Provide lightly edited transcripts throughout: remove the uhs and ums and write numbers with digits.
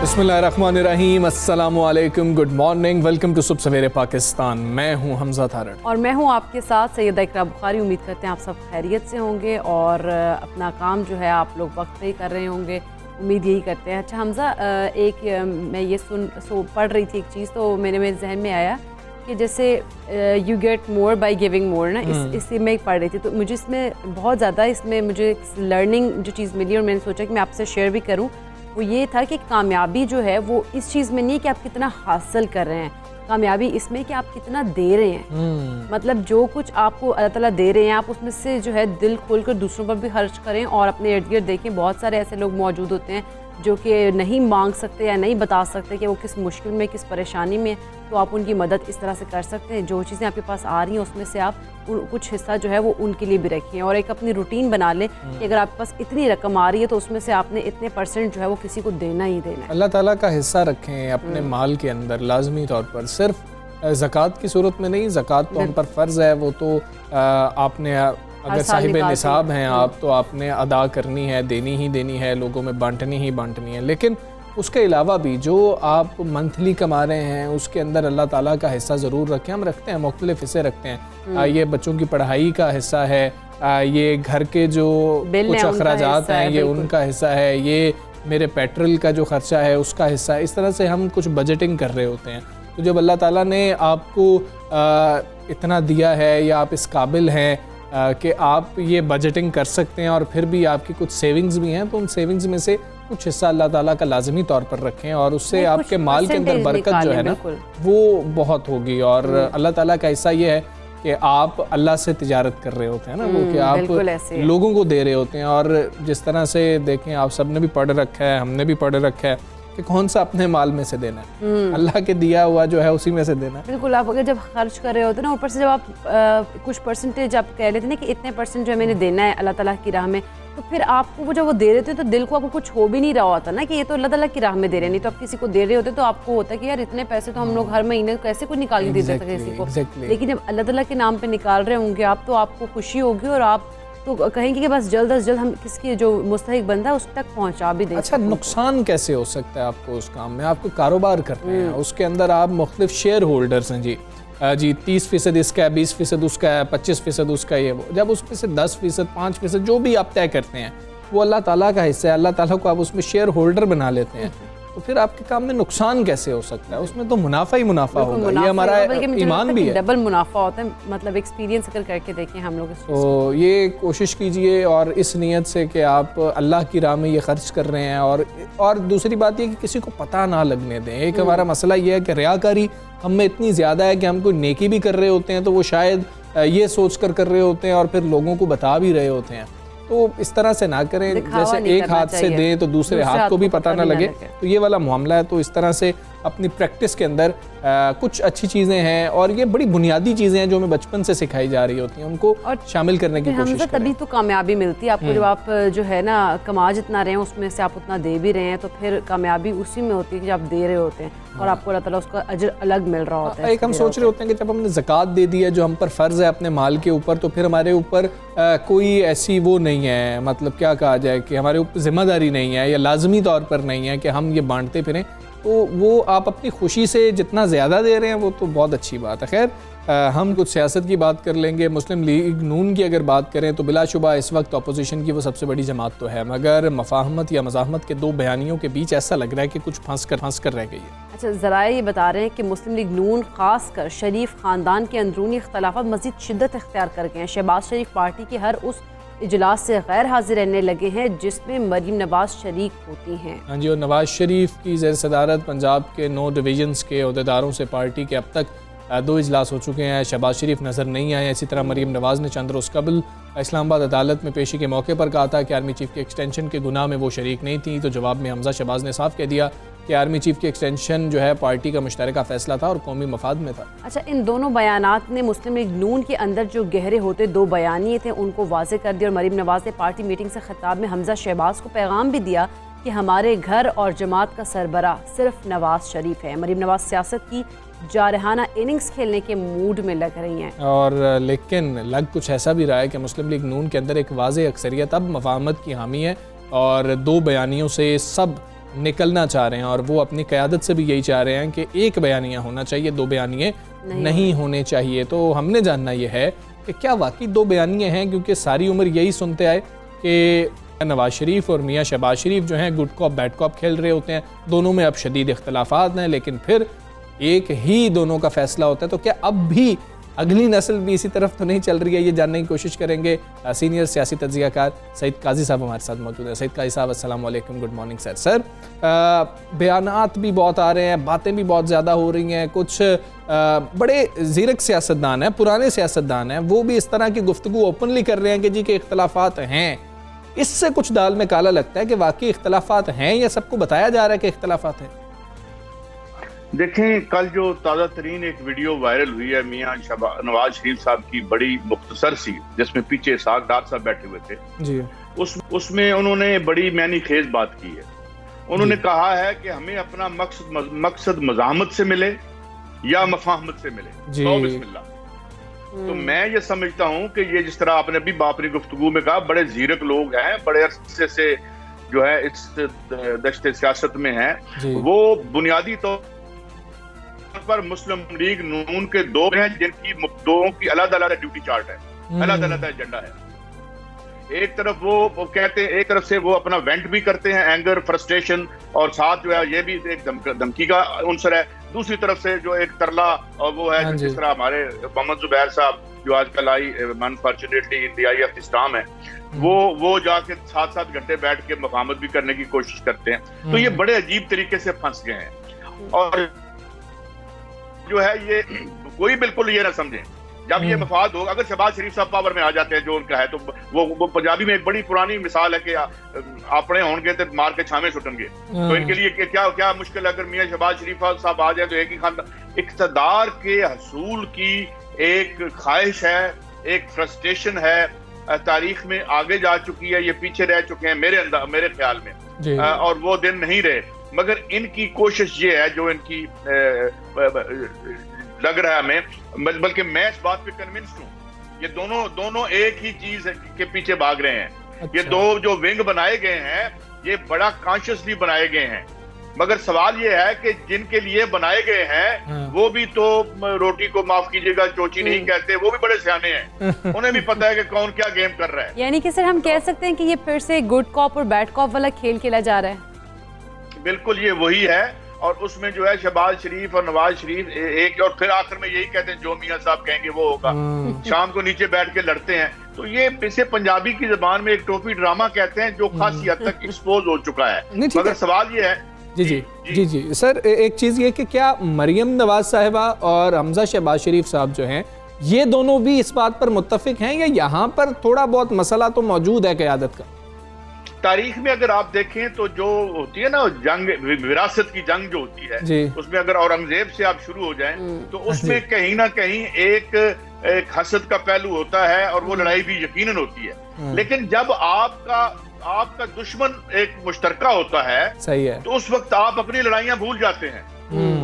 बिस्मिल्लाहिर्रहमानिर्रहीम, अस्सलामुअलैकुम, good morning, welcome to सुबह सवेरे पाकिस्तान। मैं हूं हमजा थारड़ और मैं हूं आपके साथ सैयदा इकरा बुखारी। उम्मीद करते हैं आप सब खैरियत से होंगे और अपना काम जो है आप लोग वक्त पे ही कर रहे होंगे, उम्मीद यही करते हैं। अच्छा हमजा, मैं ये पढ़ रही थी एक चीज़, तो मेरे जहन में आया कि जैसे you get more by giving more ना, इससे मैं पढ़ रही थी तो मुझे इसमें बहुत ज़्यादा मुझे लर्निंग जो चीज़ मिली और मैंने सोचा कि मैं आपसे शेयर भी करूँ। वो ये था कि कामयाबी जो है वो इस चीज़ में नहीं है कि आप कितना हासिल कर रहे हैं, कामयाबी इसमें कि आप कितना दे रहे हैं। मतलब जो कुछ आपको अल्लाह ताला दे रहे हैं, आप उसमें से जो है दिल खोल कर दूसरों पर भी खर्च करें। और अपने इर्द गिर्द देखें, बहुत सारे ऐसे लोग मौजूद होते हैं जो कि नहीं मांग सकते या नहीं बता सकते कि वो किस मुश्किल में, किस परेशानी में, तो आप उनकी मदद इस तरह से कर सकते हैं। जो चीज़ें आपके पास आ रही हैं उसमें से आप कुछ हिस्सा जो है वो उनके लिए भी रखें और एक अपनी रूटीन बना लें कि अगर आपके पास इतनी रकम आ रही है तो उसमें से आपने इतने % जो है वो किसी को देना ही देना है। अल्लाह ताला का हिस्सा रखें अपने माल के अंदर, लाजमी तौर पर। सिर्फ ज़कात की सूरत में नहीं, ज़कात तो हम पर फ़र्ज़ है, वो तो आपने अगर साहिब निसाब हैं आप तो आपने अदा करनी है, देनी ही देनी है, लोगों में बांटनी ही बांटनी है। लेकिन उसके अलावा भी जो आप मंथली कमा रहे हैं उसके अंदर अल्लाह ताला का हिस्सा ज़रूर रखें। हम रखते हैं, मुख्तलिफ हिस्से रखते हैं। ये बच्चों की पढ़ाई का हिस्सा है, ये घर के जो कुछ अखराजात हैं ये उनका हिस्सा है, ये मेरे पेट्रोल का जो ख़र्चा है उसका हिस्सा है। इस तरह से हम कुछ बजटिंग कर रहे होते हैं। तो जब अल्लाह ताला ने आपको इतना दिया है या आप इस काबिल हैं कि आप ये बजटिंग कर सकते हैं और फिर भी आपकी कुछ सेविंग्स भी हैं, तो उन सेविंग्स में से कुछ हिस्सा अल्लाह ताला का लाजमी तौर पर रखें और उससे आपके माल के अंदर बरकत जो है ना वो बहुत होगी। और अल्लाह ताला का हिस्सा ये है कि आप अल्लाह से तिजारत कर रहे होते हैं ना, वो कि आप लोगों को दे रहे होते हैं। और जिस तरह से देखें, आप सब ने भी पढ़ रखा है, हमने भी पढ़ रखा है कि कौन सा अपने माल में से देना है, अल्लाह के दिया हुआ जो है उसी में से देना है। बिल्कुल, आप अगर जब खर्च कर रहे होते हैं ना, ऊपर से जब आप कुछ % आप कह लेते हैं ना कि इतने % जो है मैंने देना है अल्लाह ताला की राह में, तो फिर आपको वो जब वो दे रहे थे तो दिल को आपको कुछ हो भी नहीं रहा होता ना कि ये तो अल्लाह ताला की राह में दे रहे हैं। नहीं तो आप किसी को दे रहे होते तो आपको होता है कि यार इतने पैसे तो हम लोग हर महीने कैसे कोई निकाल के दे सकते किसी को। लेकिन जब अल्लाह ताला के नाम पे निकाल रहे होंगे आप, तो आपको खुशी होगी और आप तो कहेंगे कि बस जल्द अज जल्द हम किसकी जो मुस्तहिक बंदा है उस तक पहुंचा भी दें। अच्छा, नुकसान कैसे हो सकता है आपको उस काम में? आपको कारोबार कर रहे हैं, उसके अंदर आप मुख्तलिफ शेयर होल्डर्स हैं जी 30% इसका है, 20% उसका है, 25% उसका, ये वो। जब उसमें से 10%, 5% जो भी आप तय करते हैं वो अल्लाह ताला का हिस्सा है, अल्लाह ताला को आप उसमें शेयर होल्डर बना लेते हैं, तो फिर आपके काम में नुकसान कैसे हो सकता है? उसमें तो मुनाफा ही मुनाफा होगा, ये हमारा ईमान भी है। डबल मुनाफा होता है, मतलब एक्सपीरियंस अगर करके देखें हम लोग। तो ये कोशिश कीजिए और इस नीयत से कि आप अल्लाह की राह में ये खर्च कर रहे हैं। और दूसरी बात ये कि किसी को पता ना लगने दें। एक हमारा मसला ये है कि रियाकारी हम में इतनी ज़्यादा है कि हम कोई नेकी भी कर रहे होते हैं तो वो शायद ये सोच कर रहे होते हैं और फिर लोगों को बता भी रहे होते हैं। तो इस तरह से ना करें, जैसे एक हाथ से दें तो दूसरे हाथ को भी पता ना लगे, तो ये वाला मामला है। तो इस तरह से अपनी प्रैक्टिस के अंदर कुछ अच्छी चीज़ें हैं और ये बड़ी बुनियादी चीज़ें हैं जो हमें बचपन से सिखाई जा रही होती हैं, उनको शामिल करने की कोशिश करें। तभी तो कामयाबी मिलती है आपको, जब आप जो है ना कमा जितना रहे हैं उसमें से आप उतना दे भी रहे हैं, तो फिर कामयाबी उसी में होती है कि जब आप दे रहे होते हैं और आपको अल्लाह ताला उसका अजर अलग मिल रहा होता है। एक हम सोच रहे होते हैं कि जब हमने ज़कात दे दी है जो हम पर फ़र्ज़ है अपने माल के ऊपर, तो फिर हमारे ऊपर कोई ऐसी वो नहीं है, मतलब क्या कहा जाए कि हमारे ऊपर जिम्मेदारी नहीं है या लाजमी तौर पर नहीं है कि हम ये बांटते फिरें। तो वो आप अपनी खुशी से जितना ज़्यादा दे रहे हैं वो तो बहुत अच्छी बात है। खैर, हम कुछ सियासत की बात कर लेंगे। मुस्लिम लीग नून की अगर बात करें तो बिलाशुबा इस वक्त अपोजिशन की वो सबसे बड़ी जमात तो है, मगर मफाहमत या मज़ाहमत के दो बयानियों के बीच ऐसा लग रहा है कि कुछ फंस कर रह गई है। अच्छा, ज़राए ये बता रहे हैं कि मुस्लिम लीग नून खासकर शरीफ ख़ानदान के अंदरूनी इख्तलाफात मज़ीद शिद्दत इख्तियार कर गए हैं। शहबाज शरीफ पार्टी की हर उस इजलास से गैर हाजिर रहने लगे हैं जिसमें मरीम नवाज शरीक होती हैं। हाँ जी, और नवाज शरीफ की ज़ेर सदारत पंजाब के 9 डिवीजन्स के अहदेदारों से पार्टी के अब तक 2 इजलास हो चुके हैं। शहबाज शरीफ नज़र नहीं आए। इसी तरह मरीम नवाज़ ने चंद रोज़ कबल इस्लामाबाद अदालत में पेशी के मौके पर कहा था कि आर्मी चीफ के एक्सटेंशन के गुनाह में वो शरीक नहीं थी। तो जवाब में हमजा शहबाज ने साफ कह दिया कि आर्मी चीफ की एक्सटेंशन जो है पार्टी का मुश्तरका फैसला था और कौमी मफाद में था। अच्छा, इन दोनों बयानात ने मुस्लिम लीग नून के अंदर जो गहरे होते दो बयानिए थे उनको वाज़े कर दिया और मरीम नवाज़ ने पार्टी मीटिंग से खिताब में हमजा शहबाज को पैगाम भी दिया कि हमारे घर और जमात का सरबरा सिर्फ नवाज शरीफ है। मरीम नवाज सियासत की जारहाना इनिंग्स खेलने के मूड में लग रही हैं। और लेकिन लग कुछ ऐसा भी रहा है कि मुस्लिम लीग नून के अंदर एक वाज़ेह अक्सरियत अब मफाहमत की हामी है और दो बयानियों से सब निकलना चाह रहे हैं और वो अपनी क़यादत से भी यही चाह रहे हैं कि एक बयानिया होना चाहिए, दो बयानिए नहीं होने चाहिए। तो हमने जानना ये है कि क्या वाकई दो बयानिए हैं, क्योंकि सारी उम्र यही सुनते आए कि नवाज शरीफ और मियाँ शहबाज शरीफ जो हैं गुड कॉप बैड कॉप खेल रहे होते हैं, दोनों में अब शदीद इख्तलाफात हैं, लेकिन फिर एक ही दोनों का फैसला होता है। तो क्या अब भी अगली नस्ल भी इसी तरफ तो नहीं चल रही है, ये जानने की कोशिश करेंगे। सीनियर सियासी तज्ज़ियाकार सईद काजी साहब हमारे साथ मौजूद हैं। सईद काजी साहब अस्सलाम वालेकुम, गुड मॉर्निंग सर। सर, बयानात भी बहुत आ रहे हैं, बातें भी बहुत ज़्यादा हो रही हैं, कुछ बड़े ज़ीरक सियासतदान हैं, पुराने सियासतदान हैं, वो भी इस तरह की गुफ्तगू ओपनली कर रहे हैं कि जी के इख्तलाफात हैं। इससे कुछ दाल में काला लगता है कि वाकई इख्तलाफात हैं या सबको बताया जा रहा है कि इख्तलाफात हैं। देखें, कल जो ताज़ा तरीन एक वीडियो वायरल हुई है मियाँ नवाज शरीफ साहब की, बड़ी मुख्तसर सी, जिसमें पीछे साग डार साहब बैठे हुए थे जी, उसमें उन्होंने बड़ी मैनी खेज बात की है। उन्होंने कहा है कि हमें अपना मकसद मज़ाहमत से मिले या मफाहमत से मिले, तो बिस्मिल्लाह। तो मैं ये समझता हूँ कि ये जिस तरह आपने अभी अपनी गुफ्तगू में कहा, बड़े ज़ीरक लोग हैं, बड़े अरसे से जो है इस दश्त सियासत में हैं, वो बुनियादी तौर पर मुस्लिम लीग नून के दो हैं जिनकी दो की अलग अलग ड्यूटी चार्ट है, अलग अलग एजेंडा है। एक तरफ वो कहते हैं, एक तरफ से वो अपना वेंट भी करते हैं, एंगर, फ्रस्ट्रेशन, और साथ जो है ये भी एक धमकी का उनसर है। दूसरी तरफ से जो एक तरला और वो है, जिस तरह हमारे मोहम्मद जुबैर साहब जो आजकल unfortunately in the I of Islam है, वो जाके 7-7 घंटे बैठ के मफाहमत भी करने की कोशिश करते हैं। तो ये बड़े अजीब तरीके से फंस गए हैं और जो है ये कोई बिल्कुल ये ना समझे जब ये मफाद होगा। अगर शहबाज शरीफ साहब पावर में आ जाते हैं जो उनका है, तो वो पंजाबी में एक बड़ी पुरानी मिसाल है कि अपने होंगे तो मार के छामे छुटनगे। तो इनके लिए क्या मुश्किल है अगर मियाँ शहबाज शरीफ साहब आ जाए तो एक ही खानदान। इक़्तिदार के हसूल की एक ख्वाहिश है, एक फ्रस्ट्रेशन है, तारीख में आगे जा चुकी है, ये पीछे रह चुके हैं मेरे ख्याल में, और वो दिन नहीं रहे। मगर इनकी कोशिश ये है जो इनकी लग रहा है हमें, बल्कि मैं इस बात पे कन्विंस्ड हूँ, ये दोनों एक ही चीज के पीछे भाग रहे हैं। अच्छा। ये दो जो विंग बनाए गए हैं ये बड़ा कॉन्शियसली बनाए गए हैं, मगर सवाल ये है कि जिनके लिए बनाए गए हैं वो भी तो रोटी को माफ कीजिएगा चोची नहीं कहते, वो भी बड़े सियाने हैं, उन्हें भी पता है कि कौन क्या गेम कर रहा है। यानी कि सर हम कह सकते हैं कि ये फिर से गुड कॉप और बैड कॉप वाला खेल खेला जा रहा है। बिल्कुल ये वही है, और उसमें जो है शहबाज शरीफ और नवाज शरीफ एक, और फिर आखिर में यही कहते हैं जो मियाँ साहब कहेंगे वो होगा। शाम को नीचे बैठ के लड़ते हैं। तो ये इसे पंजाबी की जबान में एक टोपी ड्रामा कहते हैं जो खासी हद तक एक्सपोज हो चुका है। मगर सवाल ये है जी सर, एक चीज ये कि क्या मरियम नवाज साहिबा और हमजा शहबाज शरीफ साहब जो हैं ये दोनों भी इस बात पर मुत्तफिक हैं या यहाँ पर थोड़ा बहुत मसला तो मौजूद है क़यादत का? तारीख में अगर आप देखें तो जो होती है ना जंग, विरासत की जंग जो होती है, उसमें अगर औरंगजेब से आप शुरू हो जाएं तो उसमें कहीं ना कहीं एक हसद का पहलू होता है और वो लड़ाई भी यकीनन होती है। लेकिन जब आपका दुश्मन एक मुश्तरका होता है, सही है, तो उस वक्त आप अपनी लड़ाइयां भूल जाते हैं।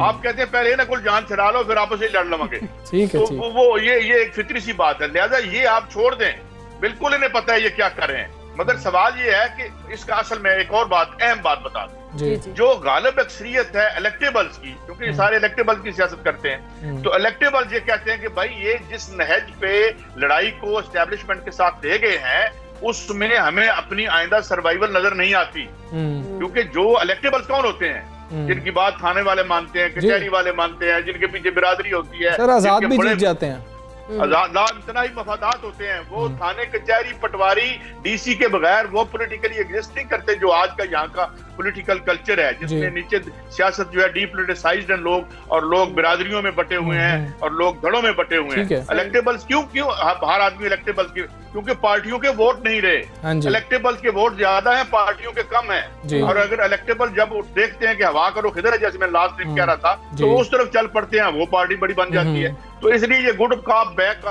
आप कहते हैं पहले ना कुल जान छड़ा लो फिर आपस में लड़ लवेंगे। तो वो ये एक फितरी सी बात है, लिहाजा ये आप छोड़ दें। बिल्कुल इन्हें पता है ये क्या कर रहे हैं, मगर सवाल ये है कि इसका असल में एक और अहम बात बता दूं, जो गालिब अक्सरियत है इलेक्टेबल्स की, क्योंकि ये सारे इलेक्टेबल्स की सियासत करते हैं, तो इलेक्टेबल्स ये कहते हैं कि भाई ये जिस नहज पे लड़ाई को एस्टेब्लिशमेंट के साथ ले गए हैं उसमें हमें अपनी आइंदा सर्वाइवल नजर नहीं आती। क्योंकि जो इलेक्टेबल्स कौन होते हैं? जिनकी बात थाने वाले मानते हैं, कचहरी वाले मानते हैं, जिनके पीछे बिरादरी होती है, सर आजाद भी जीत जाते हैं। इतना ही मफादात होते हैं। वो थाने कचहरी पटवारी डीसी के बगैर वो पॉलिटिकली एग्जिस्ट नहीं करते, जो आज का यहाँ का पॉलिटिकल कल्चर है, जिसमें नीचे सियासत जो है डीपोलिटिसाइज्ड है लोग बिरादरियों में बटे हुए हैं और लोग धड़ों में बटे हुए हैं। इलेक्टेबल्स क्यों हर आदमी इलेक्टेबल्स क्योंकि पार्टियों के वोट नहीं रहे। इलेक्टेबल्स के वोट ज्यादा हैं, पार्टियों के कम हैं। और अगर इलेक्टेबल जब देखते हैं कि हवा का रुख इधर है, जैसे मैं लास्ट टाइम कह रहा था, तो उस तरफ चल पड़ते हैं, वो पार्टी बड़ी बन जाती है। तो इसलिए ये गुड कॉप बैड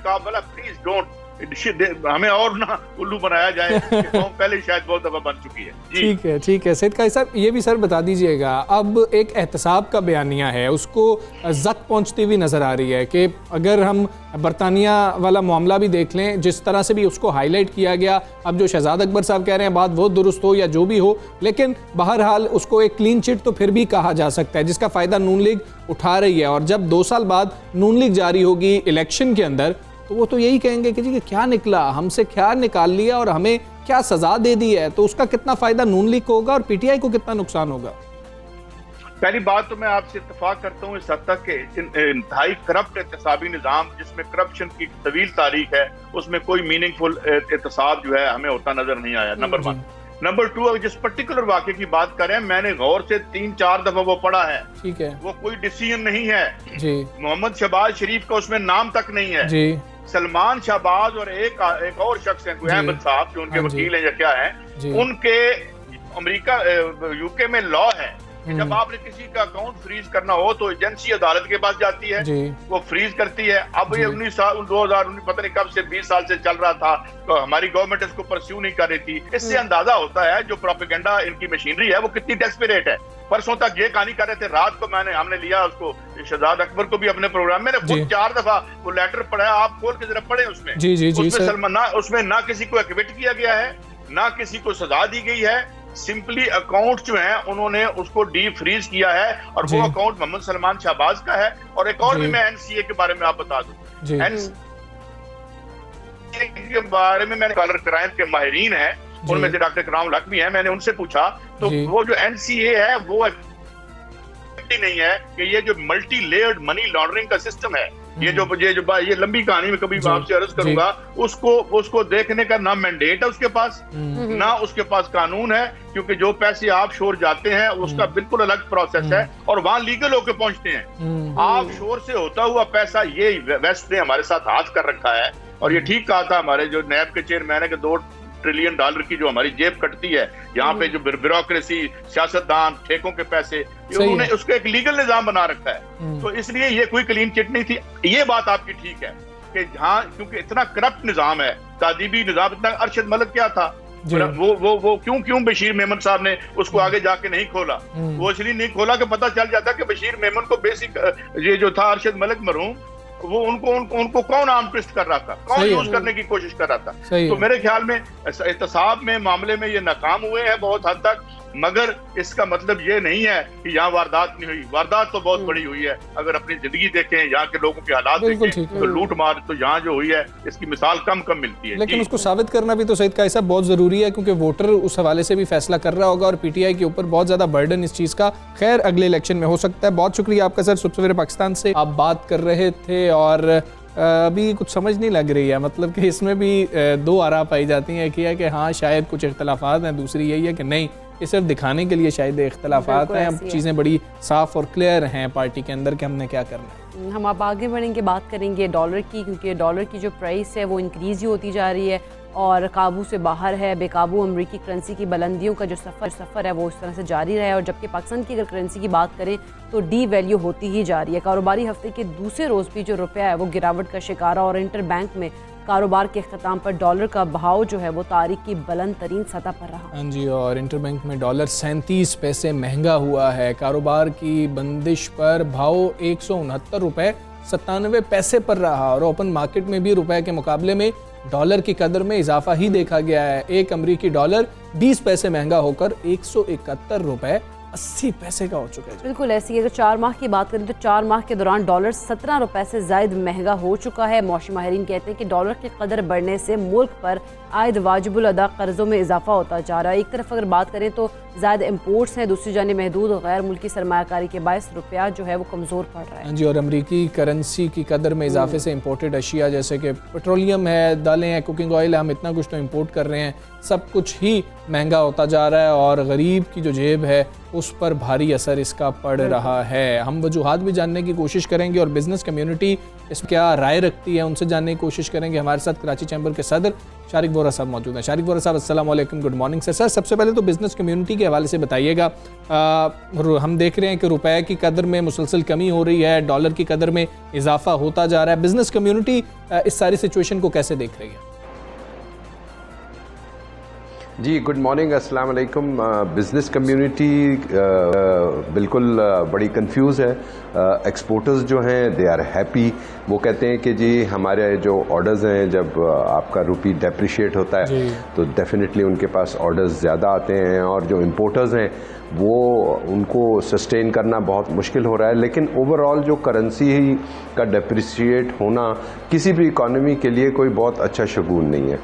कॉप वाला प्लीज डोंट हमें और ना उल्लू बनाया जाए। पहले शायद बहुत दफा बन चुकी है। ठीक है सैयद काजी साहब, ये भी सर बता दीजिएगा, अब एक एहतसाब का बयानिया है, उसको जक पहुंचती हुई नजर आ रही है कि अगर हम बरतानिया वाला मामला भी देख लें, जिस तरह से भी उसको हाईलाइट किया गया, अब जो शहजाद अकबर साहब कह रहे हैं बात वो दुरुस्त हो या जो भी हो, लेकिन बहरहाल उसको एक क्लीन चिट तो फिर भी कहा जा सकता है, जिसका फ़ायदा नून लीग उठा रही है। और जब 2 साल बाद नून लीग जारी होगी इलेक्शन के अंदर, तो वो तो यही कहेंगे कि जी कि क्या निकला, हमसे क्या निकाल लिया और हमें क्या सजा दे दी है। तो उसका कितना फायदा नून लीग को होगा और पीटीआई को कितना नुकसान होगा? पहली बात तो मैं आपसे इत्तेफाक करता हूँ इस हद तक के इंतहाई करप्ट एहतसाबी निज़ाम, जिसमें करप्शन की तवील तारीख है, उसमें कोई मीनिंगफुल एहतसाब जो है हमें होता नजर नहीं आया। नंबर 1। नंबर 2, जिस पर्टिकुलर वाक़े की बात करें, मैंने गौर से 3-4 दफा वो पढ़ा है। ठीक है, वो कोई डिसीजन नहीं है जी। मोहम्मद शहबाज शरीफ का उसमें नाम तक नहीं है जी। सलमान शहबाज और एक और शख्स है अहमद साहब, जो उनके वकील हैं या क्या है, उनके अमेरिका यूके में लॉ है कि जब आपने किसी का अकाउंट फ्रीज करना हो तो एजेंसी अदालत के पास जाती है, वो फ्रीज करती है। अब ये 2019 पता नहीं कब से 20 साल से चल रहा था, तो हमारी गवर्नमेंट इसको परस्यू नहीं कर रही थी। इससे अंदाजा होता है जो प्रोपेगेंडा इनकी मशीनरी है वो कितनी डेस्परेट है। परसों तक ये कहानी कर रहे थे, रात को हमने लिया उसको शहजाद अकबर को भी अपने प्रोग्राम में, खुद 4 दफा वो लेटर पढ़ा, आप खोल के जरा पढ़े उसमें। उसमें ना किसी को एक्विट किया गया है, ना किसी को सजा दी गई है, सिंपली अकाउंट जो है उन्होंने उसको डी फ्रीज किया है और वो अकाउंट मोहम्मद सलमान शहबाज का है। और एक और भी मैं एनसीए के बारे में आप बता दूं, एनसीए के बारे में मैंने कॉलर क्राइम के माहिरीन हैं, उनमें से डॉक्टर कराम लक भी है, मैंने उनसे पूछा तो वो जो एनसीए है वो नहीं है कि ये जो मल्टी लेयर्ड मनी लॉन्ड्रिंग का सिस्टम है, ये लंबी कहानी में कभी आपसे अर्ज करूंगा, उसको देखने का ना मैंडेट है उसके पास, ना उसके पास कानून है, क्योंकि जो पैसे आप शोर जाते हैं उसका बिल्कुल अलग प्रोसेस है और वहां लीगल होके पहुंचते हैं। आप शोर से होता हुआ पैसा ये वेस्ट ने हमारे साथ हाथ कर रखा है। और ये ठीक कहा था हमारे जो नैब के चेयरमैन है कि $2 ट्रिलियन की जो हमारी जेब कटती है यहाँ पे, जो ब्यूरोक्रेसी, सियासतदान, ठेकों के पैसे, उन्होंने उसका एक लीगल निजाम बना रखा है। तो इसलिए ये कोई क्लीन चिट नहीं थी। ये बात आपकी ठीक है कि जहाँ क्योंकि इतना करप्ट निजाम है, तादीबी निजाम इतना, अरशद मलिक क्या था वो क्यों बशीर मेमन साहब ने उसको आगे जाके नहीं खोला? वो इसलिए नहीं खोला कि पता चल जाता कि बशीर मेमन को बेसिक ये जो था अरशद मलिक मरहूम, वो उनको कौन आर्म ट्विस्ट कर रहा था, कौन यूज करने की कोशिश कर रहा था। तो मेरे ख्याल में एहतसाब में मामले में ये नाकाम हुए हैं बहुत हद तक, मगर इसका मतलब ये नहीं है कि यहाँ वारदात नहीं हुई। वारदात तो बहुत बड़ी हुई है। अगर अपनी जिंदगी देखें, यहाँ के लोगों के हालात देखें, तो लूट मार तो यहाँ जो हुई है इसकी मिसाल कम मिलती है। लेकिन उसको साबित करना भी तो सैयद काजी साहब बहुत जरूरी है, क्योंकि वोटर उस हवाले से भी फैसला कर रहा होगा और पीटीआई के ऊपर बहुत ज्यादा बर्डन इस चीज का खैर अगले इलेक्शन में हो सकता है। बहुत शुक्रिया आपका सर। सुबह सवेरे पाकिस्तान से आप बात कर रहे थे और अभी कुछ समझ नहीं लग रही है, मतलब कि इसमें भी 2 आरा पाई जाती हैं कि हाँ शायद कुछ इख्तलाफात हैं, दूसरी यही है कि नहीं, ये सिर्फ दिखाने के लिए शायद इख्तलाफात हैं। अब चीज़ें बड़ी साफ और क्लियर हैं पार्टी के अंदर कि हमने क्या करना है। हम अब आगे बढ़ेंगे, बात करेंगे डॉलर की, क्योंकि डॉलर की जो प्राइस है वो इंक्रीज़ ही होती जा रही है और काबू से बाहर है। बेकाबू अमरीकी करेंसी की बुलंदियों का जो सफ़र है वो इस तरह से जारी रहा है। और जबकि पाकिस्तान की अगर करेंसी की बात करें तो डी वैल्यू होती ही जा रही है। कारोबारी हफ्ते के दूसरे रोज़ भी जो रुपया है वो गिरावट का शिकार है और इंटर बैंक में कारोबार के अख्ताम पर डॉलर का भाव जो है वो तारीख की बुलंद तरीन सतह पर रहा। हाँ जी, और इंटर बैंक में डॉलर 37 पैसे महंगा हुआ है। कारोबार की बंदिश पर भाव 169 रुपये 97 पैसे पर रहा और ओपन मार्केट में भी रुपए के मुकाबले में डॉलर की कदर में इजाफा ही देखा गया है। एक अमरीकी डॉलर 20 पैसे महंगा होकर 171 रुपये 80 पैसे का हो चुका है। बिल्कुल ऐसी अगर 4 माह की बात करें तो 4 माह के दौरान डॉलर 17 रुपए से ज़ायद महंगा हो चुका है। मौसमी माहिरीन कहते हैं कि डॉलर की कदर बढ़ने से मुल्क पर आयद वाजिबुल अदा कर्ज़ों में इजाफा होता जा रहा है। एक तरफ अगर बात करें तो ज़्यादा इम्पोर्ट्स हैं, दूसरी जानिब महदूद और गैर मुल्की सरमायाकारी के बायस रुपया जो है वो कमज़ोर पड़ रहा है। जी, और अमरीकी करेंसी की कदर में इजाफे से इम्पोर्टेड अशिया जैसे कि पेट्रोलियम है, दालें हैं, कुकिंग ऑयल है, हम इतना कुछ तो इम्पोर्ट कर रहे हैं, सब कुछ ही महंगा होता जा रहा है और गरीब की जो जेब है उस पर भारी असर इसका पड़ रहा है। हम वजूहात भी जानने की कोशिश करेंगे और बिज़नेस कम्युनिटी इस क्या राय रखती है उनसे जानने की कोशिश करेंगे। हमारे साथ कराची चैम्बर के सदर शारिक वोहरा साहब मौजूद हैं। शारिक वोहरा साहब, अस्सलाम वालेकुम, गुड मॉर्निंग सर। सबसे पहले तो बिज़नेस कम्युनिटी के हवाले से बताइएगा, हम देख रहे हैं कि रुपए की कदर में मुसलसल कमी हो रही है, डॉलर की कदर में इजाफा होता जा रहा है, बिज़नेस कम्युनिटी इस सारी सिचुएशन को कैसे देख रही है? जी, गुड मॉर्निंग, अस्सलाम वालेकुम। बिज़नेस कम्युनिटी बिल्कुल बड़ी कंफ्यूज है। एक्सपोर्टर्स जो हैं दे आर हैप्पी। वो कहते हैं कि जी हमारे जो ऑर्डर्स हैं, जब आपका रुपी डेप्रिशिएट होता है तो डेफिनेटली उनके पास ऑर्डर्स ज़्यादा आते हैं, और जो इम्पोर्टर्स हैं वो उनको सस्टेन करना बहुत मुश्किल हो रहा है। लेकिन ओवरऑल जो करेंसी का डेप्रिशिएट होना किसी भी इकॉनमी के लिए कोई बहुत अच्छा शगुन नहीं है।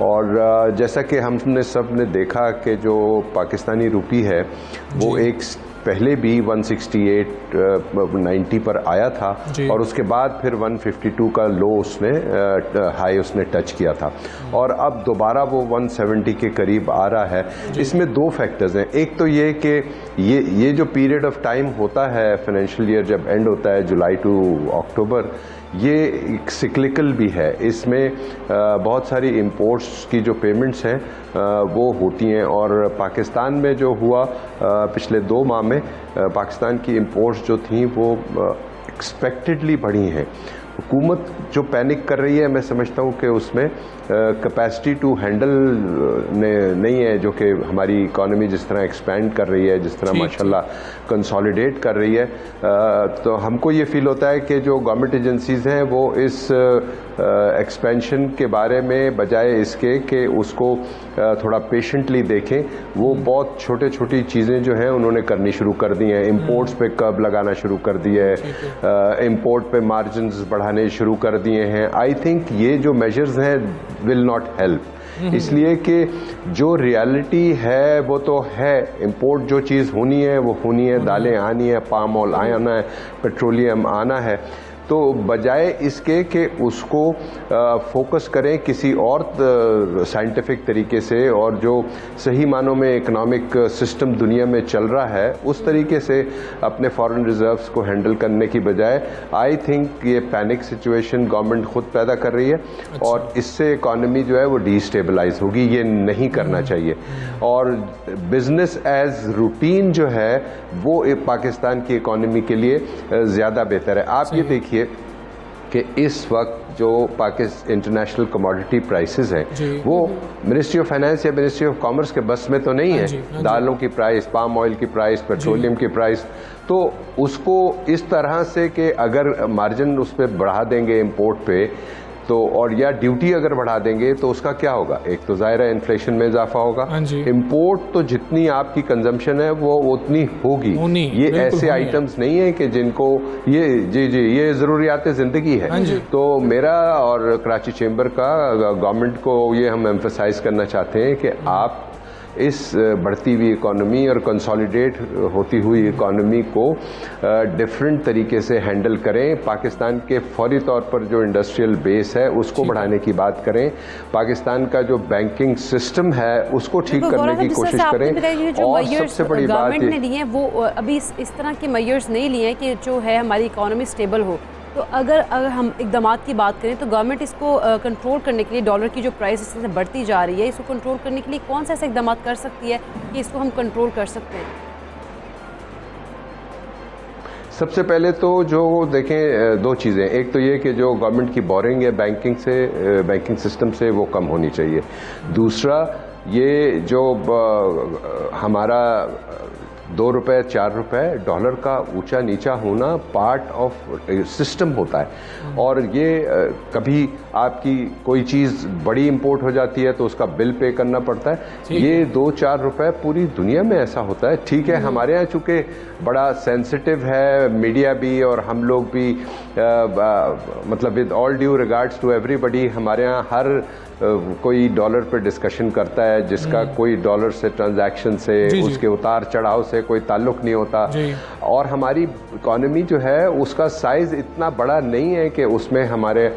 और जैसा कि हमने सब ने देखा कि जो पाकिस्तानी रुपी है वो एक पहले भी 168.90 पर आया था और उसके बाद फिर 152 का लो उसने हाई उसने टच किया था, और अब दोबारा वो 170 के करीब आ रहा है। इसमें दो फैक्टर्स हैं। एक तो ये कि ये जो पीरियड ऑफ टाइम होता है, फाइनेंशियल ईयर जब एंड होता है जुलाई टू अक्टूबर, ये एक सिक्लिकल भी है। इसमें बहुत सारी इंपोर्ट्स की जो पेमेंट्स हैं वो होती हैं, और पाकिस्तान में जो हुआ पिछले 2 माह में पाकिस्तान की इंपोर्ट्स जो थी वो एक्सपेक्टेडली बढ़ी हैं। हुकूमत जो पैनिक कर रही है, मैं समझता हूँ कि उसमें कैपेसिटी टू हैंडल नहीं है, जो कि हमारी इकॉनमी जिस तरह एक्सपैंड कर रही है, जिस तरह माशाल्लाह कंसोलिडेट कर रही है, तो हमको ये फील होता है कि जो गवर्नमेंट एजेंसीज़ हैं वो इस एक्सपेंशन के बारे में बजाय इसके कि उसको थोड़ा पेशेंटली देखें, वो बहुत छोटे छोटी चीज़ें जो हैं उन्होंने करनी शुरू कर दी हैं। इंपोर्ट्स पे कर्ब लगाना शुरू कर दिया है, इंपोर्ट पे मार्जिन्स बढ़ाने शुरू कर दिए हैं। आई थिंक ये जो मेजर्स हैं विल नॉट हेल्प, इसलिए कि जो रियलिटी है वो तो है, इंपोर्ट जो चीज़ होनी है वो होनी है, दालें आनी है, पाम ऑयल आना है, पेट्रोलियम आना है। तो बजाय इसके कि उसको फोकस करें किसी और साइंटिफिक तरीके से, और जो सही मानों में इकोनॉमिक सिस्टम दुनिया में चल रहा है उस तरीके से अपने फॉरेन रिजर्व्स को हैंडल करने की बजाय, आई थिंक ये पैनिक सिचुएशन गवर्नमेंट खुद पैदा कर रही है। और इससे इकॉनमी जो है वो डिस्टेबलाइज होगी, ये नहीं करना चाहिए। और बिजनेस एज रूटीन जो है वो पाकिस्तान की इकॉनमी के लिए ज़्यादा बेहतर है। आप ये देखिए कि इस वक्त जो पाकिस्तान इंटरनेशनल कमोडिटी प्राइसेस हैं वो मिनिस्ट्री ऑफ फाइनेंस या मिनिस्ट्री ऑफ कॉमर्स के बस में तो नहीं है। दालों की प्राइस, पाम ऑयल की प्राइस, पेट्रोलियम की प्राइस, तो उसको इस तरह से कि अगर मार्जिन उस पर बढ़ा देंगे इंपोर्ट पे तो, और या ड्यूटी अगर बढ़ा देंगे तो उसका क्या होगा? एक तो ज़ाहिर है इन्फ्लेशन में इजाफा होगा। इंपोर्ट तो जितनी आपकी कंजम्पशन है वो उतनी होगी। ये ऐसे आइटम्स नहीं है कि जिनको ये ज़रूरियात ज़िंदगी है। तो मेरा और कराची चैम्बर का गवर्नमेंट को ये हम एम्फसाइज करना चाहते हैं कि आप इस बढ़ती हुई इकॉनमी और कंसोलिडेट होती हुई इकॉनमी को डिफरेंट तरीके से हैंडल करें। पाकिस्तान के फौरी तौर पर जो इंडस्ट्रियल बेस है उसको बढ़ाने की बात करें। पाकिस्तान का जो बैंकिंग सिस्टम है उसको ठीक करने की कोशिश करें। और सबसे बड़ी बात गवर्नमेंट ने लिए वो अभी इस तरह के मेजर्स नहीं लिए कि जो है हमारी इकॉनमी स्टेबल हो। तो अगर हम इक़दामात की बात करें तो गवर्नमेंट इसको कंट्रोल करने के लिए, डॉलर की जो प्राइस इस तरह से बढ़ती जा रही है, इसको कंट्रोल करने के लिए कौन सा ऐसे इक़दामात कर सकती है कि इसको हम कंट्रोल कर सकते हैं? सबसे पहले तो जो देखें दो चीज़ें, एक तो ये कि जो गवर्नमेंट की बोरिंग है बैंकिंग सिस्टम से वो कम होनी चाहिए। दूसरा ये जो हमारा 2 रुपये 4 रुपये डॉलर का ऊंचा नीचा होना पार्ट ऑफ सिस्टम होता है, और ये कभी आपकी कोई चीज़ बड़ी इंपोर्ट हो जाती है तो उसका बिल पे करना पड़ता है। ये 2-4 रुपए पूरी दुनिया में ऐसा होता है। ठीक है, हमारे यहाँ चूँकि बड़ा सेंसिटिव है मीडिया भी और हम लोग भी, मतलब with all due regards to everybody, हमारे यहाँ हर कोई डॉलर पे डिस्कशन करता है जिसका कोई डॉलर से ट्रांजैक्शन से उसके उतार चढ़ाव से कोई ताल्लुक नहीं होता। और हमारी इकॉनमी जो है उसका साइज इतना बड़ा नहीं है कि उसमें हमारे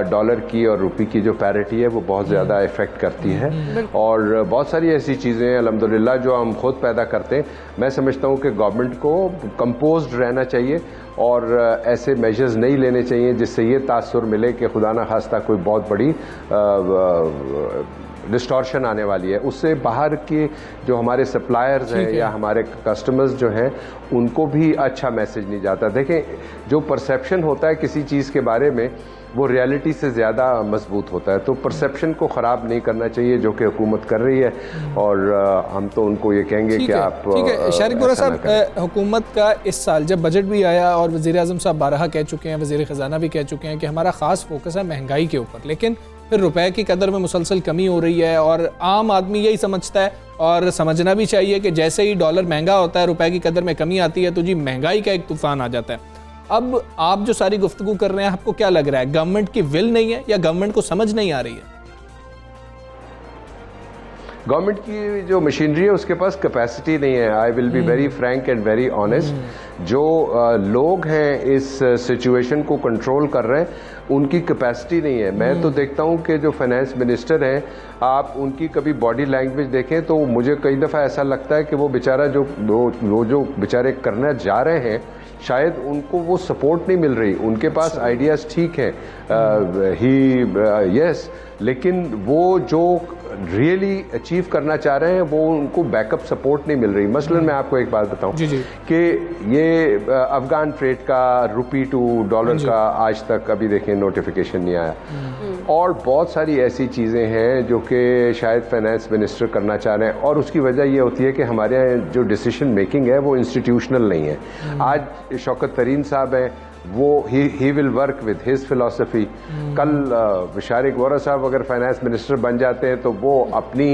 डॉलर की और रुपये की जो पैरिटी है वो बहुत ज़्यादा इफेक्ट करती है। और बहुत सारी ऐसी चीज़ें हैं अल्हम्दुलिल्लाह जो हम खुद पैदा करते हैं। मैं समझता हूँ कि गवर्नमेंट को कंपोज्ड रहना चाहिए और ऐसे मेजर्स नहीं लेने चाहिए जिससे ये तासुर मिले कि खुदा ना खास्ता कोई बहुत बड़ी डिस्टॉर्शन आने वाली है। उससे बाहर के जो हमारे सप्लायर्स हैं या हमारे कस्टमर्स जो हैं उनको भी अच्छा मैसेज नहीं जाता। देखें, जो परसेप्शन होता है किसी चीज़ के बारे में वो रियलिटी से ज़्यादा मजबूत होता है। तो परसेप्शन को ख़राब नहीं करना चाहिए जो कि हुकूमत कर रही है, और हम तो उनको ये कहेंगे कि आप ठीक है। शारिक बोरा साहब, हुकूमत का इस साल जब बजट भी आया और वज़ीर आज़म साहब बारहा कह चुके हैं, वज़ीर ख़जाना भी कह चुके हैं कि हमारा ख़ास फोकस है महंगाई के ऊपर, लेकिन फिर रुपए की कदर में मुसलसल कमी हो रही है और आम आदमी यही समझता है और समझना भी चाहिए कि जैसे ही डॉलर महंगा होता है, रुपए की कदर में कमी आती है तो जी महंगाई का एक तूफान आ जाता है। अब आप जो सारी गुफ्तगू कर रहे हैं, आपको क्या लग रहा है, गवर्नमेंट की विल नहीं है या गवर्नमेंट को समझ नहीं आ रही है? गवर्नमेंट की जो मशीनरी है उसके पास कैपेसिटी नहीं है। I will be very Frank and very honest. जो लोग हैं इस सिचुएशन को कंट्रोल कर रहे हैं उनकी कैपेसिटी नहीं है। मैं तो देखता हूं कि जो फाइनेंस मिनिस्टर हैं, आप उनकी कभी बॉडी लैंग्वेज देखें तो मुझे कई दफ़ा ऐसा लगता है कि वो बेचारा जो बेचारे करना जा रहे हैं शायद उनको वो सपोर्ट नहीं मिल रही। उनके पास आइडियाज़ ठीक हैं, यस, लेकिन वो जो रियली अचीव करना चाह रहे हैं वो उनको बैकअप सपोर्ट नहीं मिल रही। मसलन मैं आपको एक बात बताऊं कि ये अफगान ट्रेड का रुपी टू डॉलर का आज तक अभी देखें नोटिफिकेशन नहीं आया, और बहुत सारी ऐसी चीज़ें हैं जो कि शायद फाइनेंस मिनिस्टर करना चाह रहे हैं, और उसकी वजह ये होती है कि हमारे यहाँ जो डिसीजन मेकिंग है वो इंस्टीट्यूशनल नहीं है। आज शौकत तरीन साहब हैं, वो he will work with his philosophy. कल शारिक बोरा साहब अगर फाइनेंस मिनिस्टर बन जाते हैं तो वो अपनी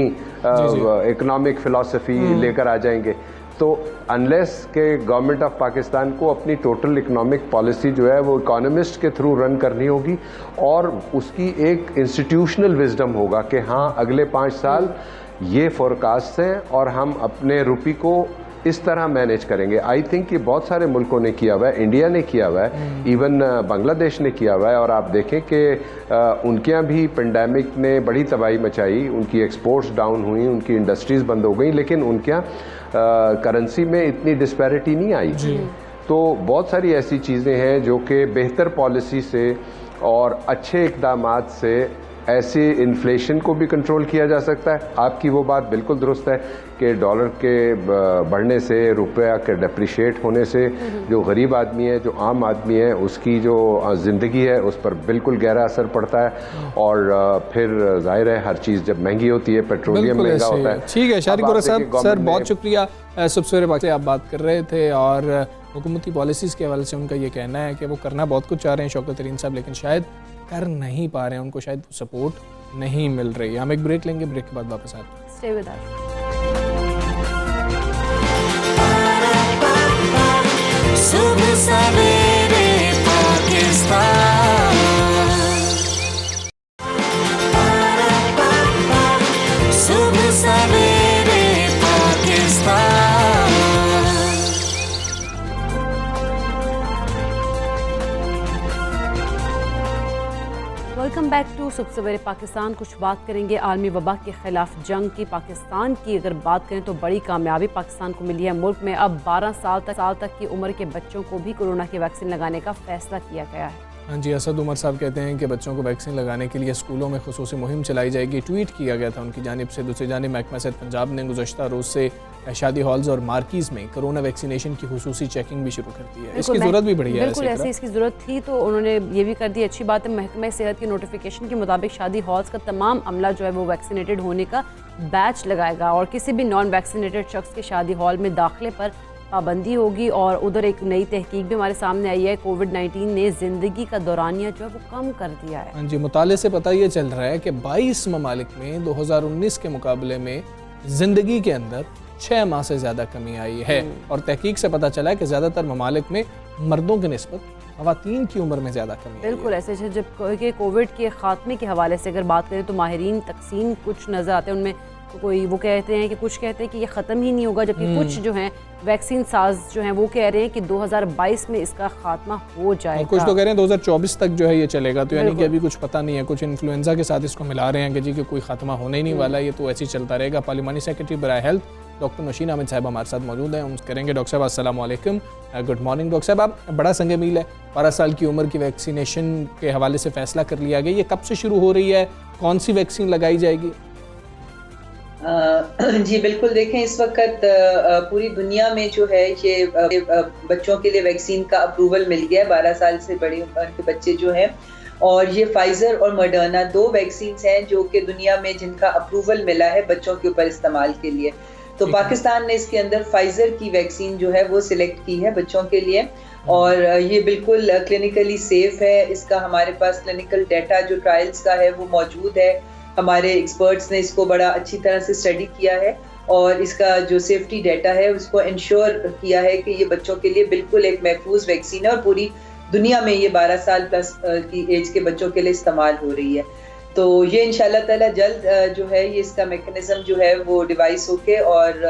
इकोनॉमिक फिलॉसफी लेकर आ जाएंगे। तो अनलेस के गवर्नमेंट ऑफ पाकिस्तान को अपनी टोटल इकोनॉमिक पॉलिसी जो है वो इकोनॉमिस्ट के थ्रू रन करनी होगी, और उसकी एक इंस्टीट्यूशनल विजडम होगा कि हाँ अगले 5 साल ये फोरकास्ट हैं और हम अपने रुपये को इस तरह मैनेज करेंगे। आई थिंक कि बहुत सारे मुल्कों ने किया हुआ है, इंडिया ने किया हुआ है, इवन बांग्लादेश ने किया हुआ है, और आप देखें कि उनके यहाँ भी पेंडेमिक ने बड़ी तबाही मचाई, उनकी एक्सपोर्ट्स डाउन हुई, उनकी इंडस्ट्रीज़ बंद हो गई, लेकिन उनके यहाँ करेंसी में इतनी डिस्पैरिटी नहीं आई। तो बहुत सारी ऐसी चीज़ें हैं जो कि बेहतर पॉलिसी से और अच्छे इक़दामात से ऐसे इन्फ्लेशन को भी कंट्रोल किया जा सकता है। आपकी वो बात बिल्कुल दुरुस्त है कि डॉलर के बढ़ने से, रुपया के डेप्रिशिएट होने से जो गरीब आदमी है, जो आम आदमी है, उसकी जो ज़िंदगी है उस पर बिल्कुल गहरा असर पड़ता है। और फिर जाहिर है हर चीज़ जब महंगी होती है, पेट्रोलियम महंगा होता है। ठीक है शारिक बोरा साहब, सर बहुत शुक्रिया। सुबह सवेरे से आप बात कर रहे थे और हुकूमती पॉलिसीज़ के हवाले से उनका ये कहना है कि वो करना बहुत कुछ चाह रहे हैं शौकत तरीन साहब, लेकिन शायद कर नहीं पा रहे हैं, उनको शायद सपोर्ट नहीं मिल रही। हम एक ब्रेक लेंगे, ब्रेक के बाद वापस आते हैं। Stay with us. सुबह सवेरे पाकिस्तान, सुबह सवेरे पाकिस्तान। वेलकम बैक टू सुबह सवेरे पाकिस्तान। कुछ बात करेंगे आलमी वबा के खिलाफ जंग की। पाकिस्तान की अगर बात करें तो बड़ी कामयाबी पाकिस्तान को मिली है। मुल्क में अब 12 साल तक की उम्र के बच्चों को भी कोरोना की वैक्सीन लगाने का फैसला किया गया है। हाँ जी, असद उमर साहब कहते हैं कि बच्चों को वैक्सीन लगाने के लिए स्कूलों में खुसूसी मुहिम चलाई जाएगी। ट्वीट किया गया था उनकी जानिब से। दूसरी जानिब महकमा सेहत पंजाब ने गुज़श्ता रोज़ से शादी हॉल्स और मार्कीज़ में कोरोना वैक्सीनेशन की खुसूसी चेकिंग भी शुरू कर दी है। इसकी ज़रूरत भी बढ़ी है। बिल्कुल ऐसी इसकी ज़रूरत थी तो उन्होंने ये भी कर दी, अच्छी बात है। महकमा सेहत की नोटिफिकेशन के मुताबिक शादी हॉल्स का तमाम अमला जो है वो वैक्सीनेटेड होने का बैच लगाएगा और किसी भी नॉन वैक्सीनेटेड शख्स के शादी हॉल में दाखिले पर पाबंदी होगी। और उधर एक नई तहकीक भी हमारे सामने आई है, कोविड-19 ने ज़िंदगी का दौरानिया जो है वो कम कर दिया है। हाँ जी, मुताले से पता ये चल रहा है कि 22 ममालिक में 2019 के मुकाबले में ज़िंदगी के अंदर 6 माह से ज़्यादा कमी आई है। और तहकीक से पता चला है कि ज़्यादातर ममालिक में मर्दों की निस्बत ख़वातीन की उम्र में ज़्यादा कमी बिल्कुल ऐसे है। जब कोविड के ख़ात्मे के हवाले से अगर बात करें तो माहिरीन तकसीम कुछ नज़र आते हैं, उनमें तो कोई वो कहते हैं कि कुछ कहते हैं कि ये ख़त्म ही नहीं होगा, जबकि कुछ जो हैं वैक्सीन साज जो हैं वो कह रहे हैं कि 2022 में इसका खात्मा हो जाएगा। कुछ तो कह रहे हैं 2024 तक जो है ये चलेगा, तो यानी कि अभी कुछ पता नहीं है। कुछ इन्फ्लुएंजा के साथ इसको मिला रहे हैं कि जी कि कोई खात्मा होना ही नहीं वाला, ये तो ऐसे ही चलता रहेगा। पार्लिमानी सेक्रेटरी बराए हेल्थ डॉक्टर नौशीन अहमद साहब हमारे साथ मौजूद हैं, हम करेंगे। डॉक्टर साहब अस्सलाम वालेकुम, गुड मॉर्निंग। डॉक्टर साहब, आप बड़ा संग मील है, 12 साल की उम्र की वैक्सीनेशन के हवाले से फैसला कर लिया गया, ये कब से शुरू हो रही है, कौन सी वैक्सीन लगाई जाएगी? जी बिल्कुल, देखें इस वक्त पूरी दुनिया में जो है ये बच्चों के लिए वैक्सीन का अप्रूवल मिल गया है, 12 साल से बड़ी उम्र के बच्चे जो हैं, और ये फाइजर और मॉडर्ना 2 वैक्सीन हैं जो कि दुनिया में जिनका अप्रूवल मिला है बच्चों के ऊपर इस्तेमाल के लिए। तो पाकिस्तान ने इसके अंदर फाइजर की वैक्सीन जो है वो सिलेक्ट की है बच्चों के लिए, और ये बिल्कुल क्लिनिकली सेफ है। इसका हमारे पास क्लिनिकल डाटा जो ट्रायल्स का है वो मौजूद है, हमारे एक्सपर्ट्स ने इसको बड़ा अच्छी तरह से स्टडी किया है और इसका जो सेफ्टी डाटा है उसको इंश्योर किया है कि ये बच्चों के लिए बिल्कुल एक महफूज वैक्सीन है और पूरी दुनिया में ये 12 साल प्लस की एज के बच्चों के लिए इस्तेमाल हो रही है। तो ये इंशाल्लाह ताला जल्द जो है ये इसका मैकेनिज्म जो है वो डिवाइस होके और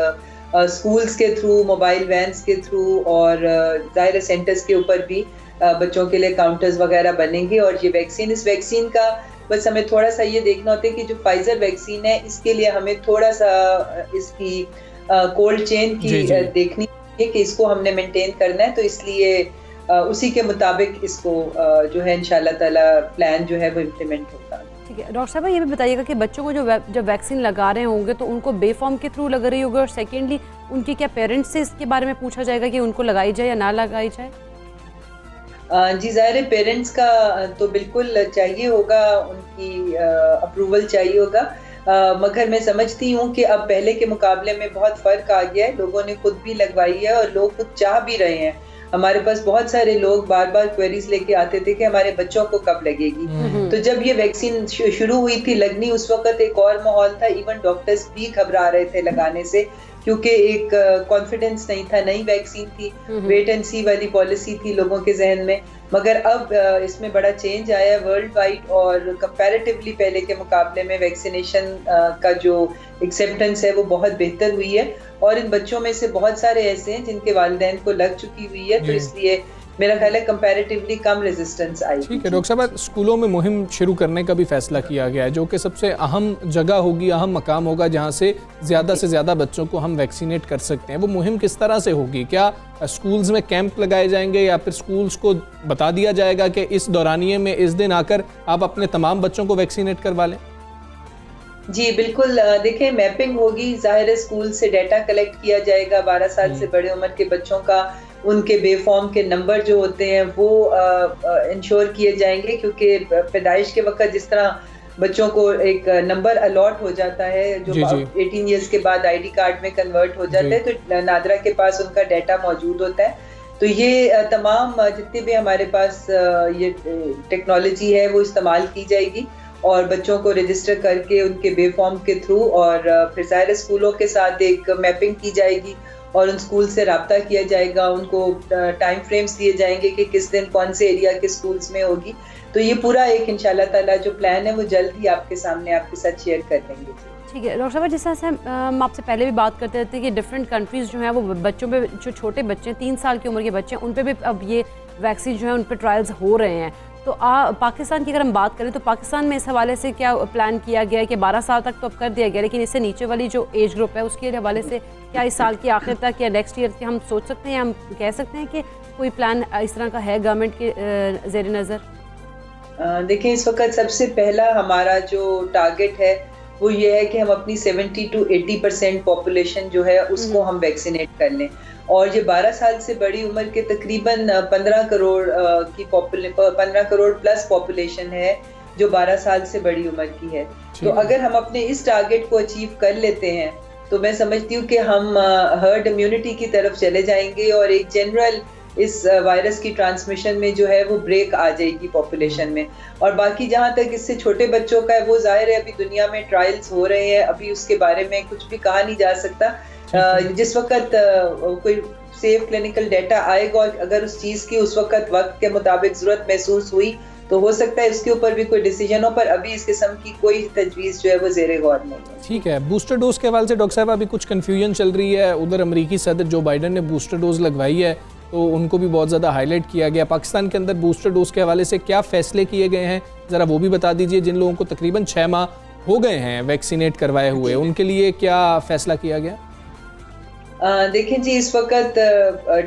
स्कूल्स के थ्रू, मोबाइल वैन्स के थ्रू और ज़ाहिर सेंटर्स के ऊपर भी बच्चों के लिए काउंटर्स वगैरह बनेंगे। और ये वैक्सीन, इस वैक्सीन का बस हमें थोड़ा सा ये देखना होता है कि जो फाइजर वैक्सीन है इसके लिए हमें थोड़ा सा इसकी कोल्ड चेन की देखनी है कि इसको हमने मेंटेन करना है, तो इसलिए उसी के मुताबिक इसको जो है इंशाल्लाह ताला प्लान जो है वो इम्प्लीमेंट होगा। ठीक है डॉक्टर साहब, ये भी बताइएगा कि बच्चों को जब वैक्सीन लगा रहे होंगे तो उनको बेफॉर्म के थ्रू लग रही होगी, और सेकेंडली उनके क्या पेरेंट्स से इसके बारे में पूछा जाएगा कि उनको लगाई जाए या ना लगाई जाए? जी ज़ाहिर पेरेंट्स का तो बिल्कुल चाहिए होगा, उनकी अप्रूवल चाहिए होगा, मगर मैं समझती हूँ कि अब पहले के मुकाबले में बहुत फ़र्क आ गया है, लोगों ने खुद भी लगवाई है और लोग खुद चाह भी रहे हैं। हमारे पास बहुत सारे लोग बार बार क्वेरीज लेके आते थे कि हमारे बच्चों को कब लगेगी। तो जब ये वैक्सीन शुरू हुई थी लगनी, उस वक्त एक और माहौल था, इवन डॉक्टर्स भी घबरा रहे थे लगाने से, क्योंकि एक कॉन्फिडेंस नहीं था, नई वैक्सीन थी, वेट एंड सी वाली पॉलिसी थी लोगों के जहन में। मगर अब इसमें बड़ा चेंज आया है वर्ल्ड वाइड, और कंपैरेटिवली पहले के मुकाबले में वैक्सीनेशन का जो एक्सेप्टेंस है वो बहुत बेहतर हुई है, और इन बच्चों में से बहुत सारे ऐसे हैं जिनके वालिदैन को लग चुकी हुई है, तो इसलिए मेरा ख्याल है कंपैरेटिवली कम रेजिस्टेंस आई। ठीक है डॉक्टर साहब, स्कूलों में मुहिम शुरू करने का भी फैसला किया गया है, जो कि सबसे अहम जगह होगी, अहम मकाम होगा जहां से ज़्यादा बच्चों को हम वैक्सीनेट कर सकते हैं। वो मुहिम किस तरह से होगी? क्या स्कूल्स में कैंप लगाए जाएंगे या फिर स्कूल्स को बता दिया जाएगा कि इस दौरानिए में इस दिन आकर आप अपने तमाम बच्चों को वैक्सीनेट करवा लें? जी बिल्कुल, देखें मैपिंग होगी, ज़ाहिर स्कूल से डाटा कलेक्ट किया जाएगा 12 साल से बड़े उम्र के बच्चों का, उनके बेफॉर्म के नंबर जो होते हैं वो इंश्योर किए जाएंगे, क्योंकि पैदाइश के वक्त जिस तरह बच्चों को एक नंबर अलॉट हो जाता है जो 18 ईयर्स के बाद आईडी कार्ड में कन्वर्ट हो जाता है, तो नादरा के पास उनका डाटा मौजूद होता है। तो ये तमाम जितने भी हमारे पास ये टेक्नोलॉजी है वो इस्तेमाल की जाएगी, और बच्चों को रजिस्टर करके उनके बेफॉर्म के थ्रू, और फिर ज़ाहिर स्कूलों के साथ एक मैपिंग की जाएगी और उन स्कूल से रब्ता किया जाएगा, उनको टाइम फ्रेम्स दिए जाएंगे कि किस दिन कौन से एरिया के स्कूल्स में होगी। तो ये पूरा एक इंशाल्लाह ताला जो प्लान है वो जल्द ही आपके सामने आपके साथ शेयर कर देंगे। ठीक है डॉक्टर साहब, जिस तरह से हम आपसे पहले भी बात करते रहते हैं कि डिफरेंट कंट्रीज़ जो हैं वो बच्चों पे, जो छोटे बच्चे हैं 3 साल की उम्र के बच्चे हैं, उन पे भी अब ये वैक्सीन जो है उन पर ट्रायल्स हो रहे हैं। तो पाकिस्तान की अगर हम बात करें तो पाकिस्तान में इस हवाले से क्या प्लान किया गया है कि 12 साल तक तो अब कर दिया गया, लेकिन इससे नीचे वाली जो एज ग्रुप है उसके हवाले से क्या इस साल के आखिर तक या नेक्स्ट ईयर के हम सोच सकते हैं, हम कह सकते हैं कि कोई प्लान इस तरह का है गवर्नमेंट के ज़ेर नज़र? देखें इस वक्त सबसे पहला हमारा जो टारगेट है वो ये है कि हम अपनी 70 to 80% पॉपुलेशन जो है उसको हम वैक्सीनेट कर लें, और ये 12 साल से बड़ी उम्र के तकरीबन 15 करोड़ की 15 करोड़ प्लस पॉपुलेशन है जो 12 साल से बड़ी उम्र की है। तो अगर हम अपने इस टारगेट को अचीव कर लेते हैं तो मैं समझती हूँ कि हम हर्ड इम्यूनिटी की तरफ चले जाएंगे और एक जनरल इस वायरस की ट्रांसमिशन में जो है वो ब्रेक आ जाएगी पॉपुलेशन में। और बाकी जहाँ तक इससे छोटे बच्चों का है, वो जाहिर है अभी दुनिया में ट्रायल्स हो रहे हैं, अभी उसके बारे में कुछ भी कहा नहीं जा सकता। जिस वक्त कोई सेफ क्लिनिकल डाटा आएगा और अगर उस चीज़ की उस वक्त के मुताबिक ज़रूरत महसूस हुई तो हो सकता है उसके ऊपर भी कोई डिसीजन हो, पर अभी इस किस्म की कोई तजवीज़ जो है वो ज़ेरे गौर नहीं है। ठीक है, बूस्टर डोज के हवाले से डॉक्टर साहब अभी कुछ कन्फ्यूजन चल रही है। उधर अमेरिकी सदर जो बाइडन ने बूस्टर डोज लगवाई है तो उनको भी बहुत ज़्यादा हाईलाइट किया गया। पाकिस्तान के अंदर बूस्टर डोज के हवाले से क्या फ़ैसले किए गए हैं, ज़रा वो भी बता दीजिए। जिन लोगों को तकरीबन 6 माह हो गए हैं वैक्सीनेट करवाए हुए, उनके लिए क्या फ़ैसला किया गया? देखें जी, इस वक्त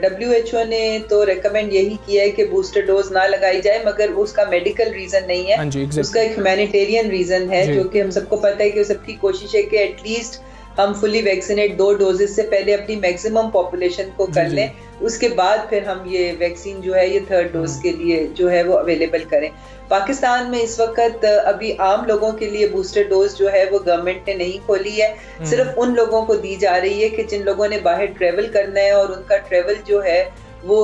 WHO ने तो रेकमेंड यही किया है कि बूस्टर डोज ना लगाई जाए, मगर उसका मेडिकल रीज़न नहीं है। उसका एक ह्यूमैनिटेरियन रीज़न है, जो कि हम सबको पता है कि सबकी कोशिश है कि एटलीस्ट हम फुली वैक्सीनेट 2 डोजेस से पहले अपनी मैक्सिमम पॉपुलेशन को कर लें, उसके बाद फिर हम ये वैक्सीन जो है ये 3rd डोज के लिए जो है वो अवेलेबल करें। पाकिस्तान में इस वक्त अभी आम लोगों के लिए बूस्टर डोज जो है वो गवर्नमेंट ने नहीं खोली है, सिर्फ उन लोगों को दी जा रही है कि जिन लोगों ने बाहर ट्रेवल करना है और उनका ट्रेवल जो है वो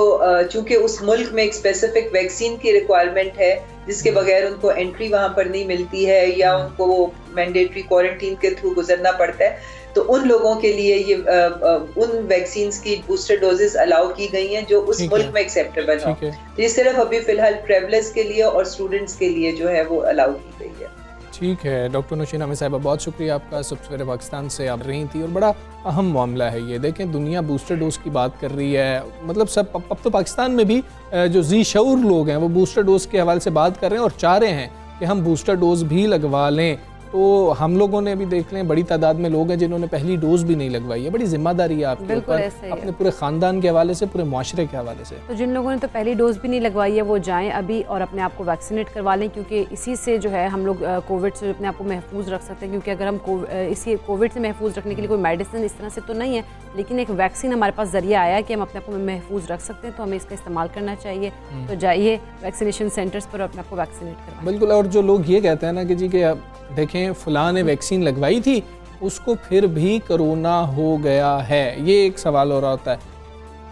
चूंकि उस मुल्क में एक स्पेसिफिक वैक्सीन की रिक्वायरमेंट है जिसके बगैर उनको एंट्री वहां पर नहीं मिलती है या उनको वो मैंडेटरी क्वारंटीन के थ्रू गुजरना पड़ता है, तो उन लोगों के लिए ये उन वैक्सीन्स की बूस्टर डोजेस अलाउ की गई हैं जो उस मुल्क में एक्सेप्टेबल हो। तो ये सिर्फ अभी फिलहाल ट्रेवलर्स के लिए और स्टूडेंट्स के लिए जो है वो अलाउ की गई है। ठीक है डॉक्टर नौशीन अहमद साहिबा, बहुत शुक्रिया आपका। सवेरे पाकिस्तान से आप रही थी और बड़ा अहम मामला है ये। देखें दुनिया बूस्टर डोज की बात कर रही है, मतलब सब अब तो पाकिस्तान में भी जो जी शऊर लोग हैं वो बूस्टर डोज के हवाले से बात कर रहे हैं और चाह रहे हैं कि हम बूस्टर डोज भी लगवा लें। तो हम लोगों ने भी देख लें बड़ी तादाद में लोग हैं जिन्होंने पहली डोज भी नहीं लगवाई है। बड़ी जिम्मेदारी है आपके ऊपर, अपने पूरे ख़ानदान के हवाले से, पूरे माशरे के हवाले से। तो जिन लोगों ने तो पहली डोज भी नहीं लगवाई है वो जाएं अभी और अपने आप को वैक्सीनेट करवा लें, क्योंकि इसी से जो है हम लोग कोविड से अपने आप को महफूज रख सकते हैं। क्योंकि अगर हम इसी कोविड से महफूज रखने के लिए कोई मेडिसिन इस तरह से तो नहीं है, लेकिन एक वैक्सीन हमारे पास जरिया आया है कि हम अपने आप को महफूज रख सकते हैं, तो हमें इसका इस्तेमाल करना चाहिए। तो जाइए वैक्सीनेशन सेंटर्स पर अपने आप को वैक्सीनेट करवाएं। बिल्कुल। और जो लोग ये कहते हैं ना कि जी कि देखें फ़लाँ ने वैक्सीन लगवाई थी उसको फिर भी कोरोना हो गया है, ये एक सवाल हो रहा होता है।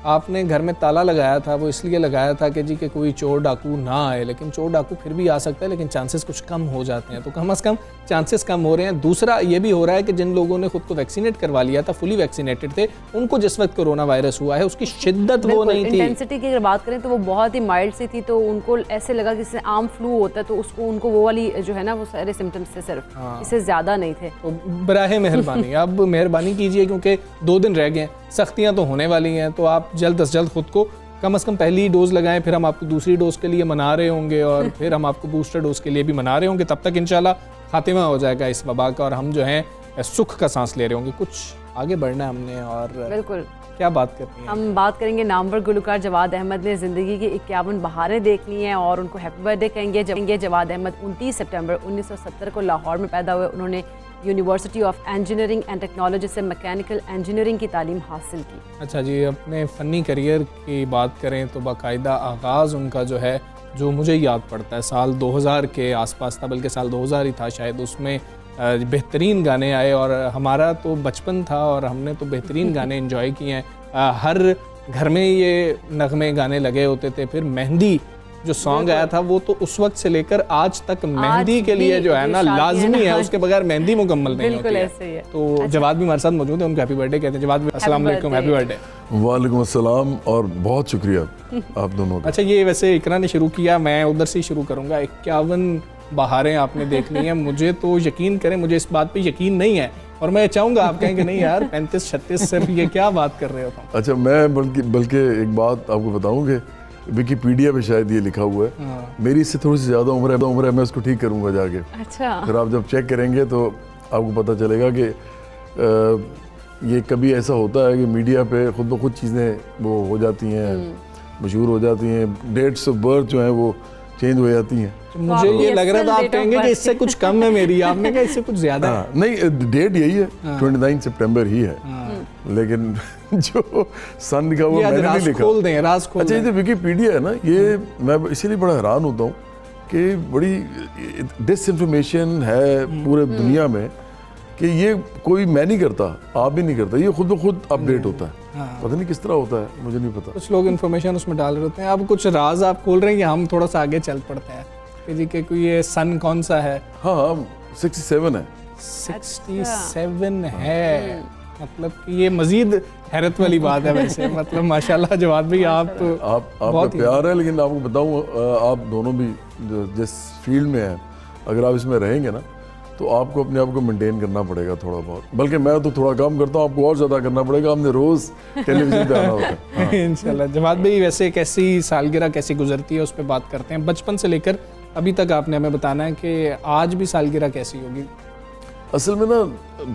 आपने घर में ताला लगाया था, वो इसलिए लगाया था कि जी कि कोई चोर डाकू ना आए, लेकिन चोर डाकू फिर भी आ सकता है, लेकिन चांसेस कुछ कम हो जाते हैं। तो कम से कम चांसेस कम हो रहे हैं। दूसरा ये भी हो रहा है कि जिन लोगों ने खुद को वैक्सीनेट करवा लिया था, फुली वैक्सीनेटेड थे, उनको जिस वक्त कोरोना वायरस हुआ है उसकी शिद्दत वो नहीं थी। इंटेंसिटी की अगर बात करें तो वो बहुत ही माइल्ड सी थी, तो उनको ऐसे लगा कि जैसे आम फ्लू होता है, तो उसको उनको वो वाली जो है ना वो सारे सिम्टम्स थे सिर्फ, इससे ज़्यादा नहीं थे। तो बराहे मेहरबानी अब मेहरबानी कीजिए, क्योंकि 2 दिन रह गए, सख्तियाँ तो होने वाली हैं, तो आप जल्द से जल्द खुद को कम से कम पहली डोज लगाएं, फिर हम आपको दूसरी डोज के लिए मना रहे होंगे और फिर हम आपको बूस्टर डोज के लिए भी मना रहे होंगे। तब तक इंशाल्लाह खात्मा हो जाएगा इस वबा का और हम जो हैं सुख का सांस ले रहे होंगे। कुछ आगे बढ़ना है हमने और बिल्कुल क्या बात करनी है? हम बात करेंगे नामवर गुलकार जवाद अहमद ने ज़िंदगी की 51 बहारें देख ली हैं और उनको हैप्पी बर्थडे कहेंगे। जवाद अहमद 29 सितंबर 1970 को लाहौर में पैदा हुए। उन्होंने university of engineering and technology से मैकेनिकल इंजीनियरिंग की तालीम हासिल की। अच्छा जी, अपने फ़नी करियर की बात करें तो बाकायदा आगाज़ उनका जो है, जो मुझे याद पड़ता है साल 2000 के आसपास था, बल्कि साल 2000 ही था शायद, उसमें बेहतरीन गाने आए और हमारा तो बचपन था और हमने तो बेहतरीन गाने एंजॉय किए हैं। हर घर में ये नगमे गाने लगे होते थे। फिर मेहंदी जो सॉन्ग आया था वो तो उस वक्त से लेकर आज तक मेहंदी के लिए जो है ना लाजमी है, उसके बगैर मेहंदी मुकम्मल नहीं होती है। ऐसे ही है। तो जवाद भी हमारे साथ मौजूद है, उनको हैप्पी बर्थडे कहते हैं। जवाद भी अस्सलाम वालेकुम, हैप्पी बर्थडे। वालेकुम अस्सलाम और बहुत शुक्रिया आप दोनों का। अच्छा, ये वैसे इकरा ने शुरू किया, मैं उधर से ही शुरू करूँगा। 51 बहारें आपने देख ली हैं, मुझे तो यकीन करें, मुझे इस बात पे यकीन नहीं है और मैं चाहूँगा आप कहें कि नहीं यार 35-36 सिर्फ ये क्या बात कर रहे हो तुम। अच्छा, मैं बल्कि एक बात आपको बताऊँ कि विकीपीडिया पे शायद ये लिखा हुआ है, मेरी इससे थोड़ी सी ज़्यादा उम्र है, मैं उसको ठीक करूँगा जाके। अच्छा, फिर आप जब चेक करेंगे तो आपको पता चलेगा कि ये कभी ऐसा होता है कि मीडिया पे खुद ब खुद चीज़ें वो हो जाती हैं, मशहूर हो जाती हैं, डेट्स ऑफ बर्थ जो हैं वो चेंज हो जाती हैं। तो मुझे ये लग रहा था आप कहेंगे कि इससे कुछ कम है मेरी, आपने कहा इससे कुछ ज़्यादा है। नहीं, डेट यही है, 29 सितंबर ही है, लेकिन जो सन लिखा हुआ मैंने नहीं लिखा। खोल दें, राज खोल दें। अच्छा, ये विकीपीडिया है ना, ये मैं इसीलिए बड़ा हैरान होता हूँ कि बड़ी डिसइंफॉर्मेशन है पूरे दुनिया में। कि ये कोई मैं नहीं करता, आप भी नहीं करता, ये खुद ब खुद अपडेट होता है। पता नहीं किस तरह होता है, मुझे नहीं पता। कुछ लोग इन्फॉर्मेशन उसमें डाल रहे होते हैं। अब कुछ राज आप खोल रहे हैं कि हम थोड़ा सा आगे चल पड़ते हैं कि जी के कोई ये सन कौन सा है? हाँ 67 है। 67 है, मतलब कि ये मजीद हैरत वाली बात है वैसे। मतलब माशाल्लाह जवाद भाई आप आपका प्यार है, लेकिन आपको बताऊँ आप दोनों भी जिस फील्ड में हैं, अगर आप इसमें रहेंगे ना तो आपको अपने आप को मेंटेन करना पड़ेगा थोड़ा बहुत। बल्कि मैं तो थोड़ा कम करता हूँ, आपको और ज़्यादा करना पड़ेगा, हमने रोज़ टेलीविज़न पे आना होता है। हाँ। इंशाल्लाह। जवाद भाई वैसे कैसी सालगिरह कैसी गुजरती है उस पर बात करते हैं। बचपन से लेकर अभी तक आपने हमें बताना है कि आज भी सालगिरह कैसी होगी। असल में ना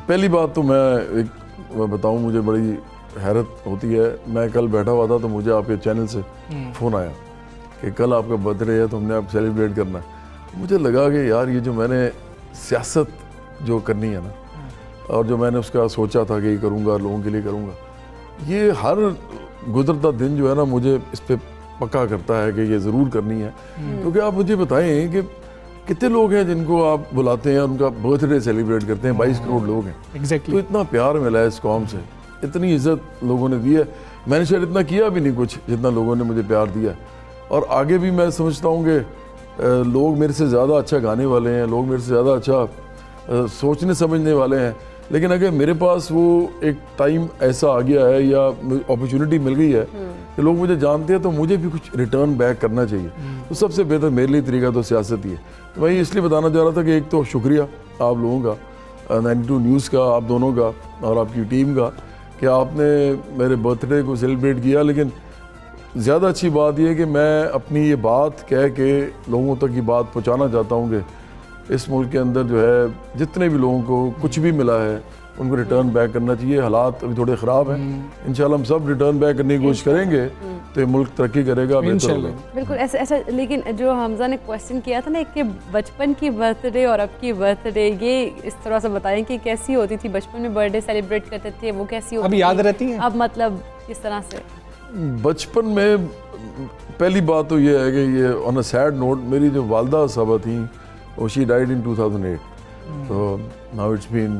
पहली बात तो मैं बताऊँ, मुझे बड़ी हैरत होती है। मैं कल बैठा हुआ था तो मुझे आपके चैनल से फ़ोन आया कि कल आपका बर्थडे है तो हमने आप सेलिब्रेट करना है। मुझे लगा कि यार ये जो मैंने सियासत जो करनी है ना, और जो मैंने उसका सोचा था कि ये करूँगा, लोगों के लिए करूँगा, ये हर गुजरता दिन जो है ना मुझे इस पर पक्का करता है कि ये ज़रूर करनी है। क्योंकि आप मुझे बताएं कि कितने लोग हैं जिनको आप बुलाते हैं, उनका बर्थडे सेलिब्रेट करते हैं, 22 करोड़ लोग हैं। एग्जैक्टली। तो इतना प्यार मिला है इस कौम से, इतनी इज्जत लोगों ने दी है। मैंने शायद इतना किया भी नहीं कुछ जितना लोगों ने मुझे प्यार दिया। और आगे भी मैं समझता हूँ कि लोग मेरे से ज़्यादा अच्छा गाने वाले हैं, लोग मेरे से ज़्यादा अच्छा सोचने समझने वाले हैं। लेकिन अगर मेरे पास वो एक टाइम ऐसा आ गया है या अपॉर्चुनिटी मिल गई है कि लोग मुझे जानते हैं, तो मुझे भी कुछ रिटर्न बैक करना चाहिए। तो सबसे बेहतर मेरे लिए तरीका तो सियासत ही है। तो मैं इसलिए बताना चाह रहा था कि एक तो शुक्रिया आप लोगों का, 92 न्यूज़ का, आप दोनों का और आपकी टीम का, कि आपने मेरे बर्थडे को सेलिब्रेट किया। लेकिन ज़्यादा अच्छी बात यह है कि मैं अपनी ये बात कह के लोगों तक ये बात पहुंचाना चाहता हूं कि इस मुल्क के अंदर जो है जितने भी लोगों को कुछ भी मिला है उनको रिटर्न बैक करना चाहिए। हालात अभी थोड़े ख़राब हैं, इंशाल्लाह हम सब रिटर्न बैक करने की कोशिश करेंगे तो ये मुल्क तरक्की करेगा, बेहतर होगा। बिल्कुल ऐसा। लेकिन जो हमजा ने क्वेश्चन किया था ना कि बचपन की बर्थडे और अब की बर्थडे, ये इस तरह से बताएं कि कैसी होती थी? बचपन में बर्थडे सेलिब्रेट करते थे, वो कैसी होती अब याद रहती है? अब मतलब किस तरह से? बचपन में पहली बात तो ये है कि ये ऑन अ सैड नोट, मेरी जो वालदा साहबा थी वो शी डाइड इन 2008। तो नाउ इट्स बीन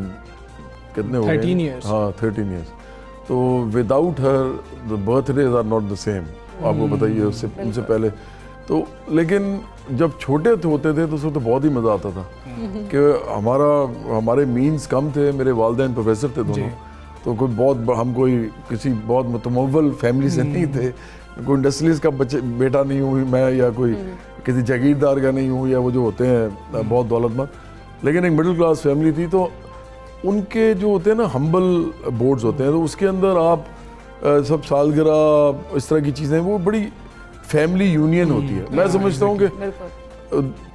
कितने हो गए? 13 years। हाँ 13 years। तो without her the birthdays are not the same. आपको बताइए उससे उनसे पहले तो। लेकिन जब छोटे होते थे तो उसमें तो बहुत ही मज़ा आता था कि हमारे मीन्स कम थे। मेरे वालिदैन प्रोफेसर थे दोनों, तो कोई बहुत हम कोई किसी बहुत मुतमव्वल फैमिली से नहीं थे। कोई इंडस्ट्रियलिस्ट का बेटा नहीं हूँ मैं, या कोई किसी जागीरदार का नहीं हूँ, या वो जो होते हैं बहुत दौलतमंद। लेकिन एक मिडिल क्लास फैमिली थी। तो उनके जो होते हैं ना हम्बल बोर्ड्स होते हैं, तो उसके अंदर आप सब सालगिरह इस तरह की चीज़ें, वो बड़ी फैमिली यूनियन होती है। मैं समझता हूँ कि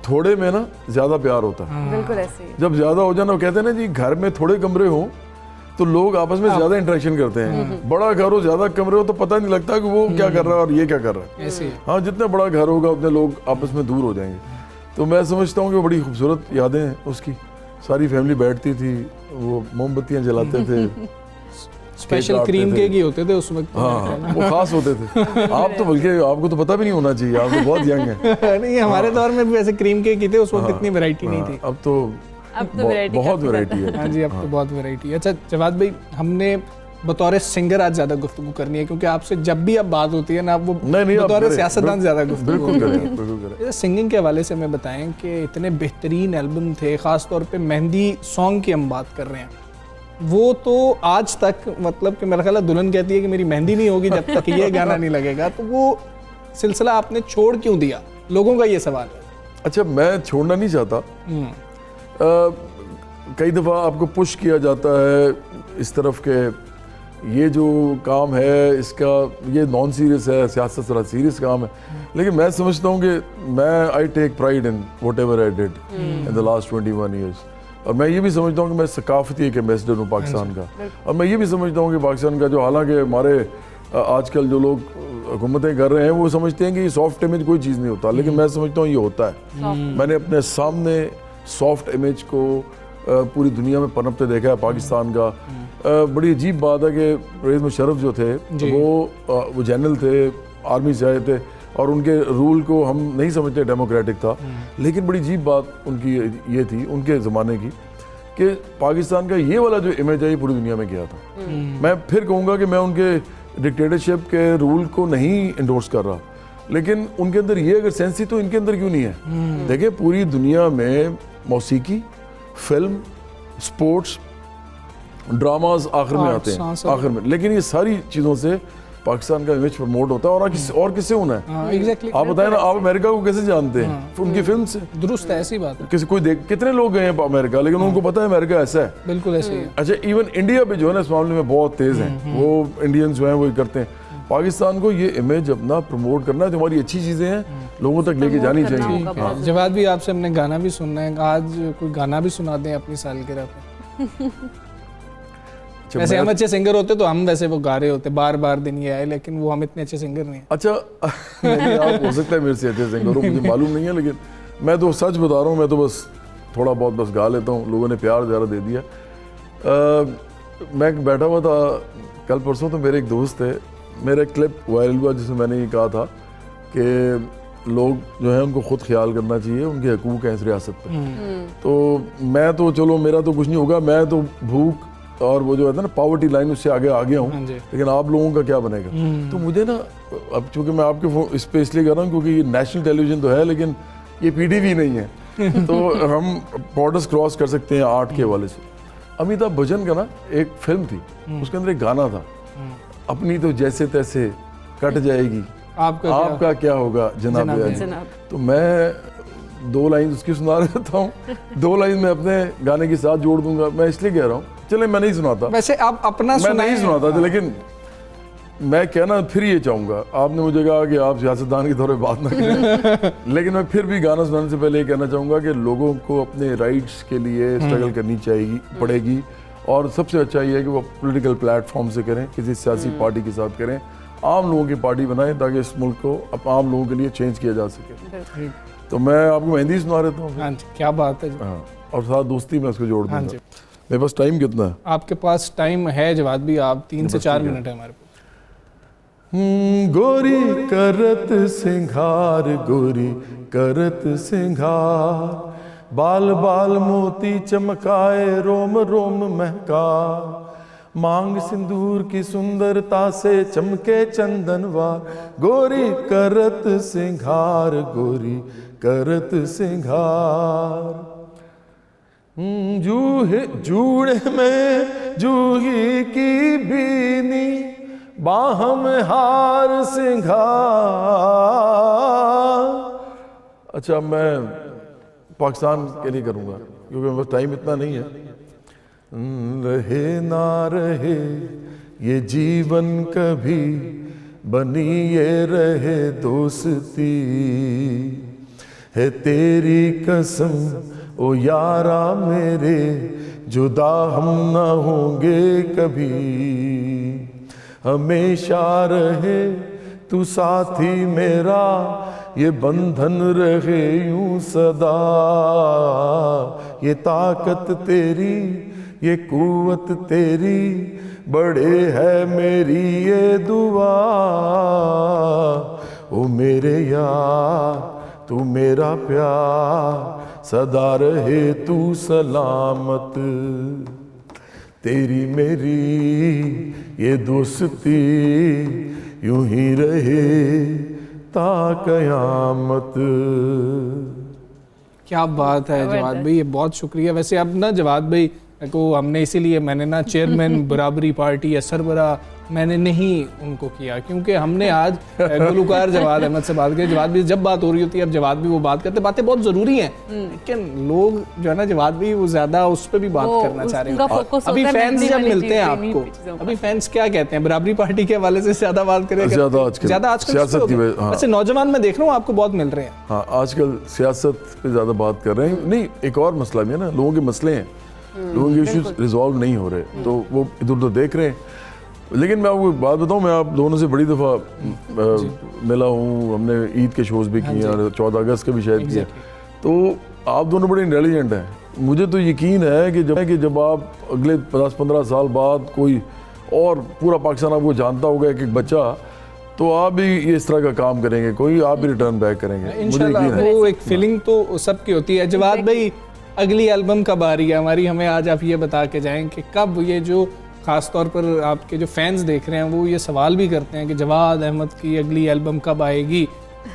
थोड़े में ना ज़्यादा प्यार होता है। बिल्कुल ऐसे ही। जब ज़्यादा हो जाना, वो कहते हैं ना जी घर में थोड़े कमरे हों तो लोग आपस में ज़्यादा इंटरेक्शन करते हैं। बड़ा घर हो, ज़्यादा कमरे हो, तो पता नहीं लगता कि वो क्या कर रहा है और ये क्या कर रहा है। हाँ, जितना बड़ा घर होगा उतने लोग आपस में दूर हो जाएंगे। तो मैं समझता हूँ कि बड़ी खूबसूरत यादें हैं उसकी। सारी फैमिली बैठती थी, वो मोमबत्तियाँ जलाते थे, स्पेशल क्रीम केक ही होते थे उस वक्त। हाँ, वो खास होते थे। आप तो बल्कि आपको तो पता भी नहीं होना चाहिए, आप तो बहुत यंग हैं। नहीं, हमारे दौर में भी वैसे क्रीम केक ही थे, उस वक्त इतनी वैरायटी नहीं थी। अब तो बहुत वैरायटी है। हाँ जी, अब तो बहुत वैरायटी है। अच्छा जवाद भाई, हमने बतौर सिंगर आज ज़्यादा गुफ्तगू करनी है, क्योंकि आपसे जब भी अब बात होती है ना, वो बतौर सियासतदान ज़्यादा गुफ्तगू करनी है। सिंगिंग के हवाले से हमें बताएं कि इतने बेहतरीन एल्बम थे, ख़ास तौर पे मेहंदी सॉन्ग की हम बात कर रहे हैं, वो तो आज तक मतलब कि मेरा ख्याल है दुल्हन कहती है कि मेरी मेहंदी नहीं होगी जब तक ये गाना नहीं लगेगा। तो वो सिलसिला आपने छोड़ क्यों दिया? लोगों का ये सवाल है। अच्छा, मैं छोड़ना नहीं चाहता। कई दफ़ा आपको पुश किया जाता है इस तरफ के ये जो काम है इसका ये नॉन सीरियस है, सियासत थोड़ा सीरियस काम है। लेकिन मैं समझता हूँ कि मैं I take pride in whatever I did in the last 21 years. और मैं ये भी समझता हूँ कि मैं सकाफती एक एम्बेसडर हूँ पाकिस्तान का। और मैं ये भी समझता हूँ कि पाकिस्तान का जो, हालांकि हमारे आजकल जो लोग हुकूमतें कर रहे हैं वो समझते हैं कि ये सॉफ्ट इमेज कोई चीज़ नहीं होता, लेकिन मैं समझता हूँ ये होता है। मैंने अपने सामने सॉफ्ट इमेज को पूरी दुनिया में पनपते देखा है पाकिस्तान का। बड़ी अजीब बात है कि परवेज़ मुशर्रफ जो थे वो जनरल थे, आर्मी से आए थे, और उनके रूल को हम नहीं समझते डेमोक्रेटिक था। लेकिन बड़ी अजीब बात उनकी ये थी उनके ज़माने की कि पाकिस्तान का ये वाला जो इमेज है ये पूरी दुनिया में गया था। मैं फिर कहूँगा कि मैं उनके डिक्टेटरशिप के रूल को नहीं इंडोर्स कर रहा, लेकिन उनके अंदर ये अगर सेंस थी तो इनके अंदर क्यों नहीं है? देखिए पूरी दुनिया में मौसीकी, फिल्म, स्पोर्ट्स, ड्रामाज आखिर में आते हैं, आखिर में, लेकिन ये सारी चीज़ों से पाकिस्तान का इमेज प्रमोट होता है। और किससे होना है? एग्जैक्टली। आप बताएं ना, आप अमेरिका को कैसे जानते हैं? उनकी फिल्म से। दुरुस्त है, ऐसी बात है। किसी कोई देख, कितने लोग गए हैं अमेरिका, लेकिन उनको पता है अमेरिका ऐसा है। बिल्कुल ऐसे ही है। अच्छा, इवन इंडिया पे जो है ना इस मामले में बहुत तेज हैं, वो इंडियंस जो हैं वो करते हैं। पाकिस्तान को ये इमेज अपना प्रमोट करना है, जो हमारी अच्छी चीज़ें हैं लोगों तक लेके जानी चाहिए। जवाद भी आपसे हमने गाना भी सुनना है, आज कोई गाना भी सुना दें अपनी सालगिरह पर। वैसे हम अच्छे सिंगर होते तो हम वैसे वो गा रहे होते बार बार दिन ये आए, लेकिन वो हम इतने अच्छे सिंगर नहीं हैं। अच्छा आप हो सकता है मेरे से अच्छे सिंगर हो, मुझे मालूम नहीं है, लेकिन मैं तो सच बता रहा हूँ, मैं तो बस थोड़ा बहुत बस गा लेता हूँ, लोगों ने प्यार ज़्यादा दे दिया। मैं बैठा हुआ था कल परसों, तो मेरे एक दोस्त थे, मेरा क्लिप वायरल हुआ जिसमें मैंने ये कहा था कि लोग जो है उनको खुद ख्याल करना चाहिए, उनके हकूक़ हैं इस रियासत पर। तो मैं तो चलो मेरा तो कुछ नहीं होगा, मैं तो भूख और वो जो है ना पॉवर्टी लाइन उससे आगे आ गया हूँ, लेकिन आप लोगों का क्या बनेगा? तो मुझे ना, अब चूँकि मैं आपके इस पे इसलिए कर रहा हूँ क्योंकि ये नेशनल टेलीविज़न तो है, लेकिन ये PTV नहीं है, तो हम बॉर्डर्स क्रॉस कर सकते हैं आर्ट के हवाले से। अमिताभ बच्चन का ना एक फिल्म थी, उसके अंदर एक गाना था, अपनी तो जैसे तैसे कट जाएगी, आपका क्या होगा जनाब। तो मैं 2 लाइन उसकी सुना रहता हूँ, 2 लाइन मैं अपने गाने के साथ जोड़ दूंगा। मैं इसलिए कह रहा हूँ, चले मैं नहीं सुनाता, वैसे आप अपना मैं नहीं सुनाता, लेकिन मैं कहना फिर ये चाहूँगा, आपने मुझे कहा कि आप सियासतदान के तौर पे बात ना करें, लेकिन मैं फिर भी गाना सुनाने से पहले ये कहना चाहूँगा कि लोगों को अपने राइट्स के लिए स्ट्रगल करनी पड़ेगी, और सबसे अच्छा ये है कि वो पॉलिटिकल प्लेटफॉर्म से करें, किसी सियासी पार्टी के साथ करें, आम लोगों की पार्टी बनाएं, ताकि इस मुल्क को आम लोगों के लिए चेंज किया जा सके। तो मैं आपको मेहंदी सुना रहता हूँ। हाँ जी, क्या बात है। हाँ, और साथ दोस्ती में उसको जोड़ दूँगा। मेरे पास टाइम कितना है? आपके पास टाइम है जवाद भी, आप 3 से 4 मिनट है हमारे पास। गोरी करत सिंगार, गोरी करत सिंगार, बाल बाल मोती चमकाए, रोम रोम महका, मांग सिंदूर की सुंदरता से चमके चंदनवार, गोरी करत सिंगार, गोरी करत सिंगार। जूड़े में जूही की बीनी, बाहम हार सिंगार। अच्छा, मैं पाकिस्तान के लिए करूँगा क्योंकि मेरे पास टाइम इतना नहीं है। रहे ना रहे ये जीवन कभी, बनी ये रहे दोस्ती, है तेरी कसम ओ यारा मेरे, जुदा हम ना होंगे कभी, हमेशा रहे तू साथी मेरा, ये बंधन रहे यूं सदा, ये ताकत तेरी, ये कुव्वत तेरी, बड़े है मेरी ये दुआ, ओ मेरे यार तू मेरा प्यार, सदा रहे तू सलामत, तेरी मेरी ये दोस्ती, यूं ही रहे ता कयामत। क्या बात है जवाद भाई, ये बहुत शुक्रिया। वैसे अब ना जवाद भाई को हमने इसीलिए, मैंने ना चेयरमैन बराबरी पार्टी या सरबरा मैंने नहीं उनको किया, क्योंकि हमने आज गुलकार जवाद अहमद से बात की। जवाद भी जब बात हो रही होती है, अब जवाद भी वो बात करते, बातें बहुत ज़रूरी हैं, लेकिन लोग जो है ना जवाद भी वो ज़्यादा उस पर भी बात करना चाह रहे हैं। अभी फैंस जब मिलते हैं आपको, अभी फैंस क्या कहते हैं? बराबरी पार्टी के हवाले से ज़्यादा बात करें, ज़्यादा आजकल वैसे नौजवान में देख रहा हूँ आपको बहुत मिल रहे हैं। हाँ, आजकल सियासत पे ज़्यादा बात कर रहे हैं। नहीं, एक और मसला भी है ना, लोगों के मसले हैं, लोगों के इश्यूज रिजॉल्व नहीं हो रहे, तो वो इधर उधर देख रहे हैं। लेकिन मैं आपको बात बताऊं, मैं आप दोनों से बड़ी दफ़ा मिला हूँ, हमने ईद के शोज़ भी किए और 14 अगस्त के भी शायद किए, तो आप दोनों बड़े इंटेलिजेंट हैं। मुझे तो यकीन है कि जब आप अगले 10-15 साल बाद कोई और पूरा पाकिस्तान आपको जानता होगा, एक बच्चा, तो आप भी ये इस तरह का काम करेंगे, कोई आप भी रिटर्न बैक करेंगे, मुझे यकीन है। वो एक फीलिंग तो सबकी होती है। जवाद भाई, अगली एल्बम कब आ रही है हमारी, हमें आज आप ये बता के जाएं कि कब ये जो ख़ास तौर पर आपके जो फैंस देख रहे हैं वो ये सवाल भी करते हैं कि जवाद अहमद की अगली एल्बम कब आएगी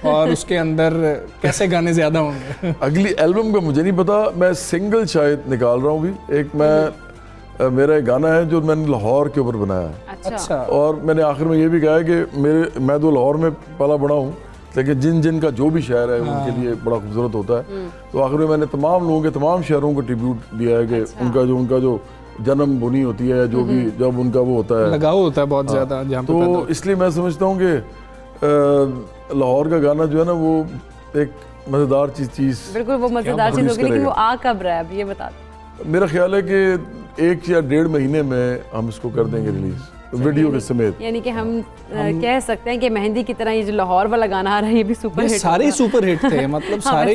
और उसके अंदर कैसे गाने ज़्यादा होंगे? अगली एल्बम का मुझे नहीं पता, मैं सिंगल शायद निकाल रहा हूँ भी। एक मेरा एक गाना है जो मैंने लाहौर के ऊपर बनाया है। अच्छा। और मैंने आखिर में ये भी कहा है कि मैं तो लाहौर में पला बड़ा हूँ, लेकिन जिन का जो भी शहर है उनके लिए बड़ा खूबसूरत होता है। तो आखिर में मैंने तमाम लोगों के तमाम शहरों को ट्रिब्यूट दिया है कि उनका जो जन्म भूमि होती है, जो भी जब उनका वो होता है, लगाव होता है बहुत ज़्यादा जहाँ पे। तो इसलिए मैं समझता हूँ कि लाहौर का गाना जो है ना वो एक मज़ेदार चीज़ बिल्कुल वो मज़ेदार चीज़ होगी, लेकिन वो आ कब रहा है अब ये बता दो। मेरा ख्याल है कि 1 या 1.5 महीने में हम इसको कर देंगे रिलीज़ वीडियो के समेत। यानी कि हम कह सकते हैं कि मेहंदी की तरह ये जो लाहौर वाला गाना आ रहा है ये भी सुपर हिट, सारे सुपर हिट थे मतलब सारे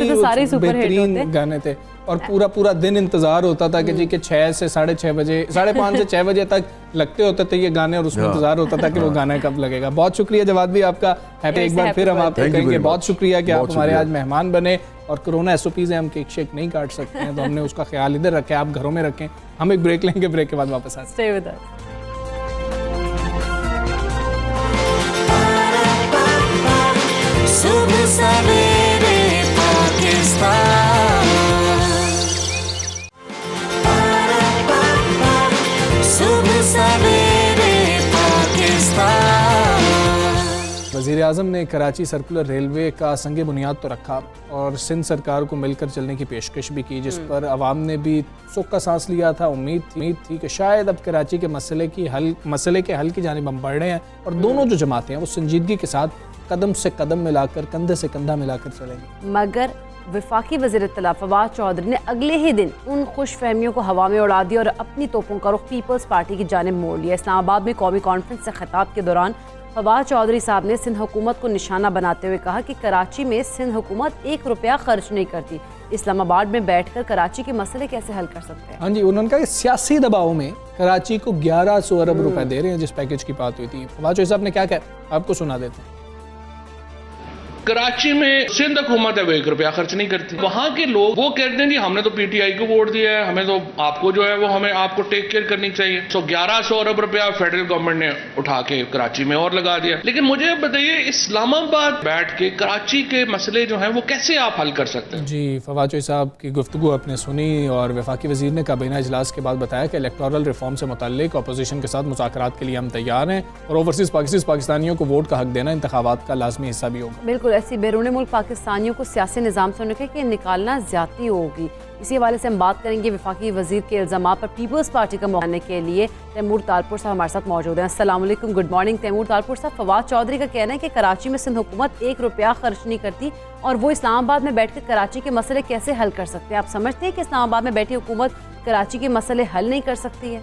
बेहतरीन गाने थे। और पूरा दिन इंतजार होता था कि जी के 6 से 6:30 बजे 5:30 से 6 बजे तक लगते होते थे ये गाने और उसमें इंतजार होता था कि वो गाना कब लगेगा। बहुत शुक्रिया जवाद भी आपका, एक बार फिर हम आपको कहेंगे बहुत शुक्रिया कि आप हमारे आज मेहमान बने। और कोरोना SOPs है, हम केक शेक नहीं काट सकते हैं तो हमने उसका ख्याल इधर रखें, आप घरों में रखें। हम एक ब्रेक लेंगे, ब्रेक के बाद वापस आते हैं। Stay with us. सुबह सवेरे पाकिस्तान, सुबह सवेरे पाकिस्तान। वज़ीर आज़म ने कराची सर्कुलर रेलवे का संगे बुनियाद तो रखा और सिंध सरकार को मिलकर चलने की पेशकश भी की, जिस पर अवाम ने भी सुख का सांस लिया था। उम्मीद थी कि शायद अब कराची के मसले के हल की जानिब हम बढ़ रहे हैं और दोनों जो जमातें हैं वो संजीदगी के साथ कदम से कदम मिलाकर, कंधे से कंधा मिलाकर चलेंगे। मगर वफाकी वज़ीर इत्तला फवाद चौधरी ने अगले ही दिन उन खुश फहमियों को हवा में उड़ा दिया और अपनी तोपों का रुख पीपल्स पार्टी की जानिब मोड़ लिया। इस्लामाबाद में कौमी कॉन्फ्रेंस से खिताब के दौरान फवाद चौधरी साहब ने सिंध हुकूमत को निशाना बनाते हुए कहा कि कराची में सिंध हुकूमत 1 रुपया खर्च नहीं करती, इस्लामाबाद में बैठकर कराची के मसले कैसे हल कर सकते हैं। हाँ जी, उन्होंने कहा कि सियासी दबाव में कराची को 1100 अरब रुपए दे रहे हैं जिस पैकेज की बात हुई थी। फवाद चौधरी साहब ने क्या कहा आपको सुना देते हैं। कराची में सिंध हुकूमत है वो 1 रुपया खर्च नहीं करती। वहाँ के लोग वो कहते हैं जी हमने तो PTI को वोट दिया है, हमें तो आपको जो है वो हमें आपको टेक केयर करनी चाहिए। तो 1100 अरब रुपया फेडरल गवर्नमेंट ने उठा के कराची में और लगा दिया। लेकिन मुझे बताइए इस्लामाबाद बैठ के कराची के मसले जो हैं वो कैसे आप हल कर सकते हैं? जी, फवाद चौधरी साहब की गुफ्तगू आपने सुनी और वफाकी वज़ीर ने काबीना इजलास के बाद बताया कि इलेक्टोरल रिफॉर्म से मुताल्लिक अपोजिशन के साथ मुज़ाकरात के लिए हम तैयार हैं और ओवरसीज़ पाकिस्तानियों को वोट का हक देना इंतखाबात का लाजमी हिस्सा भी होगा। बिल्कुल, ऐसी बैरून मुल्क पाकिस्तानियों को सियासी निज़ाम से उनके कि निकालना ज़्यादती होगी। इसी हवाले से हम बात करेंगे वफाकी वज़ीर के इल्ज़ामात पर पीपल्स पार्टी का मौका के लिए तैमूर तालपुर साहब हमारे साथ मौजूद हैं। अस्सलाम वालेकुम, गुड मॉर्निंग तैमूर तालपुर साहब। फवाद चौधरी का कहना है कि कराची में सिंध हुकूमत 1 रुपया खर्च नहीं करती और वो इस्लामाबाद में बैठकर कराची के मसले कैसे हल कर सकते हैं। आप समझते हैं कि इस्लामाबाद में बैठी हुकूमत कराची के मसले हल नहीं कर सकती है?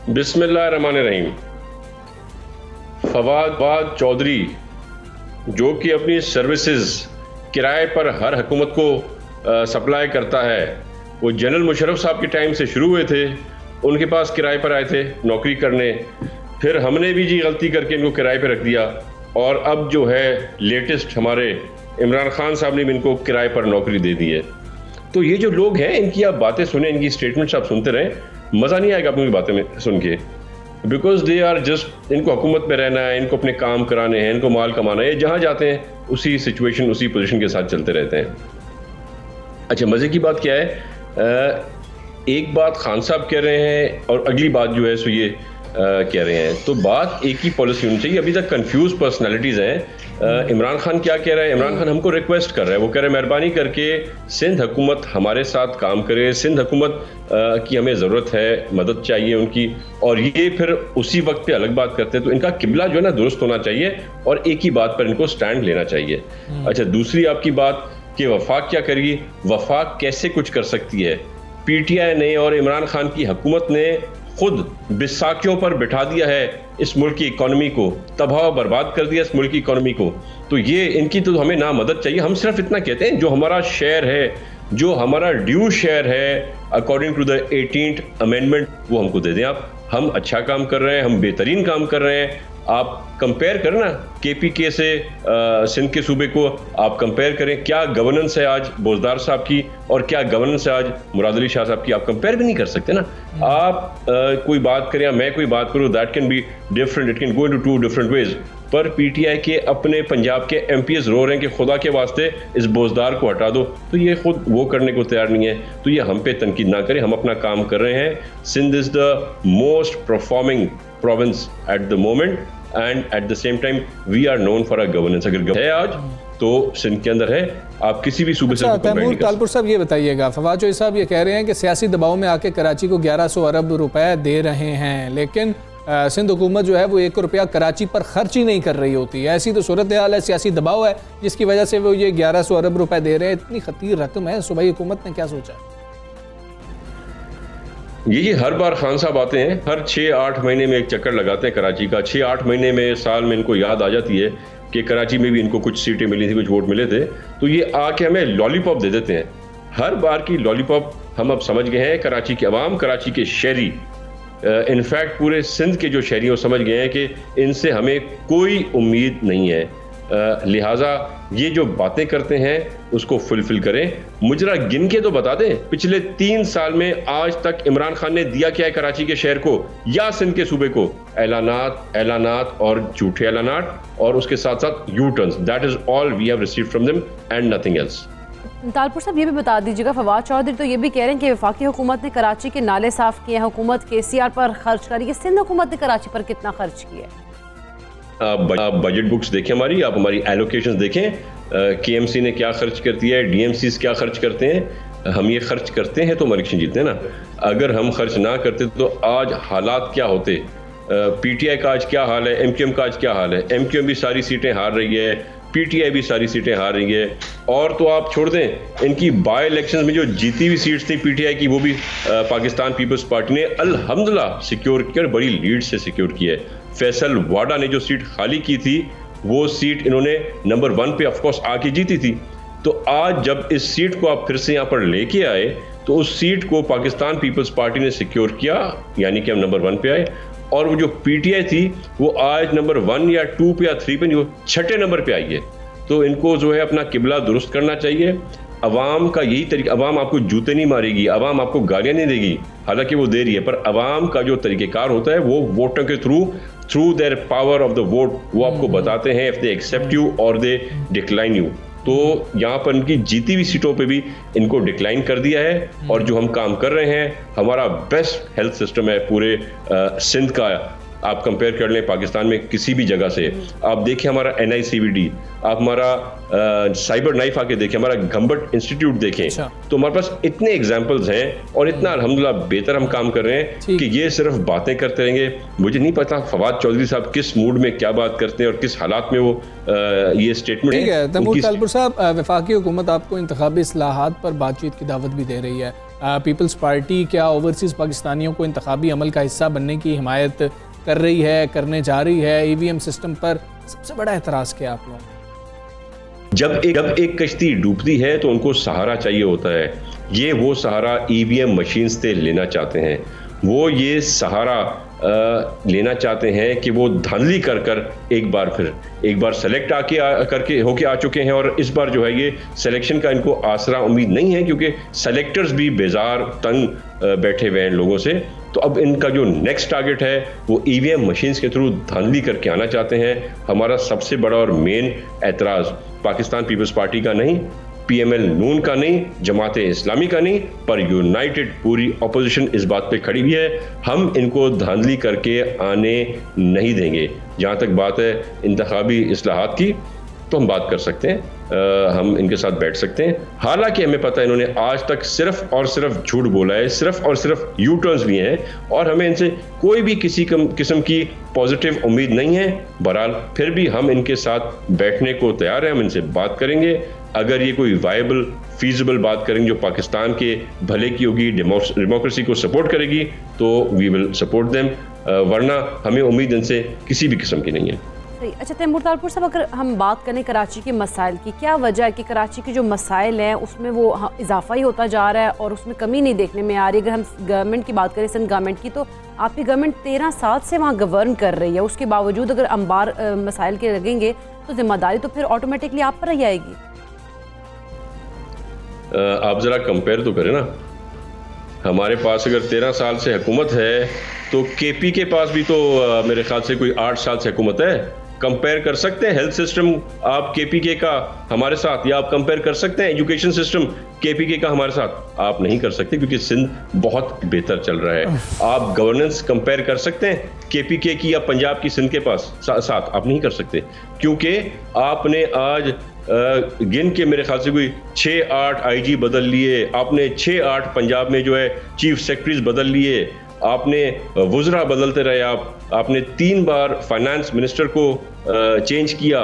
बिस्मिल्लाहिर्रहमानिर्रहीम। फवाद चौधरी जो कि अपनी सर्विसेज किराए पर हर हुकूमत को सप्लाई करता है, वो जनरल मुशर्रफ साहब के टाइम से शुरू हुए थे, उनके पास किराए पर आए थे नौकरी करने, फिर हमने भी जी गलती करके इनको किराए पर रख दिया और अब जो है लेटेस्ट हमारे इमरान खान साहब ने भी इनको किराए पर नौकरी दे दी है। तो ये जो लोग हैं इनकी आप बातें सुने, इनकी स्टेटमेंट्स आप सुनते रहें, मज़ा नहीं आएगा अपनी बातें में सुन के, बिकॉज दे आर जस्ट, इनको हुकूमत में रहना है, इनको अपने काम कराने हैं, इनको माल कमाना है, जहाँ जाते हैं उसी सिचुएशन उसी पोजीशन के साथ चलते रहते हैं। अच्छा, मज़े की बात क्या है, एक बात खान साहब कह रहे हैं और अगली बात जो है सो ये कह रहे हैं, तो बात एक ही पॉलिसी होनी चाहिए। अभी तक कंफ्यूज पर्सनालिटीज़ हैं। इमरान खान क्या कह रहा है, इमरान खान हमको रिक्वेस्ट कर रहा है, वो कह रहे हैं मेहरबानी करके सिंध हुकूमत हमारे साथ काम करे, सिंध हुकूमत की हमें ज़रूरत है, मदद चाहिए उनकी, और ये फिर उसी वक्त पे अलग बात करते हैं। तो इनका किबला जो है ना दुरुस्त होना चाहिए और एक ही बात पर इनको स्टैंड लेना चाहिए। अच्छा, दूसरी आपकी बात कि वफाक क्या करेगी, वफाक कैसे कुछ कर सकती है। PTI ने और इमरान खान की हुकूमत ने खुद बिसाकियों पर बिठा दिया है इस मुल्क की इकॉनमी को, तबाह बर्बाद कर दिया इस मुल्क की इकॉनमी को। तो ये इनकी तो हमें ना मदद चाहिए, हम सिर्फ इतना कहते हैं जो हमारा शेयर है, जो हमारा ड्यू शेयर है according to the 18th amendment, वो हमको दे दें आप। हम अच्छा काम कर रहे हैं, हम बेहतरीन काम कर रहे हैं, आप कंपेयर करें ना KPK से सिंध के सूबे को आप कंपेयर करें, क्या गवर्नेंस है आज बोजदार साहब की और क्या गवर्नेंस है आज मुराद अली शाह साहब की, आप कंपेयर भी नहीं कर सकते ना। आप कोई बात करें या मैं कोई बात करूं, that can be different, it can go into 2 different ways. पर PTI के अपने पंजाब के MPs रो रहे हैं कि खुदा के वास्ते इस बोजदार को हटा दो, तो ये खुद वो करने को तैयार नहीं है। तो ये हम पे तनकीद ना करें, हम अपना काम कर रहे हैं। Sindh is the most performing province at the moment and at the same time we are known for our governance. अगर है आज तो सिंध के अंदर है, आप किसी भी सूबे से तैमूर तालपुर साहब ये बताइएगा, फवाद चौधरी साहब ये कह रहे हैं कि सियासी दबाव में आके कराची को 1100 अरब रुपए दे रहे हैं, लेकिन सिंध हुकूमत जो है वो 1 रुपया कराची पर खर्च ही नहीं कर रही होती है। ऐसी तो सूरत हाल है, सियासी दबाव है जिसकी वजह से वो ये 1100 अरब रुपए दे रहे हैं। इतनी खतीर रकम है, सूबाई हुकूमत ने क्या सोचा है? ये हर बार खान साहब आते हैं, हर 6-8 महीने में एक चक्कर लगाते हैं कराची का। 6-8 महीने में, साल में इनको याद आ जाती है कि कराची में भी इनको कुछ सीटें मिली थी, कुछ वोट मिले थे, तो ये आके हमें लॉलीपॉप दे देते हैं। हर बार की लॉलीपॉप हम अब समझ गए हैं। कराची की आवाम, कराची के शहरी, इनफैक्ट पूरे सिंध के जो शहरी, वो समझ गए हैं कि इनसे हमें कोई उम्मीद नहीं है। लिहाजा ये जो बातें करते हैं उसको फुलफिल करें। मुजरा गिन के तो बता दें, पिछले 3 साल में आज तक इमरान खान ने दिया क्या है कराची के शहर को या सिंध के सूबे को? ऐलानात और झूठे ऐलानात, और उसके साथ साथ U turns. That is all we have received from them and nothing else. Talpur साहब ये भी बता दीजिएगा, फवाद चौधरी तो ये भी कह रहे हैं कि वफाकी हुकूमत ने कराची के नाले साफ किए हैं, हुकूमत KCR पर खर्च करी है, सिंध हुकूमत ने कराची पर कितना खर्च किया है? आप बजट बुक्स देखें हमारी, आप हमारी एलोकेशंस देखें, KMC ने क्या खर्च करती है, DMCs क्या खर्च करते हैं। हम ये खर्च करते हैं तो हम इलेक्शन जीतते हैं ना। अगर हम खर्च ना करते तो आज हालात क्या होते। PTI का आज क्या हाल है, MQM का आज क्या हाल है। MQM भी सारी सीटें हार रही है, PTI भी सारी सीटें हार रही है। और तो आप छोड़ दें, इनकी बाय इलेक्शंस में जो जीती हुई सीट्स थी PTI की, वो भी पाकिस्तान पीपल्स पार्टी ने अल्हम्दुलिल्लाह सिक्योर की और बड़ी लीड से सिक्योर की है। फैसल वाडा ने जो सीट खाली की थी, वो सीट इन्होंने नंबर 1 पे ऑफकोर्स आके जीती थी। तो आज जब इस सीट को आप फिर से यहाँ पर लेके आए, तो उस सीट को पाकिस्तान पीपल्स पार्टी ने सिक्योर किया, यानी कि हम नंबर 1 पे आए। और वो जो PTI थी वो आज नंबर 1 या 2 पे या 3 पे, जो 6ठे नंबर पे आई है। तो इनको जो है अपना किबला दुरुस्त करना चाहिए। अवाम का यही तरीका, अवाम आपको जूते नहीं मारेगी, अवाम आपको गालियां नहीं देगी, हालांकि वो दे रही है, पर अवाम का जो तरीकेकार होता है वो वोटों के through their power of the vote, वो आपको बताते हैं इफ दे एक्सेप्ट यू और दे डिक्लाइन यू। तो यहाँ पर इनकी जीती हुई सीटों पे भी इनको डिक्लाइन कर दिया है। और जो हम काम कर रहे हैं, हमारा बेस्ट हेल्थ सिस्टम है पूरे सिंध का। आप कंपेयर कर लें पाकिस्तान में किसी भी जगह से, आप देखिए हमारा NICVD, आप हमारा साइबर नाइफ आके देखें, हमारा गंबट इंस्टीट्यूट देखें। तो हमारे पास इतने एग्जाम्पल्स हैं और इतना अल्हम्दुलिल्लाह बेहतर हम काम कर रहे हैं कि ये सिर्फ बातें करते रहेंगे। मुझे नहीं पता फवाद चौधरी साहब किस मूड में क्या बात करते हैं और किस हालात में वो ये स्टेटमेंट ठीक है। तैमूर तालपुर साहब, वफाकी हुकूमत आपको इंतखाबी इस्लाहात पर बातचीत की दावत भी दे रही है। पीपल्स पार्टी क्या ओवरसीज़ पाकिस्तानियों को इंतखाबी अमल का हिस्सा बनने की हिमायत कर रही है, करने जा रही है? EVM सिस्टम पर सबसे बड़ा एतराज़ क्या आप लोग? जब एक कश्ती डूबती है तो उनको सहारा चाहिए होता है। ये वो सहारा EVM मशीन से लेना चाहते हैं। वो ये सहारा लेना चाहते हैं कि वो धांधली कर एक बार सेलेक्ट करके होके आ चुके हैं, और इस बार जो है ये सिलेक्शन का इनको आसरा उम्मीद नहीं है, क्योंकि सेलेक्टर्स भी बेजार तंग बैठे हुए हैं लोगों से। तो अब इनका जो नेक्स्ट टारगेट है वो EVM मशीन्स के थ्रू धांधली करके आना चाहते हैं। हमारा सबसे बड़ा और मेन एतराज़ पाकिस्तान पीपल्स पार्टी का नहीं, PML नून का नहीं, जमात इस्लामी का नहीं, पर यूनाइटेड पूरी अपोजिशन इस बात पे खड़ी हुई है। हम इनको धांधली करके आने नहीं देंगे। जहाँ तक बात है इंतखाबी इस्लाहात की, तो हम बात कर सकते हैं, हम इनके साथ बैठ सकते हैं। हालांकि हमें पता है इन्होंने आज तक सिर्फ और सिर्फ झूठ बोला है, सिर्फ और सिर्फ यू टर्न्स लिए हैं, और हमें इनसे कोई भी किसी किस्म की पॉजिटिव उम्मीद नहीं है। बहरहाल फिर भी हम इनके साथ बैठने को तैयार हैं, हम इनसे बात करेंगे। अगर ये कोई वायबल फीजिबल बात करेंगे जो पाकिस्तान के भले की होगी, डेमोक्रेसी को सपोर्ट करेगी, तो वी विल सपोर्ट देम, वरना हमें उम्मीद इनसे किसी भी किस्म की नहीं है। सही। अच्छा तैमूर तालपुर साहब, अगर हम बात करें कराची के मसाइल की, क्या वजह है कि कराची के जो मसाइल हैं उसमें वो इजाफा ही होता जा रहा है और उसमें कमी नहीं देखने में आ रही? अगर हम गवर्नमेंट की बात करें, सिंध गवर्नमेंट की, तो आपकी गवर्नमेंट 13 साल से वहाँ गवर्न कर रही है, उसके बावजूद अगर अंबार मसाइल के लगेंगे तो जिम्मेदारी तो फिर ऑटोमेटिकली आप पर ही आएगी। आप ज़रा कंपेयर तो करें ना, हमारे पास अगर 13 साल से हुकूमत है तो केपी के पास भी तो मेरे ख्याल से कोई 8 साल से हुकूमत है। कंपेयर कर सकते हैं हेल्थ सिस्टम आप केपीके का हमारे साथ, या आप कंपेयर कर सकते हैं एजुकेशन सिस्टम केपीके का हमारे साथ? आप नहीं कर सकते, क्योंकि सिंध बहुत बेहतर चल रहा है। आप गवर्नेंस कंपेयर कर सकते हैं केपीके की या पंजाब की सिंध के पास साथ? आप नहीं कर सकते, क्योंकि आपने आज गिन के मेरे ख्याल से कोई 6-8 आईजी बदल लिए, आपने 6-8 पंजाब में जो है चीफ सेक्रेटरीज बदल लिए, आपने वुज़रा बदलते रहे, आपने 3 बार फाइनेंस मिनिस्टर को चेंज किया,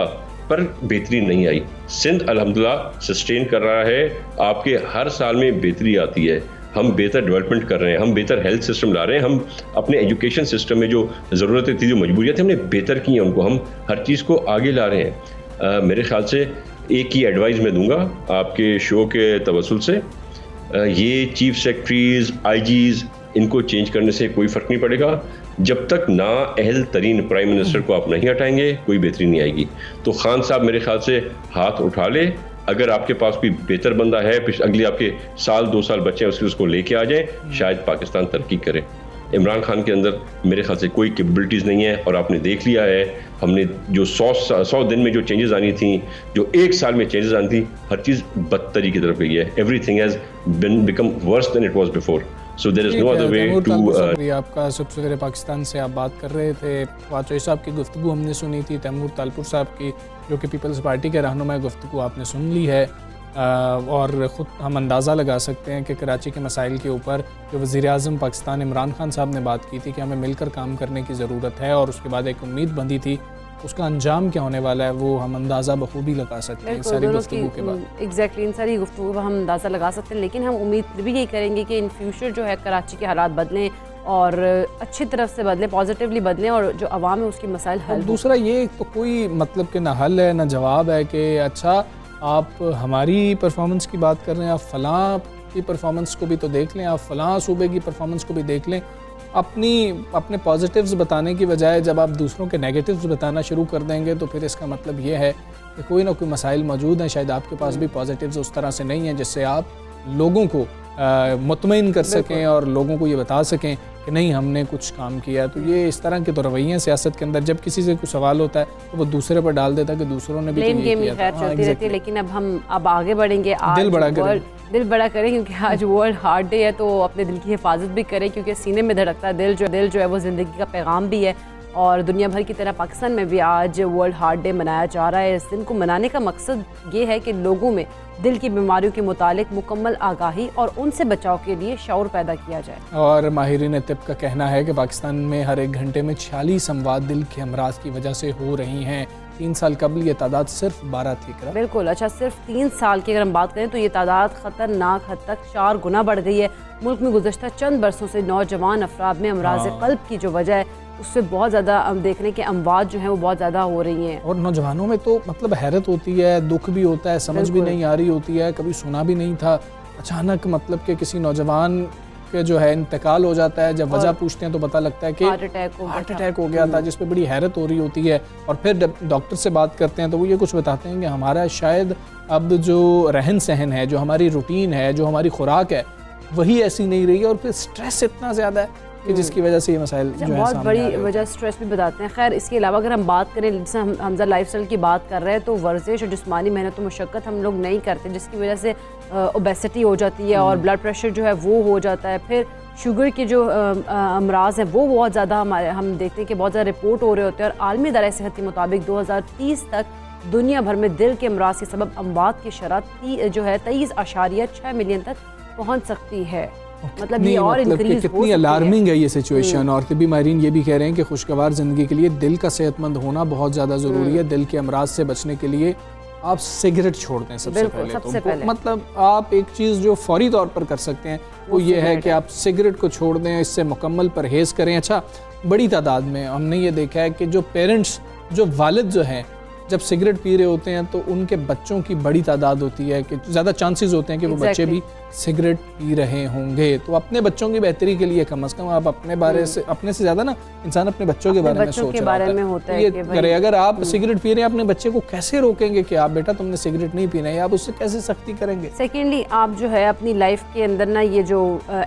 पर बेहतरी नहीं आई। सिंध अल्हम्दुलिल्लाह सस्टेन कर रहा है, आपके हर साल में बेहतरी आती है, हम बेहतर डेवलपमेंट कर रहे हैं, हम बेहतर हेल्थ सिस्टम ला रहे हैं, हम अपने एजुकेशन सिस्टम में जो ज़रूरतें थी, जो मजबूरियाँ थी, हमने बेहतर की हैं उनको, हम हर चीज़ को आगे ला रहे हैं। मेरे ख्याल से एक ही एडवाइस मैं दूंगा आपके शो के तवस्सुल से, ये चीफ सेक्रेटरीज, आईजीज, इनको चेंज करने से कोई फ़र्क नहीं पड़ेगा। जब तक ना अहल तरीन प्राइम मिनिस्टर को आप नहीं हटाएंगे, कोई बेहतरी नहीं आएगी। तो खान साहब मेरे ख्याल से हाथ उठा ले, अगर आपके पास कोई बेहतर बंदा है, अगले आपके 1-2 साल बच्चे हैं, उसको लेके आ जाए, शायद पाकिस्तान तरक्की करे। इमरान खान के अंदर मेरे ख्याल से कोई कैपेबिलिटीज़ नहीं है, और आपने देख लिया है हमने जो 100 दिन में जो चेंजेस आनी थी, जो 1 साल में चेंजेस आनी थी, हर चीज़ बदतरी की तरफ गई है। Everything has become worse than it was before, so there is no other way to. आपका सबसे पहले पाकिस्तान से आप बात कर रहे थे, वाचोई साहब की गुफ्तगू हमने सुनी थी, तैमूर तालपुर साहब की जो कि पीपल्स पार्टी के रहनुमा गुफ्तगू आपने सुन ली है, और ख़ुद हम अंदाज़ा लगा सकते हैं कि कराची के मसाइल के ऊपर जो वज़ीर-ए-आज़म पाकिस्तान इमरान खान साहब ने बात की थी कि हमें मिलकर काम करने की ज़रूरत है, और उसके बाद एक उम्मीद बंधी थी, उसका अंजाम क्या होने वाला है वो हम अंदाज़ा बखूबी लगा सकते हैं सारी गुफ्तगू के बाद। एग्जैक्टली, इन सारी गुफ्तगू का हम अंदाज़ा लगा सकते हैं, लेकिन हम उम्मीद भी यही करेंगे कि इन फ्यूचर जो है कराची के हालात बदलें और अच्छी तरफ से बदलें, पॉजिटिवली बदलें, और जो आवाम है उसकी मसाइल हल। दूसरा ये तो कोई मतलब कि ना हल है ना जवाब है कि अच्छा आप हमारी परफॉर्मेंस की बात कर रहे हैं, आप फ़लाँ की परफॉर्मेंस को भी तो देख लें, आप फ़लाँ सूबे की परफॉर्मेंस को भी देख लें। अपने पॉजिटिव्स बताने की बजाय जब आप दूसरों के नेगेटिव्स बताना शुरू कर देंगे तो फिर इसका मतलब ये है कि कोई ना कोई मसाइल मौजूद हैं, शायद आपके पास भी पॉजिटिव्स उस तरह से नहीं हैं जिससे आप लोगों को मुतमईन कर सकें और लोगों को ये बता सकें कि नहीं हमने कुछ काम किया। तो ये इस तरह के तो रवैये हैं सियासत के अंदर, जब किसी से कुछ सवाल होता है तो वो दूसरे पर डाल देता है कि दूसरों ने भी तो ये किया था। चलती रहती है, लेकिन अब हम आगे बढ़ेंगे, आज दिल बड़ा करें, क्योंकि आज वर्ल्ड हार्ट डे है, तो अपने दिल की हिफाजत भी करें, क्योंकि सीने में धड़कता दिल जो है वो ज़िंदगी का पैगाम भी है। और दुनिया भर की तरह पाकिस्तान में भी आज वर्ल्ड हार्ट डे मनाया जा रहा है। इस दिन को मनाने का मकसद ये है कि लोगों में दिल की बीमारियों के मुतालिक मुकम्मल आगाही और उनसे बचाव के लिए शऊर पैदा किया जाए। और माहिरीन तिब का कहना है कि पाकिस्तान में हर एक घंटे में 46 अमवात दिल के अमराज की वजह से हो रही हैं। 3 साल कबल ये तादाद सिर्फ 12 थी। बिल्कुल, अच्छा सिर्फ 3 साल की अगर हम बात करें तो ये तादाद ख़तरनाक हद तक 4 गुना बढ़ गई है। मुल्क में गुज़श्ता चंद बरसों से नौजवान अफराद में अमराज क़ल्ब की जो वजह है उससे बहुत ज़्यादा हम देख रहे हैं कि अमवात जो हैं वो बहुत ज़्यादा हो रही हैं। और नौजवानों में तो मतलब हैरत होती है, दुख भी होता है, समझ भी नहीं आ रही होती है, कभी सुना भी नहीं था, अचानक मतलब कि किसी नौजवान के जो है इंतकाल हो जाता है, जब वजह पूछते हैं तो पता लगता है कि हार्ट अटैक हो गया था, जिस पे बड़ी हैरत हो रही होती है। और फिर डॉक्टर से बात करते हैं तो वो ये कुछ बताते हैं कि हमारा शायद अब जो रहन सहन है, जो हमारी रूटीन है, जो हमारी खुराक है, वही ऐसी नहीं रही है, और फिर स्ट्रेस इतना ज़्यादा है कि जिसकी वजह से ये मसाइल जो है बहुत बड़ी वजह स्ट्रेस भी बताते हैं। खैर, इसके अलावा अगर हम बात करें, जैसे हमजा लाइफस्टाइल की बात कर रहे हैं, तो वर्जिश और जिस्मानी मेहनत और मशक्क़त हम लोग नहीं करते, जिसकी वजह से ओबेसिटी हो जाती है और ब्लड प्रेशर जो है वो हो जाता है। फिर शुगर के जो अमराज हैं वो बहुत ज़्यादा हम देखते हैं कि बहुत ज़्यादा रिपोर्ट हो रहे होते हैं। और आलमी इदारे सेहत के मुताबिक 2030 तक दुनिया भर में दिल के अमराज के सबब अमवात की शरह जो है 23.6 मिलियन तक पहुँच सकती है। मतलब ये और इंक्रीज कितनी अलार्मिंग है ये सिचुएशन। और तिब्बी माहिरीन ये भी कह रहे हैं कि खुशगवार ज़िंदगी के लिए दिल का सेहतमंद होना बहुत ज़्यादा ज़रूरी है। दिल के अमराज से बचने के लिए आप सिगरेट छोड़ दें सबसे पहले। मतलब आप एक चीज़ जो फौरी तौर पर कर सकते हैं वो ये है कि आप सिगरेट को छोड़ दें, इससे मुकम्मल परहेज़ करें। अच्छा, बड़ी तादाद में हमने ये देखा है कि जो पेरेंट्स जो वालिद जो हैं जब सिगरेट पी रहे होते हैं तो उनके बच्चों की बड़ी तादाद होती है कि ज़्यादा चांसेस होते हैं कि वो बच्चे भी सिगरेट पी रहे होंगे। तो अपने बच्चों की बेहतरी के लिए कम से कम आप अपने बारे से, अपने से ज़्यादा ना इंसान अपने बच्चों के बारे में सोच रहा है ये करे। अगर आप सिगरेट पी रहे हैं अपने बच्चे को कैसे रोकेंगे कि आप बेटा तुमने सिगरेट नहीं पीना है, आप उससे कैसे सख्ती करेंगे? सेकेंडली आप जो है अपनी लाइफ के अंदर ना ये जो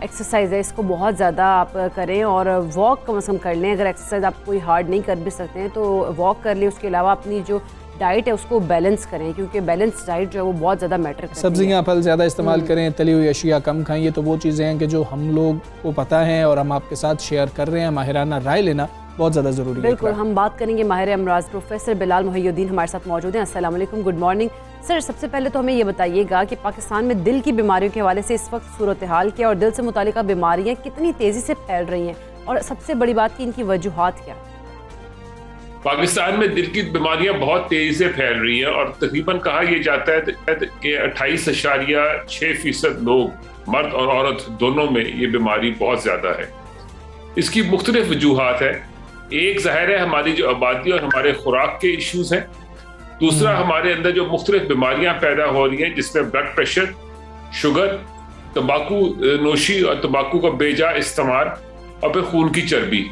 एक्सरसाइज है इसको बहुत ज़्यादा आप करें और वॉक कम से कम कर लें। अगर एक्सरसाइज आप कोई हार्ड नहीं कर भी सकते हैं तो वॉक कर लें। उसके अलावा अपनी जो डाइट है उसको बैलेंस करें, क्योंकि बैलेंस डाइट जो है वो बहुत ज़्यादा मैटर करती है। सब्जियां फल ज़्यादा इस्तेमाल करें, तली हुई अशिया कम खाएं। ये तो वो चीज़ें हैं कि जो हम लोग को पता है और हम आपके साथ शेयर कर रहे हैं। माहिराना राय लेना बहुत ज़्यादा ज़रूरी है। बिल्कुल, हम बात करेंगे माहिर अमराज प्रोफेसर बिलाल मोहिउद्दीन हमारे साथ मौजूद हैं। अस्सलाम वालेकुम, गुड मॉर्निंग सर। सबसे पहले तो हमें ये बताइएगा कि पाकिस्तान में दिल की बीमारियों के हवाले से इस वक्त सूरत हाल क्या और दिल से मुतालिका बीमारियाँ कितनी तेज़ी से फैल रही हैं, और सबसे बड़ी बात कि इनकी वजूहात क्या? पाकिस्तान में दिल की बीमारियां बहुत तेजी से फैल रही हैं और तकरीबन कहा यह जाता है कि 28.6% लोग मर्द और औरत दोनों में ये बीमारी बहुत ज़्यादा है। इसकी मुख्तलिफ वजूहात है। एक ज़ाहिर है हमारी जो आबादी और हमारे खुराक के इश्यूज हैं। दूसरा हमारे अंदर जो मुख्तलिफ बीमारियां पैदा हो रही हैं जिसमें ब्लड प्रेशर, शुगर, तंबाकू नोशी और तंबाकू का बेजा इस्तेमाल और फिर खून की चर्बी।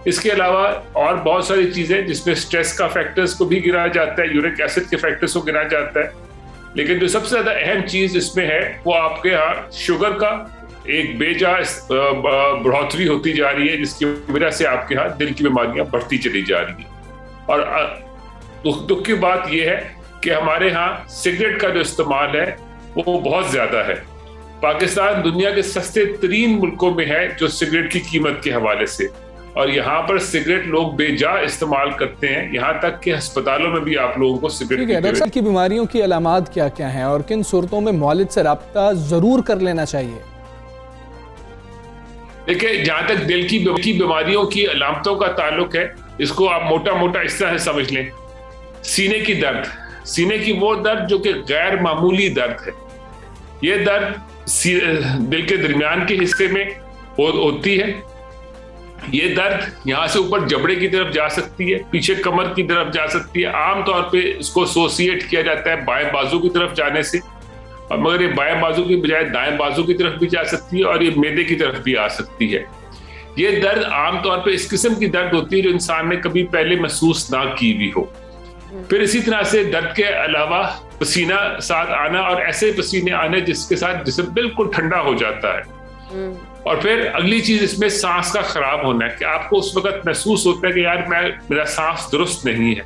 इसके अलावा और बहुत सारी चीज़ें जिसमें स्ट्रेस का फैक्टर्स को भी गिना जाता है, यूरिक एसिड के फैक्टर्स को गिना जाता है। लेकिन जो सबसे ज़्यादा अहम चीज़ इसमें है वो आपके यहाँ शुगर का एक बेजा बढ़ोतरी होती जा रही है, जिसकी वजह से आपके यहाँ दिल की बीमारियाँ बढ़ती चली जा रही हैं। और दुख की बात यह है कि हमारे यहाँ सिगरेट का जो इस्तेमाल है वो बहुत ज़्यादा है। पाकिस्तान दुनिया के सस्ते तरीन मुल्कों में है जो सिगरेट की कीमत के हवाले से, और यहाँ पर सिगरेट लोग बेजा इस्तेमाल करते हैं, यहाँ तक कि अस्पतालों में भी आप लोगों को सिगरेट की बीमारियों की अलामात क्या क्या हैं और किन सूरतों में मौलिद से रब्ता जरूर कर लेना चाहिए? देखिए, जहाँ तक दिल की बीमारियों की अलामतों का ताल्लुक है, इसको आप मोटा मोटा इस तरह से समझ लें। सीने की दर्द, सीने की वो दर्द जो कि गैर मामूली दर्द है। ये दर्द दिल के दरमियान के हिस्से में होती है। ये दर्द यहाँ से ऊपर जबड़े की तरफ जा सकती है, पीछे कमर की तरफ जा सकती है। आमतौर पे इसको एसोसिएट किया जाता है बाएं बाजू की तरफ जाने से, और मगर ये बाएं बाजू की बजाय दाएं बाजू की तरफ भी जा सकती है और ये मैदे की तरफ भी आ सकती है। ये दर्द आमतौर पे इस किस्म की दर्द होती है जो इंसान ने कभी पहले महसूस ना की भी हो। फिर इसी तरह से दर्द के अलावा पसीना साथ आना और ऐसे पसीने आने जिसके साथ जिस्म बिल्कुल ठंडा हो जाता है। और फिर अगली चीज इसमें सांस का खराब होना है कि आपको उस वक्त महसूस होता है कि यार मेरा सांस दुरुस्त नहीं है।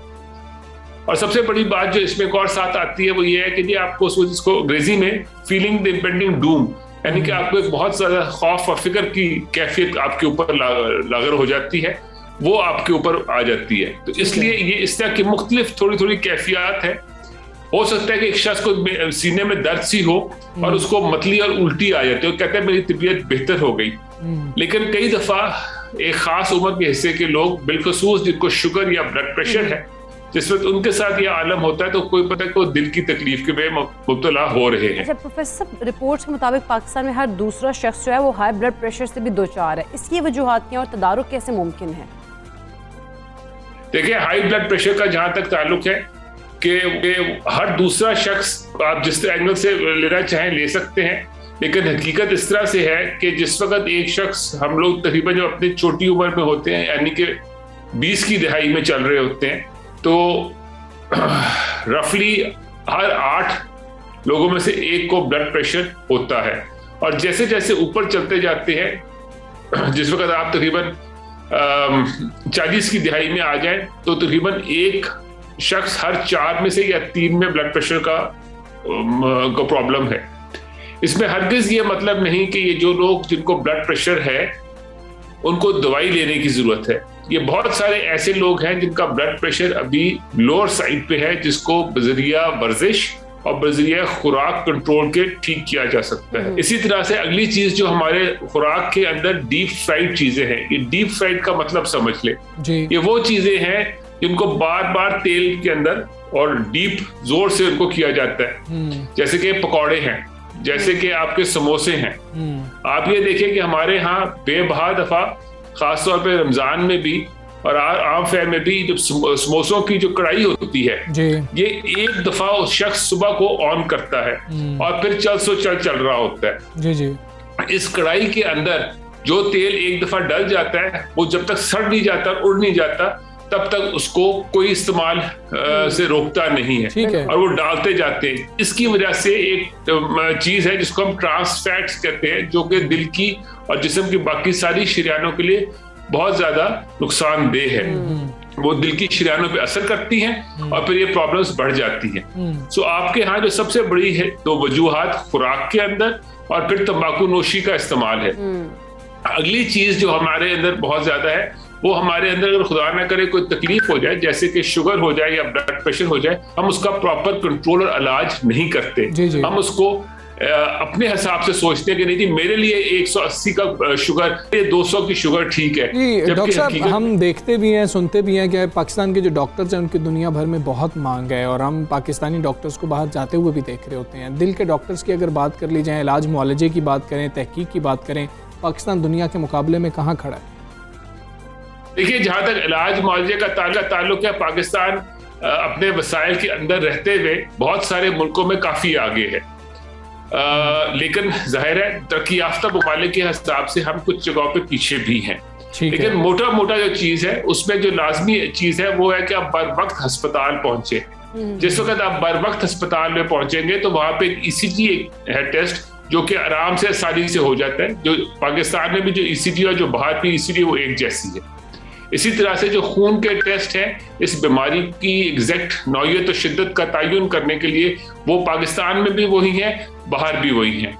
और सबसे बड़ी बात जो इसमें एक और साथ आती है वो ये है कि जी आपको जिसको अंग्रेजी में फीलिंग द इम्पेंडिंग डूम, यानी कि आपको एक बहुत ज्यादा खौफ और फिक्र की कैफियत आपके ऊपर लागू हो जाती है, वो आपके ऊपर आ जाती है। तो इसलिए ये इस तरह की मुख्तलिफ थोड़ी थोड़ी कैफियत है। हो सकता है कि एक शख्स को सीने में दर्द सी हो और उसको मतली और उल्टी आ जाती है, कहते हैं मेरी तबीयत बेहतर हो गई। लेकिन कई दफा एक खास उम्र के हिस्से के लोग बिलखसूस जिनको शुगर या ब्लड प्रेशर है, जिस वक्त उनके साथ ये आलम होता है तो कोई पता है कि दिल की तकलीफ के में मुब्तला हो रहे हैं। अच्छा प्रोफेसर, रिपोर्ट्स के मुताबिक पाकिस्तान में हर दूसरा शख्स जो है वो हाई ब्लड प्रेशर से भी दो चार है। इसकी वजूहात क्या और तदारुक कैसे मुमकिन है? देखिए, हाई ब्लड प्रेशर का जहां तक ताल्लुक है कि हर दूसरा शख्स आप जिस एंगल से लेना चाहें ले सकते हैं, लेकिन हकीकत इस तरह से है कि जिस वक्त एक शख्स, हम लोग तकरीबन जो अपनी छोटी उम्र में होते हैं यानी कि 20 की दिहाई में चल रहे होते हैं, तो रफली हर 8 लोगों में से एक को ब्लड प्रेशर होता है। और जैसे जैसे ऊपर चलते जाते हैं, जिस वक्त आप तकरीबन 40 की दिहाई में आ जाए तो तकरीबन एक शख्स हर 4 में से या 3 में ब्लड प्रेशर का प्रॉब्लम है। इसमें हरगिज ये मतलब नहीं कि ये जो लोग जिनको ब्लड प्रेशर है उनको दवाई लेने की जरूरत है। ये बहुत सारे ऐसे लोग हैं जिनका ब्लड प्रेशर अभी लोअर साइड पे है, जिसको बजरिया वर्जिश और बजरिया खुराक कंट्रोल के ठीक किया जा सकता है। इसी तरह से अगली चीज जो हमारे खुराक के अंदर डीप फ्राइड चीजें हैं, ये डीप फ्राइड का मतलब समझ ले, ये वो चीजें हैं जिनको बार बार तेल के अंदर और डीप जोर से उनको किया जाता है, जैसे कि पकौड़े हैं, जैसे कि आपके समोसे हैं। आप ये देखिए कि हमारे यहाँ बेबहा दफा खासतौर पे रमजान में भी और आम फैर में भी जो समोसों की जो कढ़ाई होती है ये एक दफा उस शख्स सुबह को ऑन करता है और फिर चल रहा होता है। जी जी। इस कढ़ाई के अंदर जो तेल एक दफा डल जाता है वो जब तक सड़ नहीं जाता, उड़ नहीं जाता, तब तक उसको कोई इस्तेमाल से रोकता नहीं है और वो डालते जाते हैं। इसकी वजह से एक चीज है जिसको हम ट्रांस फैट्स कहते हैं, जो कि दिल की और जिस्म की बाकी सारी शरीयानों के लिए बहुत ज्यादा नुकसानदेह है। वो दिल की शरीयानों पे असर करती हैं और फिर ये प्रॉब्लम्स बढ़ जाती हैं। सो आपके यहाँ जो सबसे बड़ी है दो वजूहात खुराक के अंदर और फिर तंबाकू नोशी का इस्तेमाल है। अगली चीज जो हमारे अंदर बहुत ज्यादा है वो हमारे अंदर अगर खुदा ना करे कोई तकलीफ हो जाए, जैसे कि शुगर हो जाए या ब्लड प्रेशर हो जाए, हम उसका प्रॉपर कंट्रोल और इलाज नहीं करते। हम उसको अपने हिसाब से सोचते हैं कि नहीं जी मेरे लिए 180 का शुगर, 200 की शुगर ठीक है। डॉक्टर साहब हम देखते भी हैं, सुनते भी हैं कि पाकिस्तान के जो डॉक्टर्स हैं उनकी दुनिया भर में बहुत मांग है और हम पाकिस्तानी डॉक्टर्स को बाहर जाते हुए भी देख रहे होते हैं। दिल के डॉक्टर्स की अगर बात कर ली जाए, इलाज मुआलजे की बात करें, तहकीक की बात करें, पाकिस्तान दुनिया के मुकाबले में कहाँ खड़ा है? देखिए, जहां तक इलाज मुआवजे का ताल्लुक है, पाकिस्तान अपने वसाइल के अंदर रहते हुए बहुत सारे मुल्कों में काफी आगे है। लेकिन जाहिर है तरक्की याफ्ता ममालिक के हिसाब से हम कुछ जगहों पे पीछे भी हैं। लेकिन मोटा मोटा जो चीज है उसमें जो लाजमी चीज है वो है कि आप बर वक्त अस्पताल पहुंचे। जिस वक्त आप बर वक्त अस्पताल में पहुंचेंगे तो वहां पे ECG है टेस्ट, जो कि आराम से आसानी से हो जाता है। जो पाकिस्तान में भी जो ECG और जो बाहर की ECG वो एक जैसी है। इसी तरह से जो खून के टेस्ट हैं इस बीमारी की एग्जैक्ट नौयत और शिद्दत का तयन करने के लिए वो पाकिस्तान में भी वही है, बाहर भी वही है।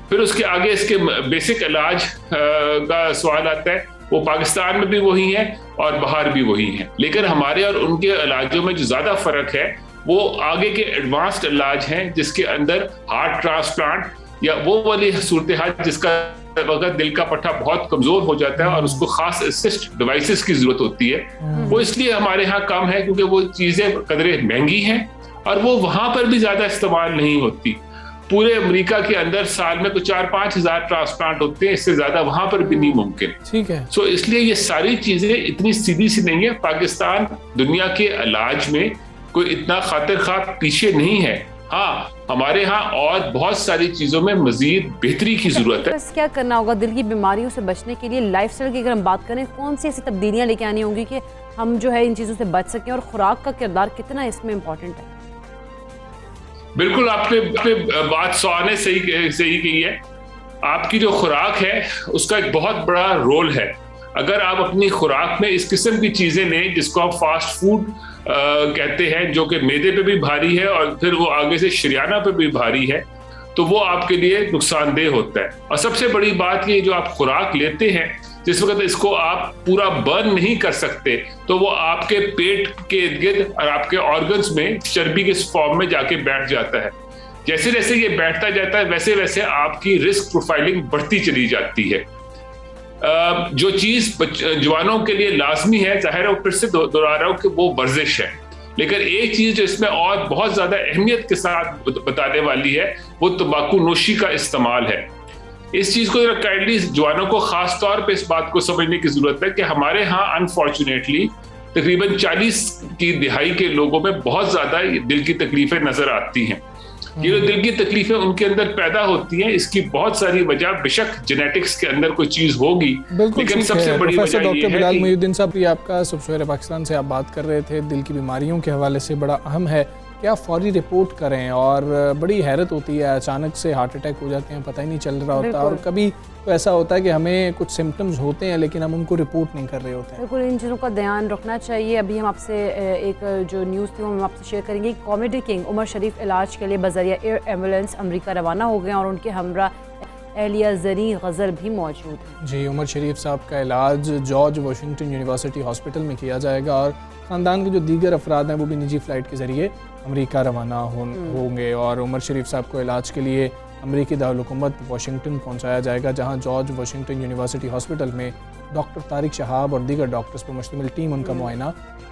फिर उसके आगे इसके बेसिक इलाज का सवाल आता है, वो पाकिस्तान में भी वही है और बाहर भी वही है। लेकिन हमारे और उनके इलाजों में जो ज्यादा फर्क है वो आगे के एडवांस्ड इलाज हैं, जिसके अंदर हार्ट ट्रांसप्लांट या वो वाली सूरत हाल जिसका अगर दिल का पट्टा बहुत कमजोर हो जाता है और उसको खास असिस्ट डिवाइसेस की जरूरत होती है, वो इसलिए हमारे यहाँ कम है क्योंकि वो चीजें कदरे महंगी हैं और वो वहां पर भी ज्यादा इस्तेमाल नहीं होती। पूरे अमेरिका के अंदर साल में कुछ 4-5 हजार ट्रांसप्लांट होते हैं, इससे ज्यादा वहां पर भी नहीं मुमकिन। ठीक है। सो इसलिए ये सारी चीजें इतनी सीधी सी नहीं है। पाकिस्तान दुनिया के इलाज में कोई इतना खातिर खा पीछे नहीं है। हाँ, हमारे यहाँ और बहुत सारी चीजों में मजीद बेहतरी की जरूरत है। बस क्या करना होगा दिल की बीमारियों से बचने के लिए? लाइफस्टाइल की अगर हम बात करें, कौन सी ऐसी तब्दीलियां लेके आनी होंगी कि हम जो है इन चीजों से बच सकें, और खुराक का किरदार कितना इसमें इम्पोर्टेंट है? बिल्कुल, आपने बात सवाने सही की है। आपकी जो खुराक है उसका एक बहुत बड़ा रोल है। अगर आप अपनी खुराक में इस किस्म की चीजें लें जिसको आप फास्ट फूड कहते हैं, जो कि मैदे पे भी भारी है और फिर वो आगे से शरियाना पे भी भारी है, तो वो आपके लिए नुकसानदेह होता है। और सबसे बड़ी बात ये, जो आप खुराक लेते हैं जिस वक्त इसको आप पूरा बर्न नहीं कर सकते तो वो आपके पेट के इर्द गिर्द और आपके ऑर्गन्स में चर्बी के फॉर्म में जाके बैठ जाता है। जैसे जैसे ये बैठता जाता है वैसे वैसे आपकी रिस्क प्रोफाइलिंग बढ़ती चली जाती है। जो चीज जवानों के लिए लाजमी है, जाहिर है फिर से दोहरा रहा हूं कि वो वर्जिश है, लेकिन एक चीज जो इसमें और बहुत ज्यादा अहमियत के साथ बताने वाली है वो तंबाकू नोशी का इस्तेमाल है। इस चीज को काइंडली जवानों को खास तौर पे इस बात को समझने की जरूरत है कि हमारे यहाँ अनफॉर्चुनेटली तकरीबन 40 की दिहाई के लोगों में बहुत ज्यादा दिल की तकलीफें नजर आती हैं। ये जो दिल की तकलीफें उनके अंदर पैदा होती हैं, इसकी बहुत सारी वजह बेशक जेनेटिक्स के अंदर कोई चीज होगी, लेकिन सबसे बड़ी वजह डॉक्टर बिलाल मुहिउद्दीन साहब, ये आपका सुबह पाकिस्तान से आप बात कर रहे थे, दिल की बीमारियों के हवाले से बड़ा अहम है कि आप फौरी रिपोर्ट करें। और बड़ी हैरत होती है, अचानक से हार्ट अटैक हो जाते हैं, पता ही नहीं चल रहा होता, और कभी तो ऐसा होता है कि हमें कुछ सिम्टम्स होते हैं लेकिन हम उनको रिपोर्ट नहीं कर रहे होते हैं। बिल्कुल, इन चीज़ों का ध्यान रखना चाहिए। अभी हम आपसे एक जो न्यूज़ थी वो हम आपसे शेयर करेंगे। कॉमेडी किंग उमर शरीफ इलाज के लिए बजरिया एयर एम्बुलेंस अमेरिका रवाना हो गए और उनके हमरा एहलिया ज़री गज़ल भी मौजूद है। जी, उमर शरीफ साहब का इलाज जॉर्ज वाशिंगटन यूनिवर्सिटी हॉस्पिटल में किया जाएगा और ख़ानदान के जो दीगर अफराद हैं वो भी निजी फ़्लाइट के ज़रिए अमेरिका रवाना होंगे। और उमर शरीफ साहब को इलाज के लिए अमेरिकी दारुल हुकूमत वाशिंगटन पहुंचाया जाएगा, जहां जॉर्ज वाशिंगटन यूनिवर्सिटी हॉस्पिटल में डॉक्टर तारिक शहाब और दीगर डॉक्टर्स पर मुश्तमिल टीम उनका मुआयना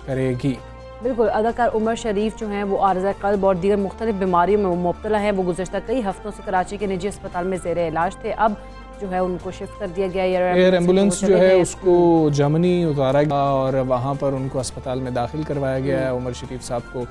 करेगी। बिल्कुल, अदाकार उमर शरीफ जो हैं वो आर्ज़ा क़ल्ब और दीगर मुख्तलिफ बीमारियों में मुब्तला है। वो गुज़श्ता कई हफ्तों से कराची के निजी अस्पताल में ज़ेर इलाज थे। अब जो है उनको शिफ्ट कर दिया गया। एयर एम्बुलेंस जो है उसको जर्मनी उतारा गया और वहाँ पर उनको अस्पताल में दाखिल करवाया गया है उमर शरीफ साहब को,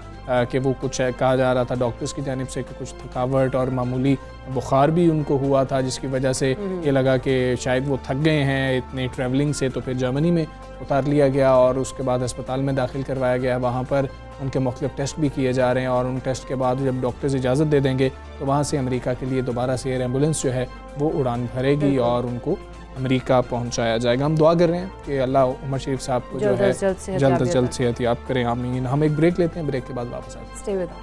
कि वो कुछ कहा जा रहा था डॉक्टर्स की जानिब से कि कुछ थकावट और मामूली बुखार भी उनको हुआ था, जिसकी वजह से ये लगा कि शायद वो थक गए हैं इतने ट्रैवलिंग से, तो फिर जर्मनी में उतार लिया गया और उसके बाद अस्पताल में दाखिल करवाया गया। वहाँ पर उनके मुख्तलिफ टेस्ट भी किए जा रहे हैं और उन टेस्ट के बाद जब डॉक्टर्स इजाज़त दे देंगे तो वहाँ से अमेरिका के लिए दोबारा से एयर एम्बुलेंस जो है वो उड़ान भरेगी और उनको अमेरिका पहुंचाया जाएगा। हम दुआ कर रहे हैं कि अल्लाह उमर शरीफ साहब को जो है जल्द अज जल्द सेहतयाब करें, आमीन। हम एक ब्रेक लेते हैं, ब्रेक के बाद वापस आते हैं। Stay with us.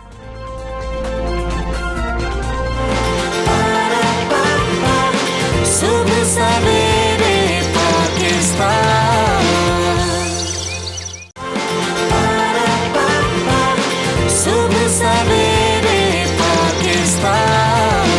सुबह सवेरे पाकिस्तान, सुबह सवेरे पाकिस्तान।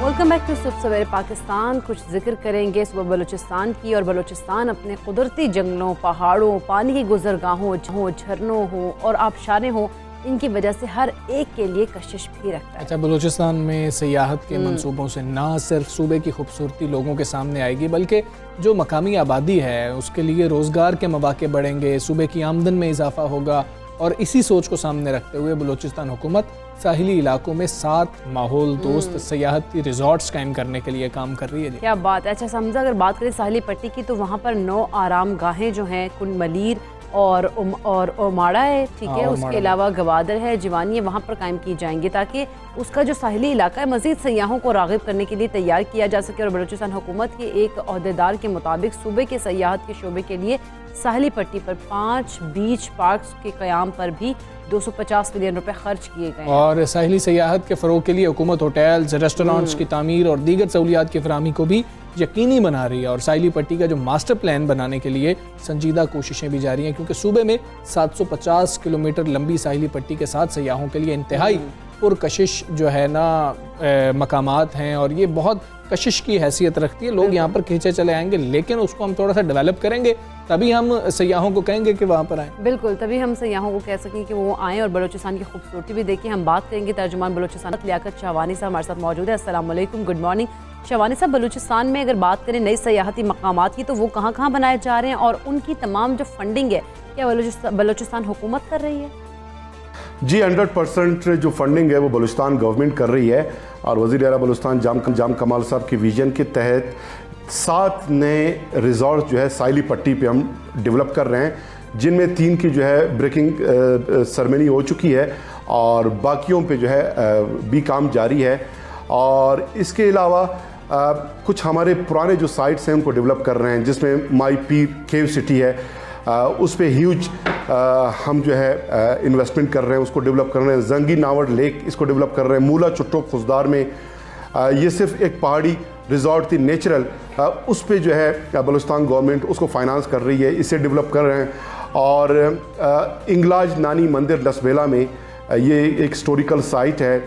वेलकम बैक टू सुबह सवेरे पाकिस्तान। कुछ जिक्र करेंगे सुबह बलूचिस्तान की, और बलूचिस्तान अपने कुदरती जंगलों, पहाड़ों, पानी की गुजरगाहों, झरनों हो और आबशारें हों, इनकी वजह से हर एक के लिए कशिश भी रखता है। अच्छा, बलूचिस्तान में सियाहत के मंसूबों से ना सिर्फ सूबे की खूबसूरती लोगों के सामने आएगी बल्कि जो मकामी आबादी है उसके लिए रोज़गार के मौके बढ़ेंगे, सूबे की आमदन में इजाफा होगा। और इसी सोच को सामने रखते हुए बलूचिस्तान हुकूमत साहिली इलाकों में 7 माहौल दोस्त सियाहती रिजॉर्ट्स कायम करने के लिए काम कर रही है। क्या बात है। अच्छा समझा, अगर बात करें साहिली पट्टी की तो वहाँ पर 9 आराम गाहें जो हैं कुन मलीर और ओमाड़ा है, ठीक है, उसके अलावा गवादर है, जिवानी है, वहाँ पर कायम की जाएंगी ताकि उसका जो साहिली इलाका है मज़ीद सयाहों को राग़िब करने के लिए तैयार किया जा सके। और बलूचिस्तान हुकूमत के एक अहदेदार के मुताबिक सूबे के सयाहत के शोबे के लिए साहिली पट्टी पर 5 बीच पार्क्स के क़याम पर भी 250 मिलियन रुपए खर्च किए गए। और साहिली सयाहत के फ़रोग के लिए हुकूमत होटल्स, रेस्टोरेंट्स की तामीर और दीगर सहूलियात की फराहमी को भी यकीनी बना रही है। और साहिली पट्टी का जो मास्टर प्लान बनाने के लिए संजीदा कोशिशें भी जारी हैं, क्योंकि सूबे में 750 किलोमीटर लंबी साहिली पट्टी के साथ सयाहों के लिए इंतहाई पुरकशिश जो है ना मकामात हैं और ये बहुत कशिश की हैसियत रखती है। लोग यहाँ पर खींचे चले आएंगे, लेकिन उसको हम थोड़ा सा डेवलप करेंगे तभी हम सयाहों को कहेंगे कि वहाँ पर आएँ। बिल्कुल, तभी हम सयाहों को कह सकें कि वो आएँ और बलूचिस्तान की खूबसूरती भी देखें। हम बात करेंगे तर्जुमान बलूचिस्तान लियाकत शाहवानी साहब हमारे साथ मौजूद है। अस्सलाम वालेकुम, गुड मॉर्निंग शाहवानी साहब। बलूचिस्तान में अगर बात करें नई सयाहती मकामात की तो वो कहाँ कहाँ बनाए जा रहे हैं और उनकी तमाम जो फंडिंग है क्या बलूचिस्तान हुकूमत कर रही है? जी 100% जो फंडिंग है वो बलूचिस्तान गवर्नमेंट कर रही है और वज़ीर आला बलूचिस्तान जाम कमाल साहब के विजन के तहत 7 नए रिजॉर्ट जो है साहिली पट्टी पे हम डेवलप कर रहे हैं, जिनमें 3 की जो है ब्रेकिंग सेरेमनी हो चुकी है और बाकियों पे जो है भी काम जारी है। और इसके अलावा कुछ हमारे पुराने जो साइट्स हैं उनको डेवलप कर रहे हैं, जिसमें माई पीर केव सिटी है, उस पे ह्यूज हम जो है इन्वेस्टमेंट कर रहे हैं, उसको डेवलप कर रहे हैं। जंगी नावड़ लेक इसको डेवलप कर रहे हैं। मूला चुट्टो खुजदार में ये सिर्फ एक पहाड़ी रिजॉर्ट थी नेचुरल, उस पे जो है बलूचिस्तान गवर्नमेंट उसको फाइनेंस कर रही है, इसे डेवलप कर रहे हैं। और इंगलाज नानी मंदिर लसबेला में ये एक हिस्टोरिकल साइट है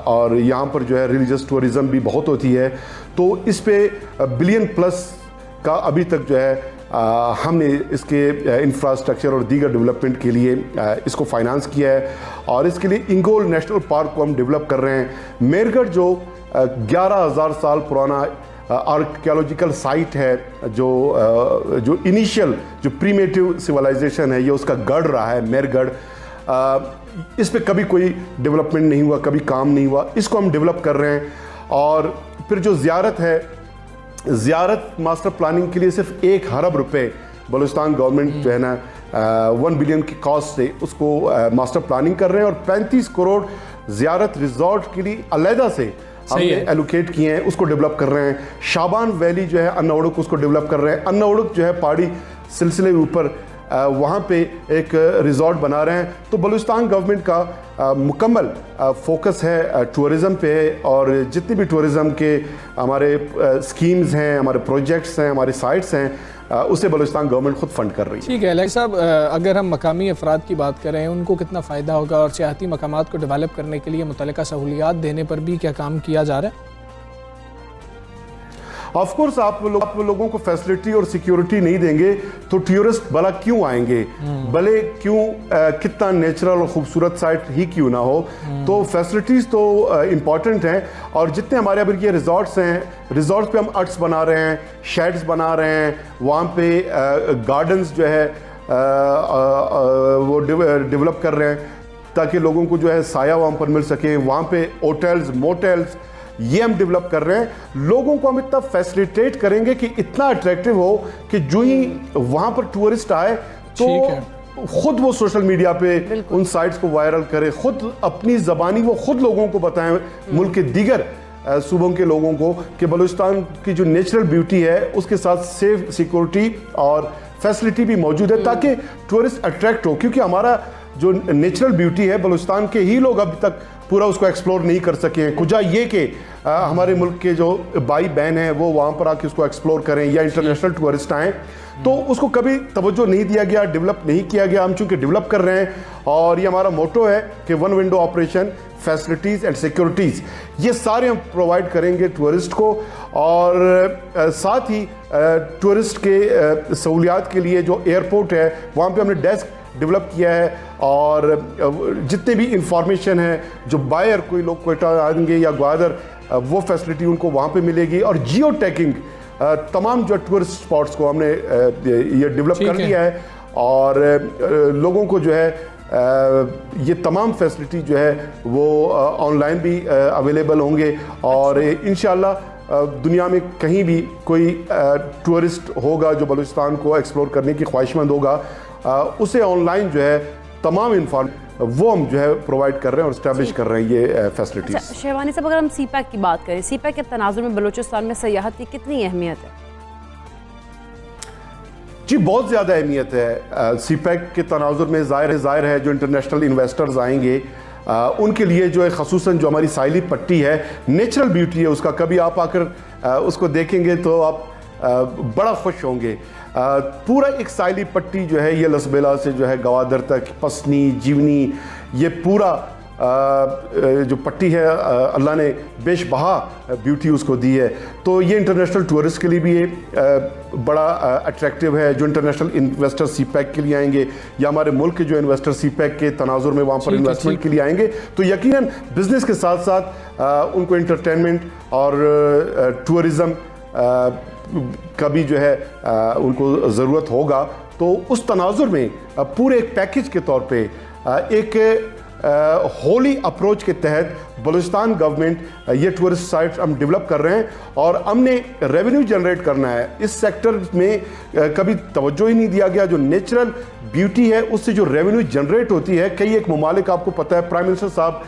और यहाँ पर जो है रिलीजियस टूरिज़म भी बहुत होती है, तो इस पे बिलियन प्लस का अभी तक जो है हमने इसके इंफ्रास्ट्रक्चर और दीगर डेवलपमेंट के लिए इसको फाइनेंस किया है। और इसके लिए इंगोल नेशनल पार्क को हम डेवलप कर रहे हैं। मेरगढ़ जो 11,000 साल पुराना आर्कियोलॉजिकल साइट है, जो इनिशियल जो प्रीमेटिव सिविलाइजेशन है, ये उसका गढ़ रहा है मेरगढ़। इस पे कभी कोई डेवलपमेंट नहीं हुआ, कभी काम नहीं हुआ, इसको हम डेवलप कर रहे हैं। और फिर जो ज़ियारत है, ज़ियारत मास्टर प्लानिंग के लिए सिर्फ 1 अरब रुपए बलूचिस्तान गवर्नमेंट जो है ना 1 बिलियन की कॉस्ट से उसको मास्टर प्लानिंग कर रहे हैं और 35 करोड़ ज़ियारत रिजॉर्ट के लिए अलहदा से हमने एलोकेट किए हैं, उसको डेवलप कर रहे हैं। शाबान वैली जो है अन्ना उड़ुक, उसको डेवलप कर रहे हैं। अन्ना उड़ुक जो है पहाड़ी सिलसिले ऊपर वहाँ पे एक रिजॉर्ट बना रहे हैं। तो बलूचिस्तान गवर्नमेंट का मुकम्मल फोकस है टूरिज़म पे, और जितनी भी टूरिज़म के हमारे स्कीम्स हैं, हमारे प्रोजेक्ट्स हैं, हमारे साइट्स हैं, उसे बलूचिस्तान गवर्नमेंट खुद फंड कर रही है। ठीक है अलैक्स साहब, अगर हम मकामी अफराद की बात करें उनको कितना फ़ायदा होगा और सियाहती मकामात को डेवलप करने के लिए मुतल्लिका सहूलियात देने पर भी क्या काम किया जा रहा है? ऑफ कोर्स आप लोगों को फैसिलिटी और सिक्योरिटी नहीं देंगे तो टूरिस्ट भला क्यों आएंगे, भले कितना नेचुरल और खूबसूरत साइट ही क्यों ना हो। तो फैसिलिटीज तो इम्पॉर्टेंट हैं, और जितने हमारे अभी ये रिजॉर्ट्स हैं, रिजॉर्ट्स पे हम अर्ट्स बना रहे हैं, शेड्स बना रहे हैं, वहाँ पे गार्डन्स जो है वो डेवलप कर रहे हैं ताकि लोगों को जो है साया वहाँ पर मिल सके। वहाँ पे होटल्स, मोटेल्स ये हम डेवलप कर रहे हैं। लोगों को हम इतना फैसिलिटेट करेंगे कि इतना अट्रैक्टिव हो कि जो ही वहाँ पर टूरिस्ट आए तो खुद वो सोशल मीडिया पे उन साइट्स को वायरल करे, खुद अपनी ज़बानी वो खुद लोगों को बताएं, मुल्क के दीगर सूबों के लोगों को, कि बलूचिस्तान की जो नेचुरल ब्यूटी है उसके साथ सेफ सिक्योरिटी और फैसिलिटी भी मौजूद है ताकि टूरिस्ट अट्रैक्ट हो। क्योंकि हमारा जो नेचुरल ब्यूटी है बलूचिस्तान के ही लोग अभी तक पूरा उसको एक्सप्लोर नहीं कर सके हैं। कुछ ये कि हमारे मुल्क के जो भाई बहन हैं वो वहाँ पर आके उसको एक्सप्लोर करें या इंटरनेशनल टूरिस्ट आएँ, तो उसको कभी तवज्जो नहीं दिया गया, डेवलप नहीं किया गया। हम चूँकि डेवलप कर रहे हैं और ये हमारा मोटो है कि one window operation, facilities and securities ये सारे हम प्रोवाइड करेंगे टूरिस्ट को। और साथ ही टूरिस्ट के सहूलियात के लिए जो एयरपोर्ट है वहाँ पे हमने डेस्क डेवलप किया है, और जितने भी इंफॉर्मेशन है जो बायर कोई लोग कोयटा आएंगे या ग्वादर, वो फैसिलिटी उनको वहाँ पे मिलेगी। और जियो टैगिंग तमाम जो टूरिस्ट स्पॉट्स को हमने ये डेवलप कर लिया है, और लोगों को जो है ये तमाम फैसिलिटी जो है वो ऑनलाइन भी अवेलेबल होंगे। और इंशाल्लाह दुनिया में कहीं भी कोई टूरिस्ट होगा जो बलूचिस्तान को एक्सप्लोर करने की ख्वाहिशमंद होगा, उसे ऑनलाइन जो है तमाम इन्फॉर्मेशन वो हम जो है प्रोवाइड कर रहे हैं और इस्टेब्लिश कर रहे हैं ये फैसिलिटीज। अच्छा, शेहवानी साहब, अगर हम सीपैक की बात करें, सीपैक के तनाजुर में बलूचिस्तान में सयाहत की कितनी अहमियत है? जी बहुत ज़्यादा अहमियत है। सीपैक के तनाजुर में ज़ाहिर है जो इंटरनेशनल इन्वेस्टर्स आएंगे उनके लिए जो है ख़ुसूसन जो हमारी साहिली पट्टी है, नेचुरल ब्यूटी है उसका, कभी आप आकर उसको देखेंगे तो आप बड़ा खुश होंगे। पूरा एक साहिली पट्टी जो है ये लसबेला से जो है गवादर तक, पसनी, जीवनी, ये पूरा जो पट्टी है अल्लाह ने बेशबहा ब्यूटी उसको दी है। तो ये इंटरनेशनल टूरिस्ट के लिए भी ये बड़ा अट्रैक्टिव है। जो इंटरनेशनल इन्वेस्टर सीपैक के लिए आएंगे या हमारे मुल्क के जो इन्वेस्टर सीपैक के तनाजुर में वहाँ पर इन्वेस्टमेंट के लिए आएंगे, तो यकीनन बिजनेस के साथ साथ उनको इंटरटेनमेंट और टूरिज़म का भी जो है उनको ज़रूरत होगा। तो उस तनाजुर में पूरे एक पैकेज के तौर पे एक होली अप्रोच के तहत बलूचिस्तान गवर्नमेंट ये टूरिस्ट साइट्स हम डेवलप कर रहे हैं, और हमने रेवेन्यू जनरेट करना है। इस सेक्टर में कभी तवज्जो ही नहीं दिया गया। जो नेचुरल ब्यूटी है उससे जो रेवेन्यू जनरेट होती है, कई एक ममालिक आपको पता है प्राइम मिनिस्टर साहब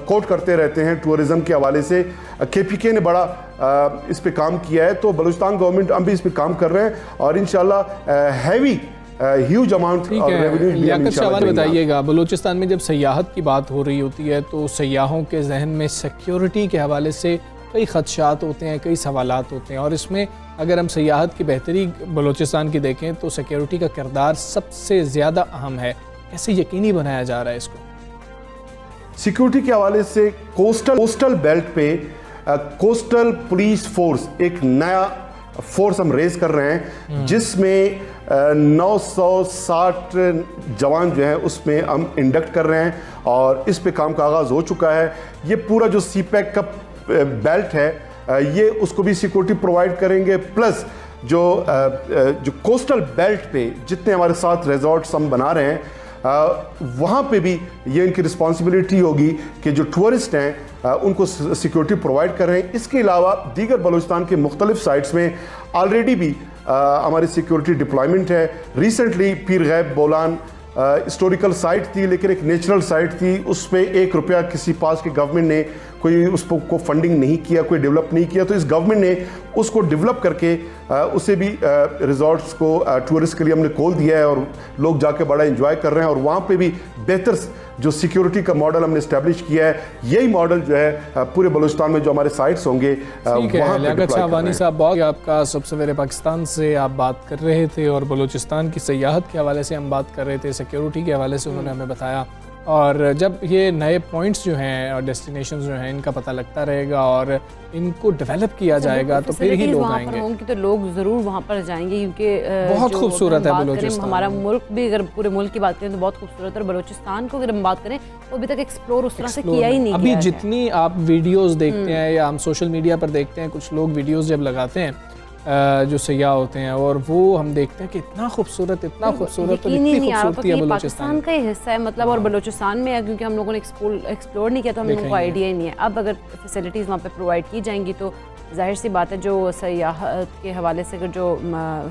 कोट करते रहते हैं टूरिज़म के हवाले से, KPK ने बड़ा इस पे काम किया है, तो बलूचिस्तान गवर्नमेंट हम भी इस पे काम कर रहे हैं और इंशाल्लाह heavy huge amount of revenue. Liaquat Shah बताइएगा, बलूचिस्तान में जब सयाहत की बात हो रही होती है तो सयाहों के जहन में सिक्योरिटी के हवाले से कई खदशात होते हैं, कई सवालात होते हैं, और इसमें अगर हम सयाहत की बेहतरी बलूचिस्तान की देखें तो सिक्योरिटी का किरदार सबसे ज़्यादा अहम है। कैसे यकीनी बनाया जा रहा है इसको? सिक्योरिटी के हवाले से कोस्टल बेल्ट पे कोस्टल पुलिस फोर्स एक नया फोर्स हम रेज कर रहे हैं, जिसमें 960 जवान जो हैं उसमें हम इंडक्ट कर रहे हैं, और इस पे काम का आगाज़ हो चुका है। ये पूरा जो सीपैक का बेल्ट है ये उसको भी सिक्योरिटी प्रोवाइड करेंगे, प्लस जो कोस्टल बेल्ट पे जितने हमारे साथ रिजॉर्ट्स हम बना रहे हैं वहाँ पे भी ये इनकी रिस्पॉन्सिबिलिटी होगी कि जो टूरिस्ट हैं उनको सिक्योरिटी प्रोवाइड कर रहे हैं। इसके अलावा दीगर बलूचिस्तान के मुख्तलिफ साइट्स में ऑलरेडी भी हमारी सिक्योरिटी डिप्लॉयमेंट है। रिसेंटली पीर गैब बोलान हिस्टोरिकल साइट थी, लेकिन एक नेचुरल साइट थी, उस पर 1 रुपया किसी पास की गवर्नमेंट ने कोई उसको फंडिंग नहीं किया, कोई डेवलप नहीं किया, तो इस गवर्नमेंट ने उसको डेवलप करके उसे भी रिजॉर्ट्स को टूरिस्ट के लिए हमने खोल दिया है, और लोग जाके बड़ा एंजॉय कर रहे हैं। और वहाँ पे भी बेहतर जो सिक्योरिटी का मॉडल हमने इस्टेब्लिश किया है, यही मॉडल जो है पूरे बलूचिस्तान में जो हमारे साइट्स होंगे लियाकत शाहवानी साहब, बहुत आपका सब सवेरे पाकिस्तान से आप बात कर रहे थे और बलूचिस्तान की सयाहत के हवाले से हम बात कर रहे थे, सिक्योरिटी के हवाले से उन्होंने हमें बताया, और जब ये नए पॉइंट्स जो हैं और डेस्टिनेशंस जो हैं इनका पता लगता रहेगा और इनको डेवलप किया जाएगा तो फिर ही लोग आएंगे। होंगे तो लोग ज़रूर वहाँ पर जाएंगे क्योंकि बहुत खूबसूरत है बलूचिस्तान। हमारा मुल्क भी अगर पूरे मुल्क की बात करें तो बहुत खूबसूरत है और बलूचिस्तान को अगर हम बात करें तो अभी तक एक्सप्लोर उस तरह से किया ही नहीं। अभी जितनी आप वीडियोज़ देखते हैं या हम सोशल मीडिया पर देखते हैं, कुछ लोग वीडियोज़ जब लगाते हैं जो सयाह होते हैं और वो हम देखते हैं कि इतना खूबसूरत और इतनी खूबसूरती है पाकिस्तान का ही हिस्सा है मतलब। और बलूचिस्तान में है क्योंकि हम लोगों ने एक्सप्लोर नहीं किया तो हम लोगों को आइडिया ही नहीं है। अब अगर फैसिलिटीज़ वहाँ पे प्रोवाइड की जाएंगी तो जाहिर सी बात है जो सयाहत के हवाले से जो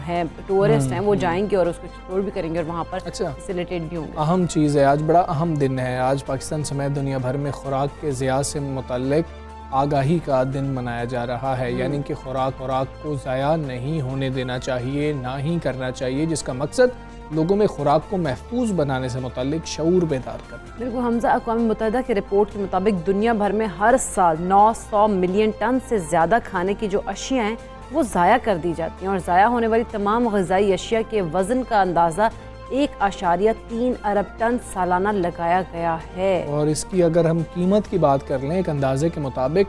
है टूरिस्ट हैं वो जाएंगे और उसको एक्सप्लोर भी करेंगे और वहाँ पर फैसिलिटेट भी होंगे। अहम चीज़ है, आज बड़ा अहम दिन है। आज पाकिस्तान समेत दुनिया भर में खुराक के ज़िया से मुतल्लिक आगाही का दिन मनाया जा रहा है, यानी कि खुराक को ज़ाया नहीं होने देना चाहिए, ना ही करना चाहिए, जिसका मकसद लोगों में खुराक को महफूज बनाने से मुताल्लिक शऊर बेदार करना। बिल्कुल हमजा, अक़वाम मुत्तहिदा की रिपोर्ट के मुताबिक दुनिया भर में हर साल 900 मिलियन टन से ज़्यादा खाने की जो अशिया हैं वो ज़ाया कर दी जाती हैं और ज़ाया होने वाली तमाम ग़िज़ाई अशिया के वज़न का अंदाज़ा 1.3 अरब टन सालाना लगाया गया है। और इसकी अगर हम कीमत की बात कर लें, एक अंदाजे के मुताबिक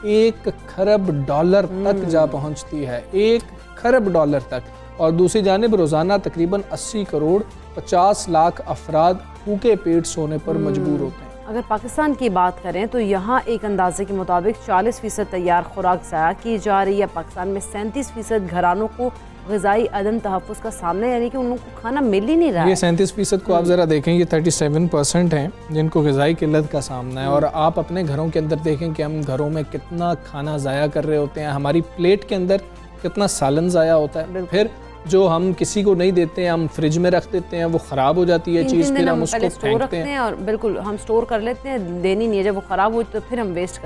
1 खरब डॉलर तक जा पहुंचती है, 1 खरब डॉलर तक। और दूसरी जानिब रोज़ाना तकरीबन 80 करोड़ 50 लाख अफराद भूखे पेट सोने पर मजबूर होते हैं। अगर पाकिस्तान की बात करें तो यहाँ एक अंदाजे के मुताबिक 40% तैयार खुराक ज़ाया की जा रही है। पाकिस्तान में 37% घरानों को ग़िज़ाई अदम तहफ़्फ़ुज़ का सामना, यानी कि उन लोगों को खाना मिल ही नहीं रहा है। ये 37% को आप ज़रा देखें, ये 37% हैं जिनको ग़िज़ाई किल्लत का सामना है। और आप अपने घरों के अंदर देखें कि हम घरों में कितना खाना ज़ाया कर रहे होते हैं, हमारी प्लेट के अंदर कितना सालन ज़ाया होता है। फिर जो हम किसी को नहीं देते हैं, हम फ्रिज में रख देते हैं, वो ख़राब हो जाती है चीज़, फिर हम उसको फेंकते हैं। और बिल्कुल हम स्टोर कर लेते हैं, देनी नहीं है, जब वो ख़राब हो तो फिर हम वेस्ट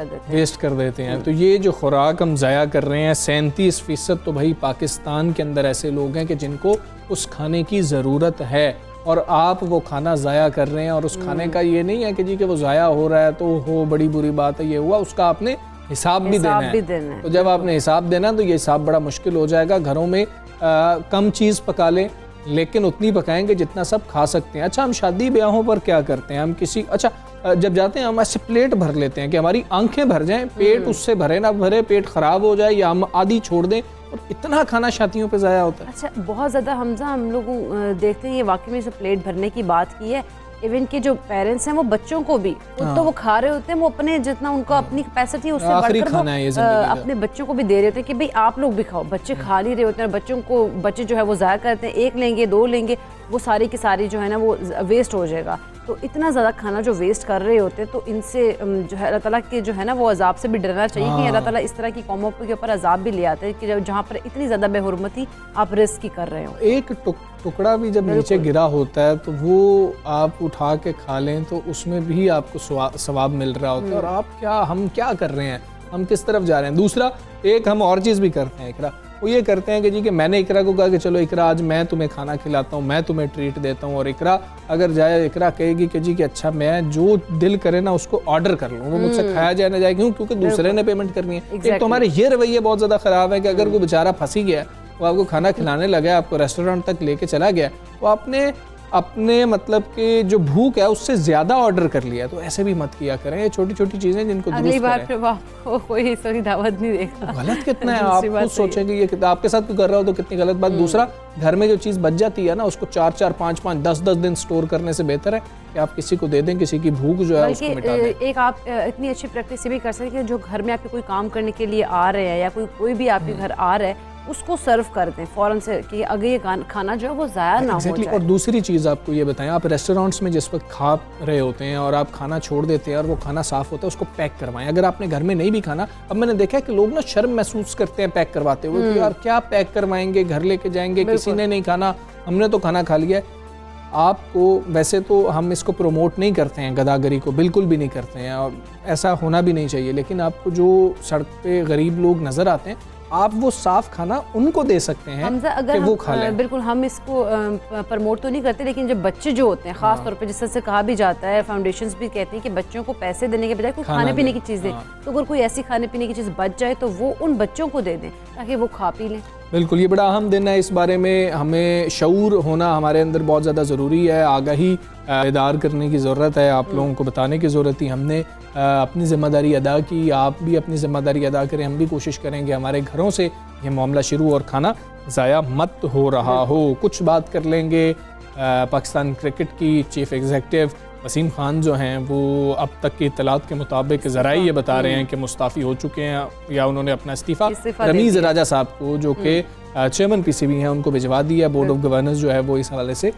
कर देते हैं। तो ये जो खुराक हम ज़ाया कर रहे हैं 37% तो भाई पाकिस्तान के अंदर ऐसे लोग हैं कि जिनको उस खाने की ज़रूरत है और आप वो खाना ज़ाया कर रहे हैं। और उस खाने का ये नहीं है कि जी कि वो ज़ाया हो रहा है तो हो बड़ी बुरी बात है, ये हुआ, उसका आपने हिसाब भी देना है। तो जब आपने हिसाब देना तो ये हिसाब बड़ा मुश्किल हो जाएगा। घरों में कम चीज़ पका लें लेकिन उतनी पकाएंगे जितना सब खा सकते हैं। अच्छा, हम शादी ब्याहों पर क्या करते हैं, हम जब जाते हैं हम ऐसे प्लेट भर लेते हैं कि हमारी आंखें भर जाएं, पेट उससे भरे ना भरे, पेट ख़राब हो जाए या हम आधी छोड़ दें, और इतना खाना शादियों पे ज़ाया होता है। अच्छा, बहुत ज़्यादा हमजा हम लोग देखते हैं ये वाकई में जो प्लेट भरने की बात की है, इवन के जो पेरेंट्स हैं वो बच्चों को भी तो वो खा रहे होते हैं, वो अपने जितना उनको अपनी कैपेसिटी उससे बढ़कर अपने बच्चों को भी दे रहे होते हैं कि भाई आप लोग भी खाओ। बच्चे खा नहीं रहे होते हैं, बच्चे जो है वो ज़ाया करते हैं, 1 लेंगे 2 लेंगे, वो सारी की सारी जो है ना वो वेस्ट हो जाएगा। तो इतना ज़्यादा खाना जो वेस्ट कर रहे होते हैं तो इनसे जो है अल्लाह ताला के जो है ना वो अजाब से भी डरना चाहिए कि अल्लाह ताला इस तरह की कौमों के ऊपर अजाब भी ले आते हैं कि जहाँ पर इतनी ज़्यादा बेहुरमती आप रिस्क की कर रहे हो। एक टुकड़ा भी जब नीचे गिरा होता है तो वो आप उठा के खा लें तो उसमें भी आपको सवाब मिल रहा होता है। और हम क्या कर रहे हैं, हम किस तरफ जा रहे हैं। दूसरा, एक हम और चीज़ भी करते हैं इकरा, वो ये करते हैं कि जी कि मैंने इकरा को कहा कि चलो इकरा आज मैं तुम्हें खाना खिलाता हूँ, मैं तुम्हें ट्रीट देता हूँ। और इकरा अगर जाए, इकरा कहेगी कि जी कि अच्छा मैं जो दिल करे ना उसको ऑर्डर कर लूँ, वो मुझसे खाया जाए ना जाए, क्यों? क्योंकि दूसरे ने पेमेंट करनी है। एक तो हमारे ये रवैये बहुत ज़्यादा ख़राब है कि अगर कोई बेचारा फंसी गया, वो आपको खाना खिलाने लगा, आपको रेस्टोरेंट तक लेके चला गया, वो आपने अपने मतलब कि जो भूख है उससे ज़्यादा ऑर्डर कर लिया, तो ऐसे भी मत किया करें। ये छोटी छोटी चीज़ें जिनको अगली बार फिर आपको कोई सही दावत नहीं देगा। गलत कितना है, आप खुद सोचेंगे ये आपके साथ कर रहा हो तो कितनी गलत बात। दूसरा, घर में जो चीज़ बच जाती है ना उसको 4-4, 5-5, 10-10 दिन स्टोर करने से बेहतर है कि आप किसी को दे दें, किसी की भूख जो है उसको मिटा दें। एक आप इतनी अच्छी प्रैक्टिस भी कर सकते हैं कि जो घर में आपके कोई काम करने के लिए आ रहे हैं या कोई भी आपके घर आ रहा है उसको सर्व कर दें फ़ौरन से कि अगर ये खाना जो है वो ज़ाया ना हो जाए। और दूसरी चीज़ आपको ये बताएं, आप रेस्टोरेंट्स में जिस वक्त खा रहे होते हैं और आप खाना छोड़ देते हैं और वो खाना साफ़ होता है, उसको पैक करवाएं। अगर आपने घर में नहीं भी खाना, अब मैंने देखा है कि लोग ना शर्म महसूस करते हैं पैक करवाते हुए कि यार क्या पैक करवाएंगे, घर लेके जाएंगे, किसी ने नहीं खाना, हमने तो खाना खा लिया। आपको वैसे तो हम इसको प्रमोट नहीं करते हैं, गदागरी को बिल्कुल भी नहीं करते हैं और ऐसा होना भी नहीं चाहिए, लेकिन आपको जो सड़क पे गरीब लोग नज़र आते हैं आप वो साफ खाना उनको दे सकते हैं कि वो खा लें। बिल्कुल, हम इसको प्रमोट तो नहीं करते, लेकिन जब बच्चे जो होते हैं खास तौर पे, जिस तरह से कहा भी जाता है, फाउंडेशंस भी कहते हैं कि बच्चों को पैसे देने के बजाय कोई खाने पीने की चीज़ दें। तो अगर कोई ऐसी खाने पीने की चीज़ बच जाए तो वो उन बच्चों को दे दें ताकि वो खा पी लें। बिल्कुल, ये बड़ा अहम दिन है। इस बारे में हमें शऊर होना हमारे अंदर बहुत ज़्यादा ज़रूरी है। आगाही बेदार करने की ज़रूरत है, आप लोगों को बताने की ज़रूरत थी। हमने अपनी ज़िम्मेदारी अदा की, आप भी अपनी ज़िम्मेदारी अदा करें। हम भी कोशिश करेंगे हमारे घरों से ये मामला शुरू और खाना ज़ाया मत हो रहा हो। कुछ बात कर लेंगे पाकिस्तान क्रिकेट की चीफ़ एग्जीक्यूटिव वसीम खान जो हैं वो अब तक की इत्तलात के मुताबिक ज़राई ये बता रहे हैं कि मुस्ताफ़ी हो चुके हैं या उन्होंने अपना इस्तीफ़ा रमीज़ राजा साहब को, जो कि चेयरमैन PCB हैं, उनको भिजवा दिया। बोर्ड ऑफ गवर्नर्स जो है वो इस हवाले से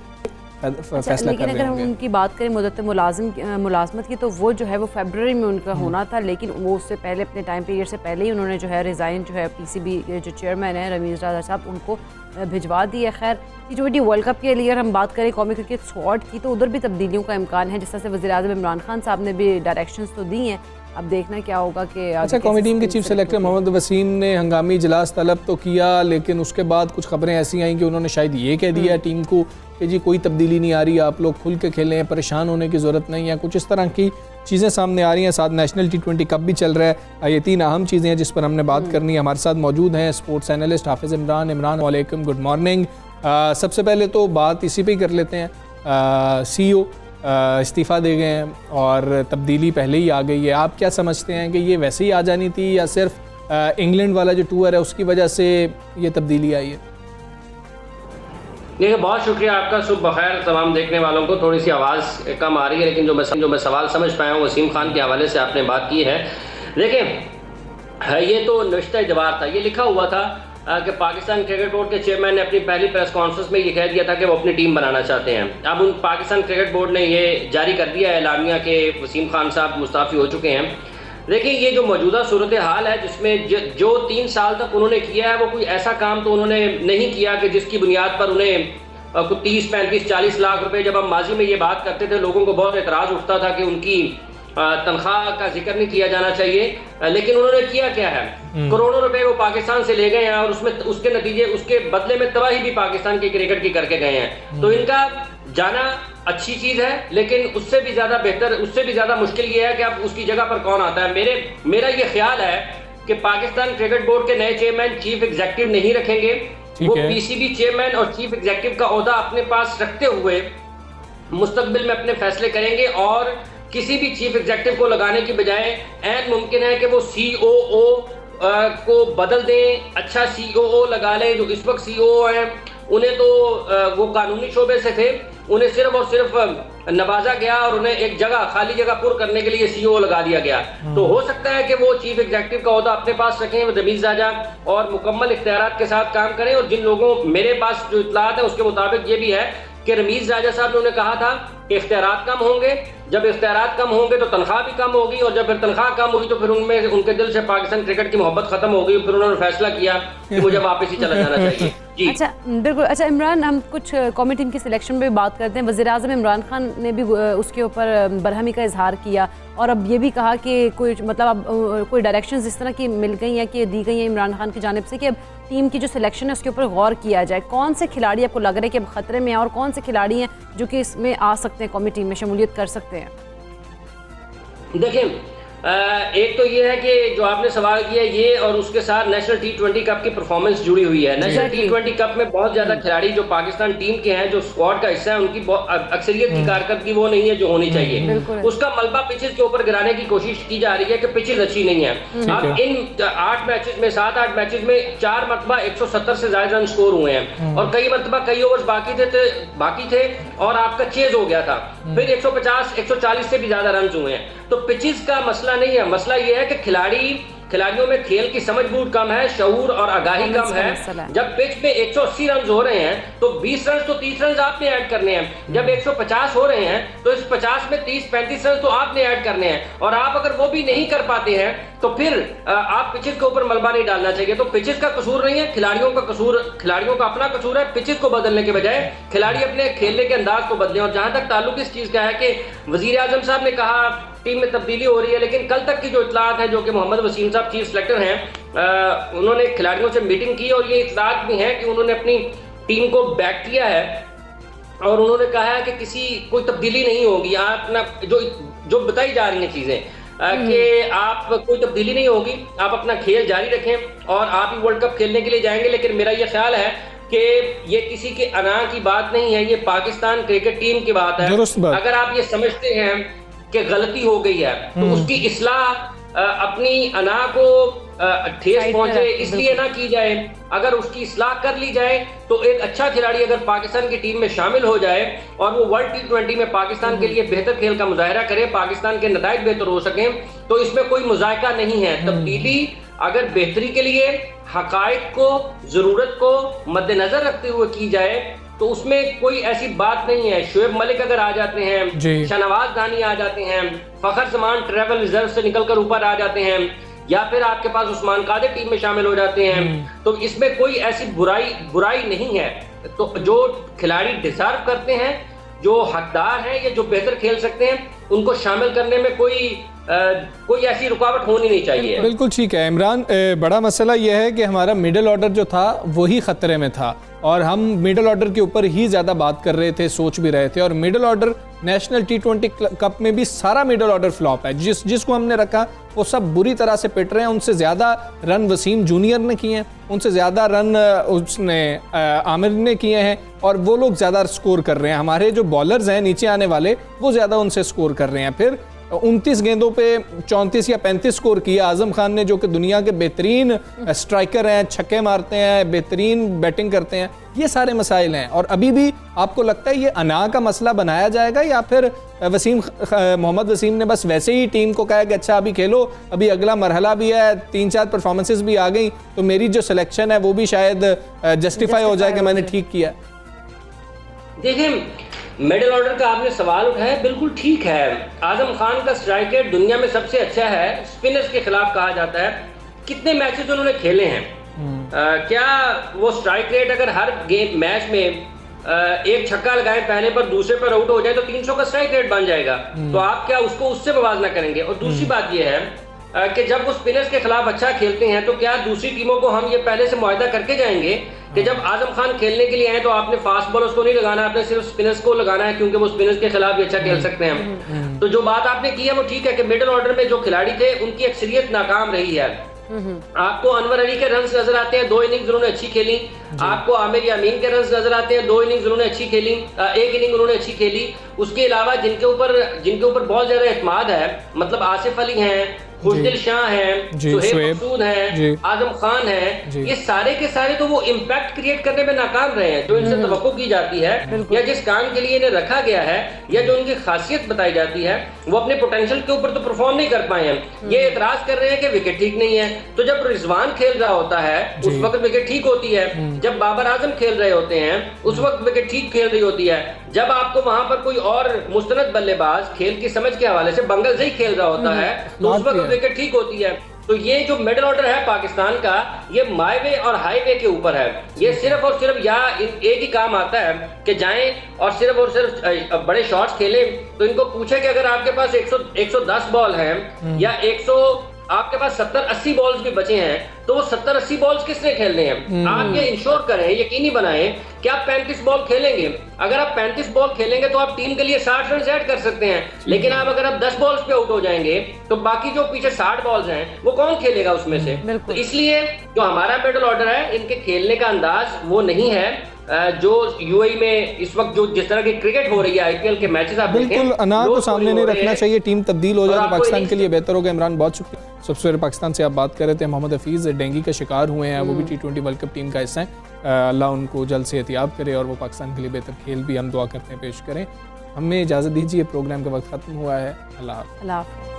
फैसला लेकिन अगर हम उनकी बात करें मुद्दत मुलाजमत की, तो वो जो है वो फरवरी में उनका होना था, लेकिन वो उससे पहले अपने टाइम पीरियड से पहले ही उन्होंने जो है रिज़ाइन जो है PCB जो चेयरमैन है रमीज़ राजा साहब उनको भिजवा दिया। खैर T20 वर्ल्ड कप के लिए अगर हम बात करें कौमी क्रिकेट स्क्वाड की, तो उधर भी तब्दीलियों का इम्कान है। जिस तरह से वज़ीर-ए-आज़म इमरान खान साहब ने भी डायरेक्शंस तो दी हैं, अब देखना क्या होगा कि अच्छा। कौमी टीम के चीफ सेलेक्टर मोहम्मद वसीम ने हंगामी इजलास तलब तो किया, लेकिन उसके बाद कुछ खबरें ऐसी आई कि उन्होंने शायद ये कह दिया टीम को कि जी कोई तब्दीली नहीं आ रही, आप लोग खुल के खेलें, परेशान होने की ज़रूरत नहीं है। कुछ इस तरह की चीज़ें सामने आ रही हैं। साथ नेशनल T20 कप भी चल रहा है। ये 3 अहम चीज़ें हैं जिस पर हमने बात करनी है। हमारे साथ मौजूद हैं स्पोर्ट्स एनालिस्ट हाफिज़ इमरान। वालेकुम, गुड मॉर्निंग। सबसे पहले तो बात इसी पे ही कर लेते हैं। CEO इस्तीफ़ा दे गए हैं और तब्दीली पहले ही आ गई है। आप क्या समझते हैं कि ये वैसे ही आ जानी थी या सिर्फ इंग्लैंड वाला जो टूर है उसकी वजह से ये तब्दीली आई है? देखिए, बहुत शुक्रिया आपका। सुबह बखैर तमाम देखने वालों को। थोड़ी सी आवाज़ कम आ रही है, लेकिन जो मैं सवाल समझ पाया हूँ वसीम खान के हवाले से आपने बात की है। देखिए, ये तो नविश्ता इतवार था, ये लिखा हुआ था कि पाकिस्तान क्रिकेट बोर्ड के चेयरमैन ने अपनी पहली प्रेस कॉन्फ्रेंस में ये कह दिया था कि वो अपनी टीम बनाना चाहते हैं। अब उन पाकिस्तान क्रिकेट बोर्ड ने ये जारी कर दिया एलानिया के वसीम खान साहब मुस्ताफ़ी हो चुके हैं। देखिए, ये जो मौजूदा सूरत हाल है जिसमें जो 3 साल तक उन्होंने किया है, वो कोई ऐसा काम तो उन्होंने नहीं किया कि जिसकी बुनियाद पर उन्हें कुछ 30, 35, 40 लाख रुपए, जब हम माजी में ये बात करते थे लोगों को बहुत एतराज़ उठता था कि उनकी तनख्वाह का जिक्र नहीं किया जाना चाहिए, लेकिन उन्होंने किया क्या है, करोड़ों रुपए वो पाकिस्तान से ले गए हैं और उसके बदले में तबाही भी पाकिस्तान की क्रिकेट की करके गए हैं। तो इनका जाना अच्छी चीज है, लेकिन उससे भी ज्यादा बेहतर, उससे भी ज्यादा मुश्किल ये है कि अब उसकी जगह पर कौन आता है। मेरा ये ख्याल है कि पाकिस्तान क्रिकेट बोर्ड के नए चेयरमैन चीफ एग्जीक्यूटिव नहीं रखेंगे। वो PCB चेयरमैन और चीफ एग्जीक्यूटिव का ओहदा अपने पास रखते हुए मुस्तकबिल में अपने फैसले करेंगे और किसी भी चीफ एग्जीक्यूटिव को लगाने की बजाय ऐन मुमकिन है कि वो COO को बदल दें, अच्छा COO लगा लें। जो इस वक्त COO हैं उन्हें तो वो कानूनी शोबे से थे, उन्हें सिर्फ और सिर्फ नवाजा गया और उन्हें एक खाली जगह पुर करने के लिए COO लगा दिया गया। तो हो सकता है कि वो चीफ एग्जीक्यूटिव का ओहदा अपने पास रखें रमीज़ राजा और मुकम्मल इख्तियारात के साथ काम करें। और जिन लोगों, मेरे पास जो इत्तलात है उसके मुताबिक ये भी है कि रमीज़ राजा साहब ने उन्हें कहा था कि इख्तियारात कम होंगे, जब इख्तियारात कम होंगे तो तनख्वाह भी कम होगी, और जब फिर तनख्वाह कम हुई तो फिर उनमें उनके दिल से पाकिस्तान क्रिकेट की मोहब्बत खत्म हो गई। फिर उन्होंने फैसला किया कि मुझे वापस ही चला जाना चाहिए। जी अच्छा, बिल्कुल। अच्छा इमरान, हम कुछ कौमी टीम की सिलेक्शन पे बात करते हैं। वज़ीर-ए-आज़म इमरान खान ने भी उसके ऊपर बरहमी का इजहार किया और अब ये भी कहा कि कोई कोई डायरेक्शंस इस तरह की मिल गई हैं कि दी गई हैं इमरान खान की जानिब से कि अब टीम की जो सिलेक्शन है उसके ऊपर गौर किया जाए। कौन से खिलाड़ी आपको लग रहा है कि अब खतरे में हैं और कौन से खिलाड़ी हैं जो कि इसमें आ सकते हैं, कौमी टीम में शमूलियत कर सकते हैं? देखिए, एक तो ये है कि जो आपने सवाल किया ये, और उसके साथ नेशनल T20 कप की परफॉर्मेंस जुड़ी हुई है। नेशनल T20 कप में बहुत ज्यादा खिलाड़ी जो पाकिस्तान टीम के हैं, जो स्क्वाड का हिस्सा है, उनकी अक्सरियत की कारकर्दगी वो नहीं है जो होनी चाहिए। उसका मलबा पिचेस के ऊपर गिराने की कोशिश की जा रही है कि पिचेस अच्छी नहीं है। अब इन 7-8 मैचेस में 4 मरतबा 170 से ज्यादा रन स्कोर हुए हैं और कई मरतबा कई ओवर्स बाकी थे और आपका चेज हो गया था, फिर 150-140 से भी ज्यादा रन हुए हैं। तो पिचेस का मसला नहीं है, मसला ये है कि खिलाड़ियों में खेल की समझ बूझ कम है, शऊर और आगाही कम है। जब पिच पे 180 रन हो रहे हैं तो 20 रन तो 30 रन आपने ऐड करने हैं। जब 150 हो रहे हैं तो इस 50 में 30-35 रन तो आपने ऐड करने हैं, और आप अगर वो भी नहीं कर पाते हैं तो फिर आप पिचेस के ऊपर मलबा नहीं डालना चाहिए। तो पिचेस का कसूर नहीं है, खिलाड़ियों का अपना कसूर है। पिचेस को बदलने के बजाय खिलाड़ी अपने खेलने के अंदाज को बदलें। और जहां तक ताल्लुक इस चीज का है कि वजीर-ए-आज़म साहब ने कहा टीम में तब्दीली हो रही है, लेकिन कल तक की जो इत्तलात है, जो कि मोहम्मद वसीम साहब चीफ सेलेक्टर हैं, उन्होंने खिलाड़ियों से मीटिंग की और ये इत्तलात भी है कि उन्होंने अपनी टीम को बैक किया है और उन्होंने कहा है कि कोई तब्दीली नहीं होगी। आप ना जो बताई जा रही हैं चीजें, कि आप कोई तब्दीली नहीं होगी, आप अपना खेल जारी रखें और आप ही वर्ल्ड कप खेलने के लिए जाएंगे। लेकिन मेरा ये ख्याल है कि ये किसी के अना की बात नहीं है, ये पाकिस्तान क्रिकेट टीम की बात है। अगर आप ये समझते हैं कि गलती हो गई है तो उसकी इस्लाह अपनी अना को ठेस पहुंचे इसलिए ना की जाए। अगर उसकी इस्लाह कर ली जाए तो एक अच्छा खिलाड़ी अगर पाकिस्तान की टीम में शामिल हो जाए और वो वर्ल्ड T20 में पाकिस्तान के लिए बेहतर खेल का मुजाहरा करे, पाकिस्तान के नताइज बेहतर हो सकें, तो इसमें कोई मुजायका नहीं है। तब्दीली अगर बेहतरी के लिए हकायक को, जरूरत को मद्देनजर रखते हुए की जाए तो उसमें कोई ऐसी बात नहीं है। शोएब मलिक अगर आ जाते हैं, शहनवाज दानी आ जाते हैं, फखर जमान ट्रेवल रिजर्व से निकलकर ऊपर आ जाते हैं, या फिर आपके पास उस्मान कादिर टीम में शामिल हो जाते हैं, तो इसमें कोई ऐसी बुराई नहीं है। तो जो खिलाड़ी डिजर्व करते हैं, जो हकदार हैं या जो बेहतर खेल सकते हैं, उनको शामिल करने में कोई ऐसी रुकावट होनी नहीं चाहिए। बिल्कुल ठीक है इमरान। बड़ा मसला यह है कि हमारा मिडिल ऑर्डर जो था वही ख़तरे में था और हम मिडिल ऑर्डर के ऊपर ही ज़्यादा बात कर रहे थे, सोच भी रहे थे। और middle order national T20 cup में भी सारा मिडिल ऑर्डर फ्लॉप है। जिसको हमने रखा वो सब बुरी तरह से पिट रहे हैं। उनसे ज़्यादा रन वसीम जूनियर ने किए हैं, उनसे ज़्यादा रन उसने आमिर ने किए हैं और वो लोग ज़्यादा स्कोर कर रहे हैं। हमारे जो बॉलर्स हैं नीचे आने वाले वो ज़्यादा उनसे स्कोर कर रहे हैं। फिर 29 गेंदों पे 34 या 35 स्कोर किया आजम खान ने, जो कि दुनिया के बेहतरीन स्ट्राइकर हैं, छक्के मारते हैं, बेहतरीन बैटिंग करते हैं। ये सारे मसाइल हैं और अभी भी आपको लगता है ये अना का मसला बनाया जाएगा या फिर मोहम्मद वसीम ने बस वैसे ही टीम को कहा कि अच्छा अभी खेलो, अभी अगला मरहला भी है, 3-4 परफॉर्मेंसेस भी आ गई तो मेरी जो सिलेक्शन है वो भी शायद जस्टिफाई हो जाए कि मैंने ठीक किया। देखिए मिडिल ऑर्डर का आपने सवाल उठाया, बिल्कुल ठीक है। आजम खान का स्ट्राइक रेट दुनिया में सबसे अच्छा है, स्पिनर्स के खिलाफ कहा जाता है। कितने मैचेस उन्होंने खेले हैं? क्या वो स्ट्राइक रेट अगर हर गेम मैच में एक छक्का लगाए पहले पर, दूसरे पर आउट हो जाए तो 300 का स्ट्राइक रेट बन जाएगा? तो आप क्या उसको उससे मुवाजना करेंगे? और दूसरी बात यह है कि जब वो स्पिनर्स के खिलाफ अच्छा खेलते हैं तो क्या दूसरी टीमों को हम ये पहले से मुआहदा करके जाएंगे कि जब आजम खान खेलने के लिए आए तो आपने फास्ट बॉलर्स को नहीं लगाना, आपने सिर्फ स्पिनर्स को लगाना है क्योंकि वो स्पिनर्स के खिलाफ भी अच्छा खेल सकते हैं। तो जो बात आपने की है वो ठीक है कि मिडिल ऑर्डर में जो खिलाड़ी थे उनकी अक्सरियत नाकाम रही है। आपको अनवर अली के रन्स नजर आते हैं, 2 इनिंग्स उन्होंने अच्छी खेली। आपको आमिर यामीन के रन्स नजर आते हैं, 2 इनिंग्स उन्होंने अच्छी खेली, 1 इनिंग उन्होंने अच्छी खेली। उसके अलावा जिनके ऊपर बहुत ज्यादा एतमाद है, मतलब आसिफ अली हैं, खुशदिल शाह हैं, सुहेब मकसूद हैं, आजम खान हैं, ये सारे के सारे तो वो इम्पैक्ट क्रिएट करने में नाकाम रहे हैं जो इनसे तवक्को की जाती है या जिस काम के लिए इन्हें रखा गया है या जो उनकी खासियत बताई जाती है वो अपने पोटेंशियल के ऊपर तो परफॉर्म नहीं कर पाए हैं। ये एतराज कर रहे हैं कि विकेट ठीक नहीं है। तो जब रिजवान खेल रहा होता है उस वक्त विकेट ठीक होती है, जब बाबर आजम खेल रहे होते हैं उस वक्त विकेट ठीक खेल रही होती है, जब आपको वहां पर कोई और मुस्तनद बल्लेबाज खेल की समझ के हवाले से बंगल से ही खेल रहा होता है तो उस वक्त विकेट ठीक होती है। तो ये जो मिडिल ऑर्डर है पाकिस्तान का, ये माई वे और हाई वे के ऊपर है। ये सिर्फ और सिर्फ या एक ही काम आता है कि जाएं और सिर्फ बड़े शॉट्स खेलें। तो इनको पूछे कि अगर आपके पास 110 बॉल हैं या आपके पास 70-80 बॉल्स भी बचे हैं तो वो 70-80 बॉल्स किसने खेलने हैं? आप ये इंश्योर करें, यकीनी बनाएं कि आप 35 बॉल खेलेंगे। अगर आप 35 बॉल खेलेंगे तो आप टीम के लिए 60 रन ऐड कर सकते हैं। लेकिन अगर आप 10 बॉल्स पे आउट हो जाएंगे तो बाकी जो पीछे 60 बॉल्स हैं वो कौन खेलेगा उसमें से? तो इसलिए जो हमारा मिडिल ऑर्डर है, इनके खेलने का अंदाज वो नहीं है जो यूएई में इस वक्त जो जिस तरह की क्रिकेट हो रही है, आईपीएल के मैचेस आप बिल्कुल अना को सामने नहीं रखना चाहिए। टीम तब्दील हो जाए तो पाकिस्तान के लिए बेहतर होगा। इमरान बहुत शुक्रिया। सबसे पहले पाकिस्तान से आप बात कर रहे थे। मोहम्मद हफीज़ डेंगू का शिकार हुए हैं, वो भी T20 वर्ल्ड कप टीम का हिस्सा है। अल्लाह उनको जल्द से एहतियात करे और वो पाकिस्तान के लिए बेहतर खेल भी हम दुआ करते हैं पेश करें। हमें इजाज़त दीजिए, प्रोग्राम का वक्त ख़त्म हुआ है। अल्लाह हाफ़िज़।